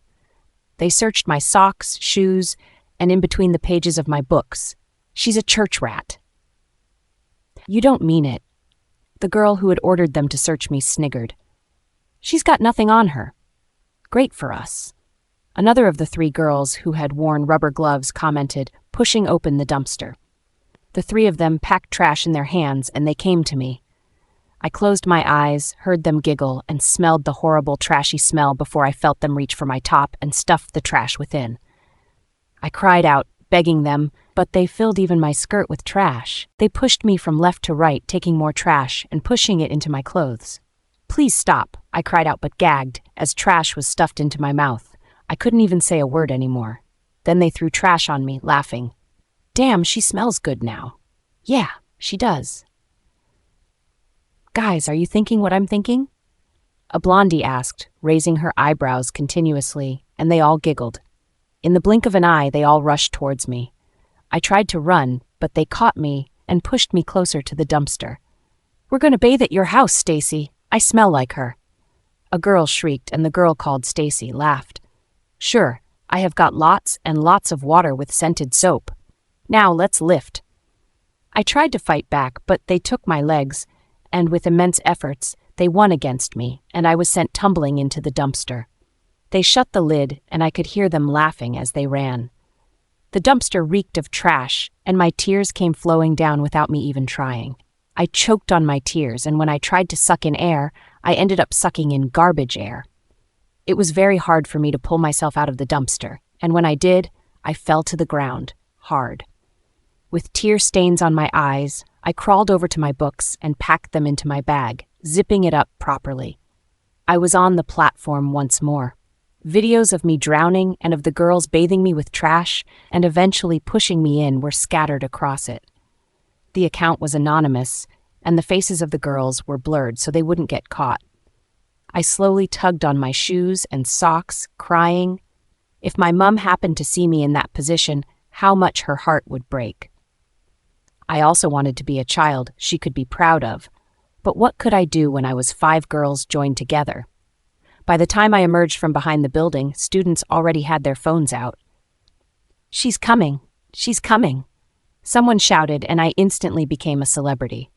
They searched my socks, shoes, and in between the pages of my books. She's a church rat. You don't mean it. The girl who had ordered them to search me sniggered. She's got nothing on her. Great for us. Another of the 3 girls who had worn rubber gloves commented, pushing open the dumpster. The 3 of them packed trash in their hands and they came to me. I closed my eyes, heard them giggle, and smelled the horrible trashy smell before I felt them reach for my top and stuff the trash within. I cried out, begging them, but they filled even my skirt with trash. They pushed me from left to right, taking more trash and pushing it into my clothes. Please stop, I cried out but gagged, as trash was stuffed into my mouth. I couldn't even say a word anymore. Then they threw trash on me, laughing. Damn, she smells good now. Yeah, she does. Guys, are you thinking what I'm thinking? A blondie asked, raising her eyebrows continuously, and they all giggled. In the blink of an eye, they all rushed towards me. I tried to run, but they caught me and pushed me closer to the dumpster. We're going to bathe at your house, Stacy. I smell like her. A girl shrieked, and the girl called Stacy laughed. Sure, I have got lots and lots of water with scented soap. Now let's lift. I tried to fight back, but they took my legs, and with immense efforts, they won against me, and I was sent tumbling into the dumpster. They shut the lid, and I could hear them laughing as they ran. The dumpster reeked of trash, and my tears came flowing down without me even trying. I choked on my tears, and when I tried to suck in air, I ended up sucking in garbage air. It was very hard for me to pull myself out of the dumpster, and when I did, I fell to the ground, hard. With tear stains on my eyes, I crawled over to my books and packed them into my bag, zipping it up properly. I was on the platform once more. Videos of me drowning and of the girls bathing me with trash and eventually pushing me in were scattered across it. The account was anonymous, and the faces of the girls were blurred so they wouldn't get caught. I slowly tugged on my shoes and socks, crying. If my mum happened to see me in that position, how much her heart would break. I also wanted to be a child she could be proud of, but what could I do when I was 5 girls joined together? By the time I emerged from behind the building, students already had their phones out. She's coming! She's coming! Someone shouted, and I instantly became a celebrity.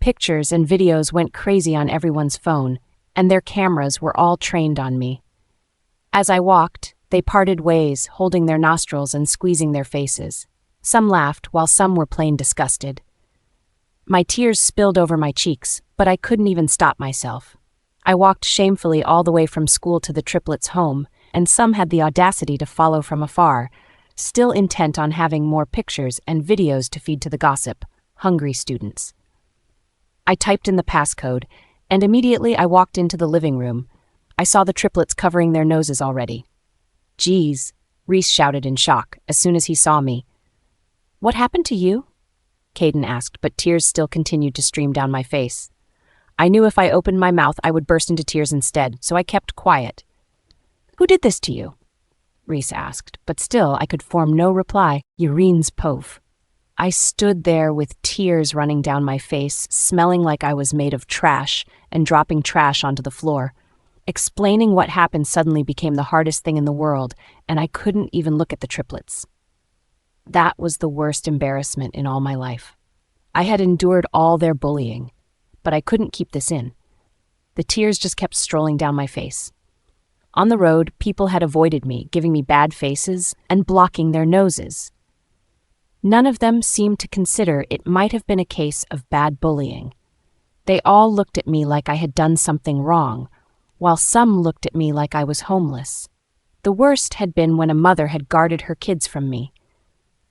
Pictures and videos went crazy on everyone's phone, and their cameras were all trained on me. As I walked, they parted ways, holding their nostrils and squeezing their faces. Some laughed, while some were plain disgusted. My tears spilled over my cheeks, but I couldn't even stop myself. I walked shamefully all the way from school to the triplets' home, and some had the audacity to follow from afar, still intent on having more pictures and videos to feed to the gossip, hungry students. I typed in the passcode, and immediately I walked into the living room. I saw the triplets covering their noses already. Geez, Reese shouted in shock as soon as he saw me. What happened to you? Caden asked, but tears still continued to stream down my face. I knew if I opened my mouth I would burst into tears instead, so I kept quiet. Who did this to you? Reese asked, but still I could form no reply. Urine's pove. I stood there with tears running down my face, smelling like I was made of trash and dropping trash onto the floor. Explaining what happened suddenly became the hardest thing in the world, and I couldn't even look at the triplets. That was the worst embarrassment in all my life. I had endured all their bullying, but I couldn't keep this in. The tears just kept strolling down my face. On the road, people had avoided me, giving me bad faces and blocking their noses. None of them seemed to consider it might have been a case of bad bullying. They all looked at me like I had done something wrong, while some looked at me like I was homeless. The worst had been when a mother had guarded her kids from me,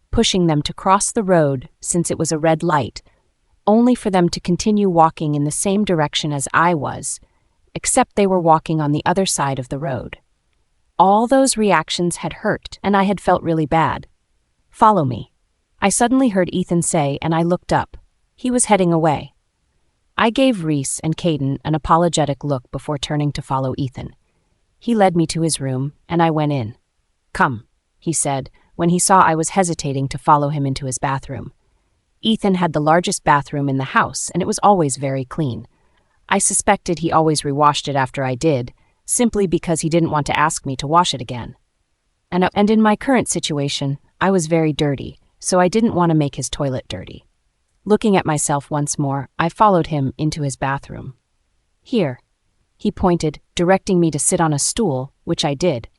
pushing them to cross the road since it was a red light, only for them to continue walking in the same direction as I was, except they were walking on the other side of the road. All those reactions had hurt, and I had felt really bad. "Follow me," I suddenly heard Ethan say, and I looked up. He was heading away. I gave Reese and Caden an apologetic look before turning to follow Ethan. He led me to his room, and I went in. "Come," he said, when he saw I was hesitating to follow him into his bathroom. Ethan had the largest bathroom in the house, and it was always very clean. I suspected he always rewashed it after I did, simply because he didn't want to ask me to wash it again. And in my current situation, I was very dirty, so I didn't want to make his toilet dirty. Looking at myself once more, I followed him into his bathroom. "Here," he pointed, directing me to sit on a stool, which I did.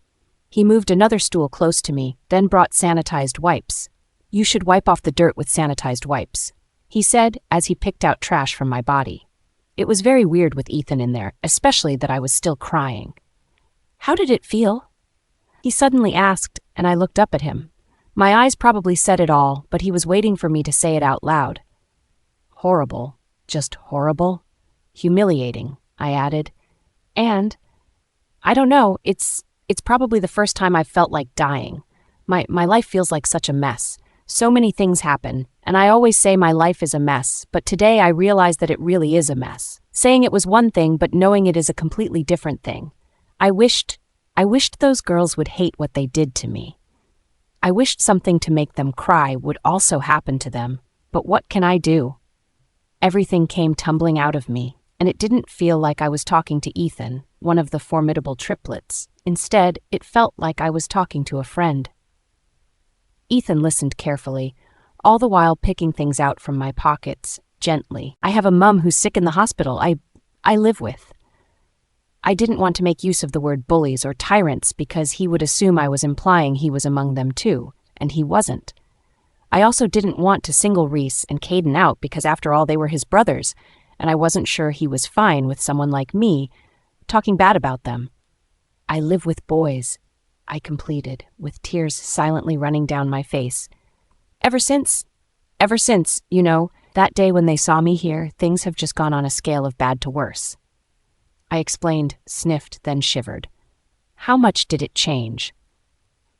He moved another stool close to me, then brought sanitized wipes. "You should wipe off the dirt with sanitized wipes," he said as he picked out trash from my body. It was very weird with Ethan in there, especially that I was still crying. "How did it feel?" he suddenly asked, and I looked up at him. My eyes probably said it all, but he was waiting for me to say it out loud. "Horrible. Just horrible. Humiliating," I added. "And, I don't know, it's probably the first time I've felt like dying. My life feels like such a mess. So many things happen, and I always say my life is a mess, but today I realized that it really is a mess. Saying it was one thing, but knowing it is a completely different thing. I wished those girls would hate what they did to me. I wished something to make them cry would also happen to them, but what can I do?" Everything came tumbling out of me, and it didn't feel like I was talking to Ethan, one of the formidable triplets. Instead, it felt like I was talking to a friend. Ethan listened carefully, all the while picking things out from my pockets, gently. "I have a mum who's sick in the hospital I live with." I didn't want to make use of the word bullies or tyrants because he would assume I was implying he was among them too, and he wasn't. I also didn't want to single Reese and Caden out because after all they were his brothers, and I wasn't sure he was fine with someone like me talking bad about them. "I live with boys," I completed, with tears silently running down my face. Ever since, you know, that day when they saw me here, things have just gone on a scale of bad to worse." I explained, sniffed, then shivered. "How much did it change?"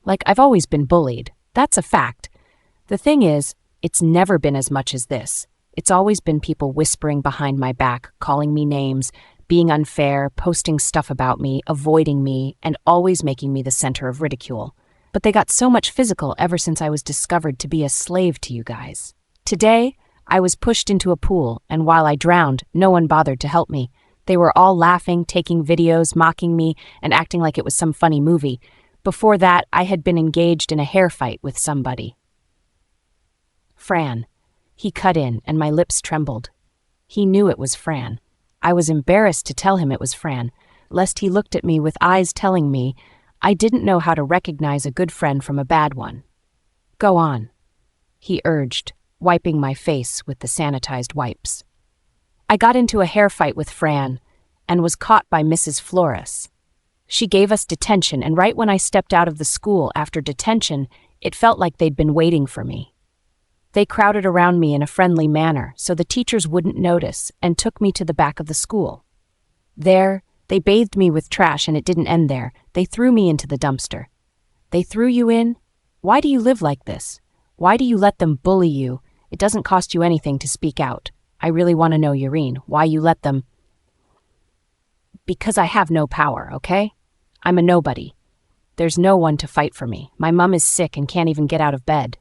"Like, I've always been bullied. That's a fact. The thing is, it's never been as much as this. It's always been people whispering behind my back, calling me names, being unfair, posting stuff about me, avoiding me, and always making me the center of ridicule. But they got so much physical ever since I was discovered to be a slave to you guys. Today, I was pushed into a pool, and while I drowned, no one bothered to help me. They were all laughing, taking videos, mocking me, and acting like it was some funny movie. Before that, I had been engaged in a hair fight with somebody." "Fran." He cut in, and my lips trembled. He knew it was Fran. I was embarrassed to tell him it was Fran, lest he looked at me with eyes telling me I didn't know how to recognize a good friend from a bad one. "Go on," he urged, wiping my face with the sanitized wipes. "I got into a hair fight with Fran and was caught by Mrs. Flores. She gave us detention, and right when I stepped out of the school after detention, it felt like they'd been waiting for me. They crowded around me in a friendly manner so the teachers wouldn't notice and took me to the back of the school. There, they bathed me with trash, and it didn't end there. They threw me into the dumpster." "They threw you in? Why do you live like this? Why do you let them bully you? It doesn't cost you anything to speak out. I really want to know, Yureen, why you let them." "Because I have no power, okay? I'm a nobody. There's no one to fight for me. My mum is sick and can't even get out of bed.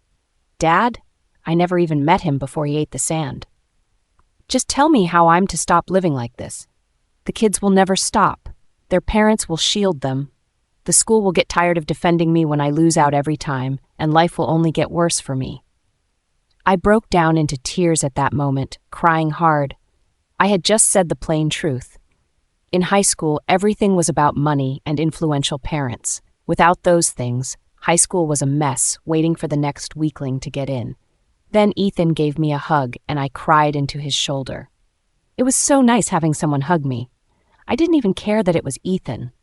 Dad? I never even met him before he ate the sand. Just tell me how I'm to stop living like this. The kids will never stop. Their parents will shield them. The school will get tired of defending me when I lose out every time, and life will only get worse for me." I broke down into tears at that moment, crying hard. I had just said the plain truth. In high school, everything was about money and influential parents. Without those things, high school was a mess, waiting for the next weakling to get in. Then Ethan gave me a hug, and I cried into his shoulder. It was so nice having someone hug me. I didn't even care that it was Ethan.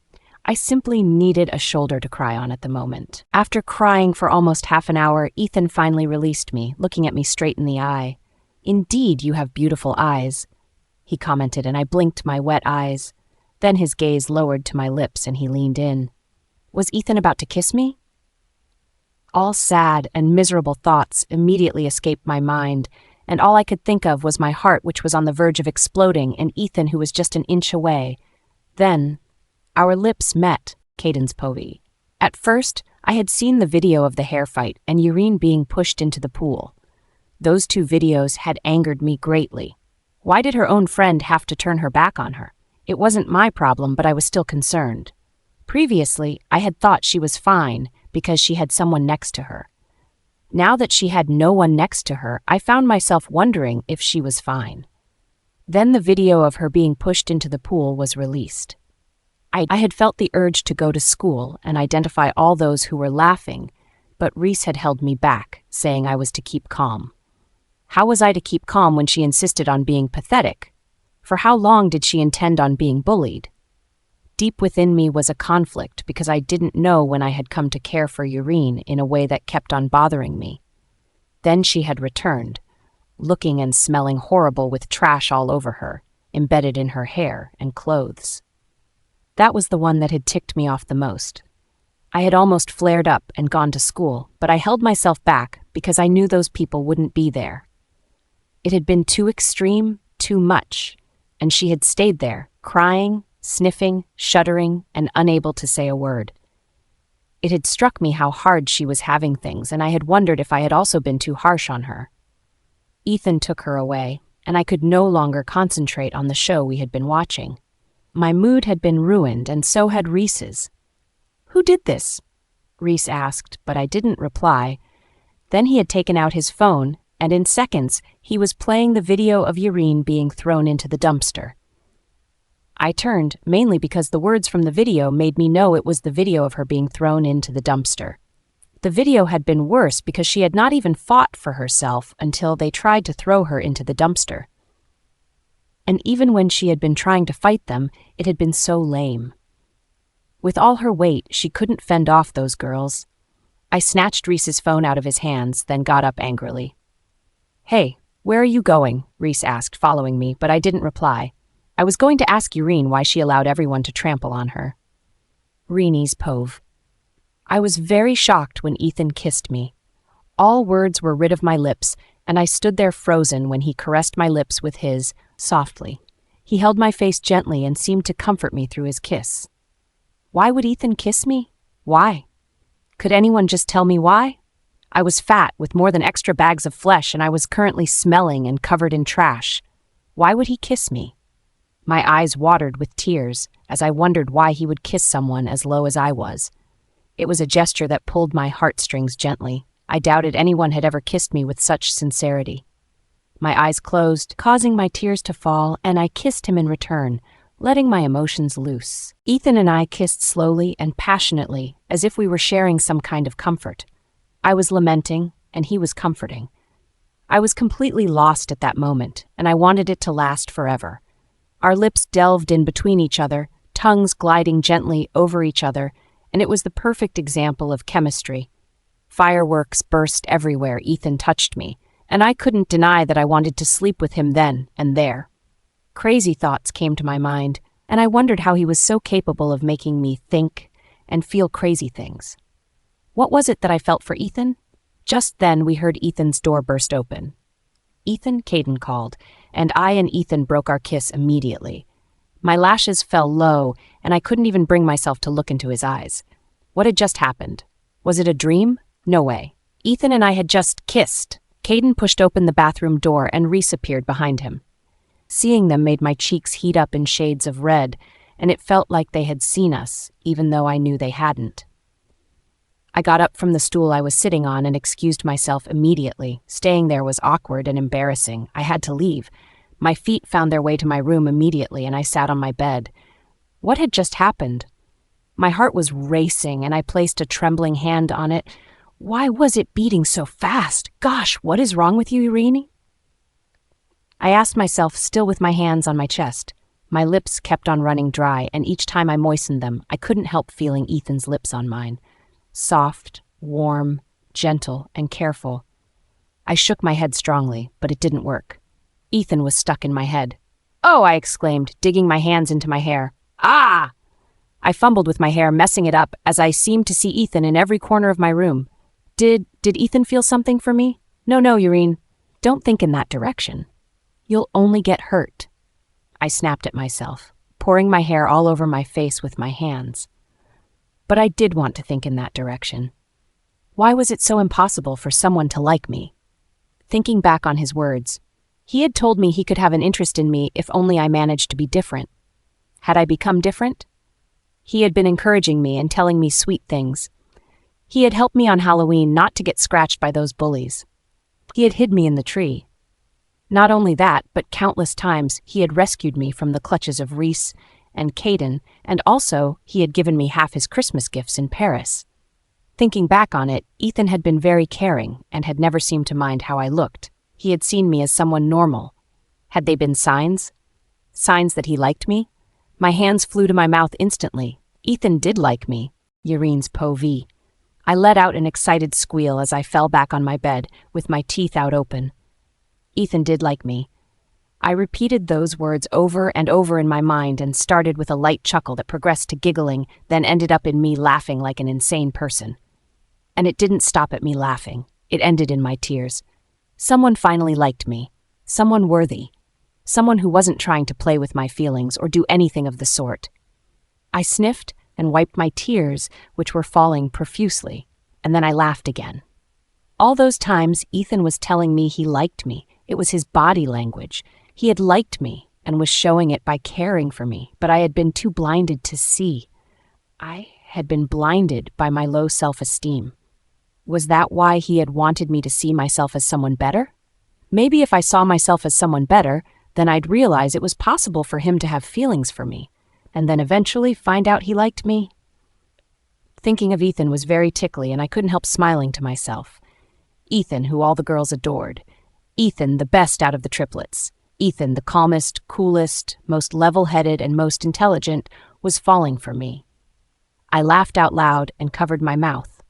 I simply needed a shoulder to cry on at the moment. After crying for almost half an hour, Ethan finally released me, looking at me straight in the eye. "Indeed, you have beautiful eyes," he commented, and I blinked my wet eyes. Then his gaze lowered to my lips, and he leaned in. Was Ethan about to kiss me? All sad and miserable thoughts immediately escaped my mind, and all I could think of was my heart, which was on the verge of exploding, and Ethan, who was just an inch away. Then, our lips met, Caden's povey. At first, I had seen the video of the hair fight and Irene being pushed into the pool. Those two videos had angered me greatly. Why did her own friend have to turn her back on her? It wasn't my problem, but I was still concerned. Previously, I had thought she was fine because she had someone next to her. Now that she had no one next to her, I found myself wondering if she was fine. Then the video of her being pushed into the pool was released. I had felt the urge to go to school and identify all those who were laughing, but Reese had held me back, saying I was to keep calm. How was I to keep calm when she insisted on being pathetic? For how long did she intend on being bullied? Deep within me was a conflict because I didn't know when I had come to care for Irene in a way that kept on bothering me. Then she had returned, looking and smelling horrible with trash all over her, embedded in her hair and clothes. That was the one that had ticked me off the most. I had almost flared up and gone to school, but I held myself back because I knew those people wouldn't be there. It had been too extreme, too much, and she had stayed there, crying, sniffing, shuddering, and unable to say a word. It had struck me how hard she was having things, and I had wondered if I had also been too harsh on her. Ethan took her away, and I could no longer concentrate on the show we had been watching. My mood had been ruined, and so had Reese's. "Who did this?" Reese asked, but I didn't reply. Then he had taken out his phone, and in seconds, he was playing the video of Irene being thrown into the dumpster. I turned, mainly because the words from the video made me know it was the video of her being thrown into the dumpster. The video had been worse because she had not even fought for herself until they tried to throw her into the dumpster. And even when she had been trying to fight them, it had been so lame. With all her weight, she couldn't fend off those girls. I snatched Reese's phone out of his hands, then got up angrily. "Hey, where are you going?" Reese asked, following me, but I didn't reply. I was going to ask Irene why she allowed everyone to trample on her. Reenie's pove. I was very shocked when Ethan kissed me. All words were rid of my lips, and I stood there frozen when he caressed my lips with his, softly. He held my face gently and seemed to comfort me through his kiss. Why would Ethan kiss me? Why? Could anyone just tell me why? I was fat with more than extra bags of flesh, and I was currently smelling and covered in trash. Why would he kiss me? My eyes watered with tears as I wondered why he would kiss someone as low as I was. It was a gesture that pulled my heartstrings gently. I doubted anyone had ever kissed me with such sincerity. My eyes closed, causing my tears to fall, and I kissed him in return, letting my emotions loose. Ethan and I kissed slowly and passionately, as if we were sharing some kind of comfort. I was lamenting, and he was comforting. I was completely lost at that moment, and I wanted it to last forever. Our lips delved in between each other, tongues gliding gently over each other, and it was the perfect example of chemistry. Fireworks burst everywhere Ethan touched me, and I couldn't deny that I wanted to sleep with him then and there. Crazy thoughts came to my mind, and I wondered how he was so capable of making me think and feel crazy things. What was it that I felt for Ethan? Just then we heard Ethan's door burst open. "Ethan," Caden called, and I and Ethan broke our kiss immediately. My lashes fell low, and I couldn't even bring myself to look into his eyes. What had just happened? Was it a dream? No way. Ethan and I had just kissed. Caden pushed open the bathroom door, and Reese appeared behind him. Seeing them made my cheeks heat up in shades of red, and it felt like they had seen us, even though I knew they hadn't. I got up from the stool I was sitting on and excused myself immediately. Staying there was awkward and embarrassing. I had to leave. My feet found their way to my room immediately, and I sat on my bed. What had just happened? My heart was racing, and I placed a trembling hand on it. Why was it beating so fast? Gosh, what is wrong with you, Irene? I asked myself, still with my hands on my chest. My lips kept on running dry, and each time I moistened them, I couldn't help feeling Ethan's lips on mine. Soft, warm, gentle, and careful. I shook my head strongly, but it didn't work. Ethan was stuck in my head. "Oh!" I exclaimed, digging my hands into my hair. "Ah!" I fumbled with my hair, messing it up as I seemed to see Ethan in every corner of my room. Did Ethan feel something for me? No, Urine. Don't think in that direction. You'll only get hurt. I snapped at myself, pouring my hair all over my face with my hands. But I did want to think in that direction. Why was it so impossible for someone to like me? Thinking back on his words, he had told me he could have an interest in me if only I managed to be different. Had I become different? He had been encouraging me and telling me sweet things. He had helped me on Halloween not to get scratched by those bullies. He had hid me in the tree. Not only that, but countless times he had rescued me from the clutches of Reese and Caden, and also he had given me half his Christmas gifts in Paris. Thinking back on it, Ethan had been very caring and had never seemed to mind how I looked. He had seen me as someone normal. Had they been signs? Signs that he liked me? My hands flew to my mouth instantly. Ethan did like me. Urine's POV. I let out an excited squeal as I fell back on my bed, with my teeth out open. Ethan did like me. I repeated those words over and over in my mind and started with a light chuckle that progressed to giggling, then ended up in me laughing like an insane person. And it didn't stop at me laughing. It ended in my tears. Someone finally liked me. Someone worthy. Someone who wasn't trying to play with my feelings or do anything of the sort. I sniffed and wiped my tears, which were falling profusely, and then I laughed again. All those times Ethan was telling me he liked me. It was his body language. He had liked me and was showing it by caring for me, but I had been too blinded to see. I had been blinded by my low self-esteem. Was that why he had wanted me to see myself as someone better? Maybe if I saw myself as someone better, then I'd realize it was possible for him to have feelings for me, and then eventually find out he liked me. Thinking of Ethan was very tickly, and I couldn't help smiling to myself. Ethan, who all the girls adored. Ethan, the best out of the triplets. Ethan, the calmest, coolest, most level-headed, and most intelligent, was falling for me. I laughed out loud and covered my mouth.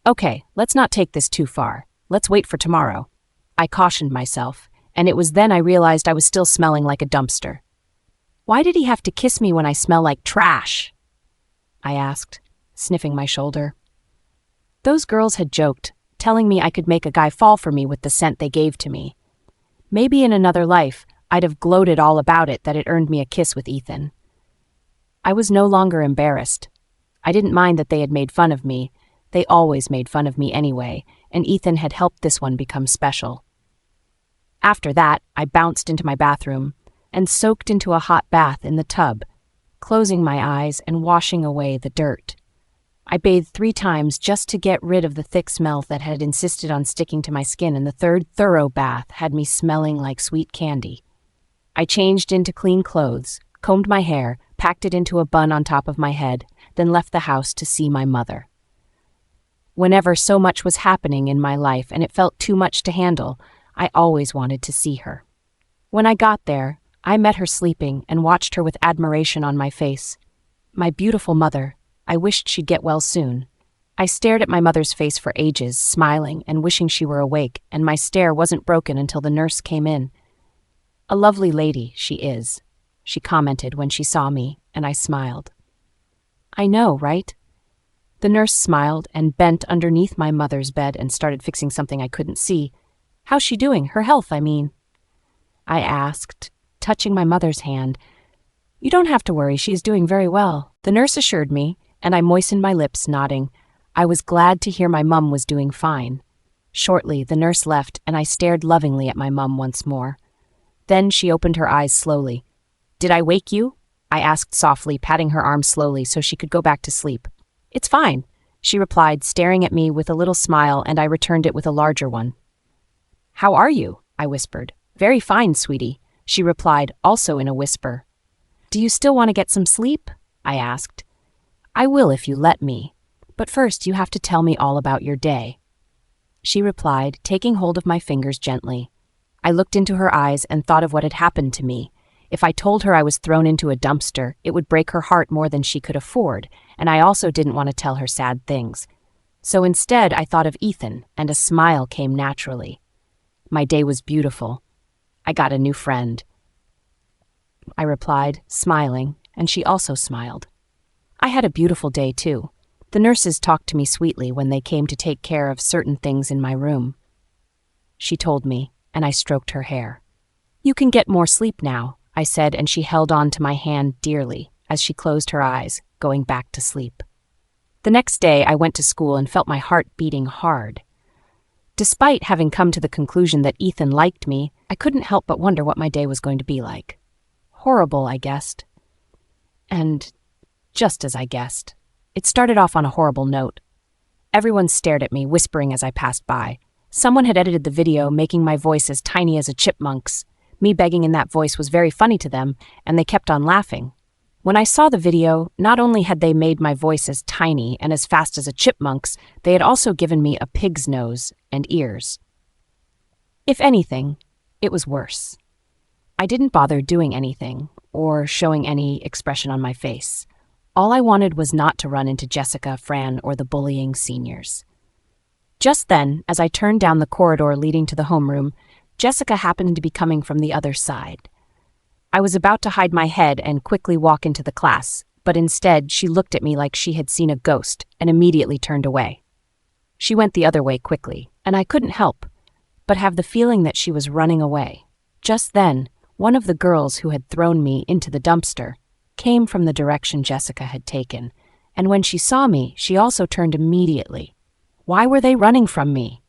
Okay, let's not take this too far. Let's wait for tomorrow. I cautioned myself, and it was then I realized I was still smelling like a dumpster. Why did he have to kiss me when I smell like trash? I asked, sniffing my shoulder. Those girls had joked, telling me I could make a guy fall for me with the scent they gave to me. Maybe in another life, I'd have gloated all about it that it earned me a kiss with Ethan. I was no longer embarrassed. I didn't mind that they had made fun of me. They always made fun of me anyway, and Ethan had helped this one become special. After that, I bounced into my bathroom and soaked into a hot bath in the tub, closing my eyes and washing away the dirt. I bathed 3 times just to get rid of the thick smell that had insisted on sticking to my skin, and the third thorough bath had me smelling like sweet candy. I changed into clean clothes, combed my hair, packed it into a bun on top of my head, then left the house to see my mother. Whenever so much was happening in my life and it felt too much to handle, I always wanted to see her. When I got there, I met her sleeping and watched her with admiration on my face. My beautiful mother. I wished she'd get well soon. I stared at my mother's face for ages, smiling and wishing she were awake, and my stare wasn't broken until the nurse came in. A lovely lady, she is, she commented when she saw me, and I smiled. I know, right? The nurse smiled and bent underneath my mother's bed and started fixing something I couldn't see. How's she doing? Her health, I mean. I asked, touching my mother's hand. You don't have to worry, she is doing very well, the nurse assured me, and I moistened my lips, nodding. I was glad to hear my mum was doing fine. Shortly, the nurse left, and I stared lovingly at my mum once more. Then she opened her eyes slowly. Did I wake you? I asked softly, patting her arm slowly so she could go back to sleep. It's fine, she replied, staring at me with a little smile, and I returned it with a larger one. How are you? I whispered. Very fine, sweetie, she replied, also in a whisper. Do you still want to get some sleep? I asked. I will if you let me, but first you have to tell me all about your day. She replied, taking hold of my fingers gently. I looked into her eyes and thought of what had happened to me. If I told her I was thrown into a dumpster, it would break her heart more than she could afford, and I also didn't want to tell her sad things. So instead, I thought of Ethan, and a smile came naturally. My day was beautiful. I got a new friend. I replied, smiling, and she also smiled. I I had a beautiful day, too. The nurses talked to me sweetly when they came to take care of certain things in my room. She told me, and I stroked her hair. "You can get more sleep now," I said, and she held on to my hand dearly as she closed her eyes, going back to sleep. The next day, I went to school and felt my heart beating hard. Despite having come to the conclusion that Ethan liked me, I couldn't help but wonder what my day was going to be like. Horrible, I guessed. And just as I guessed, it started off on a horrible note. Everyone stared at me, whispering as I passed by. Someone had edited the video, making my voice as tiny as a chipmunk's. Me begging in that voice was very funny to them, and they kept on laughing. When I saw the video, not only had they made my voice as tiny and as fast as a chipmunk's, they had also given me a pig's nose and ears. If anything, it was worse. I didn't bother doing anything or showing any expression on my face. All I wanted was not to run into Jessica, Fran, or the bullying seniors. Just then, as I turned down the corridor leading to the homeroom, Jessica happened to be coming from the other side. I was about to hide my head and quickly walk into the class, but instead she looked at me like she had seen a ghost and immediately turned away. She went the other way quickly, and I couldn't help but have the feeling that she was running away. Just then, one of the girls who had thrown me into the dumpster came from the direction Jessica had taken, and when she saw me, she also turned immediately. Why were they running from me?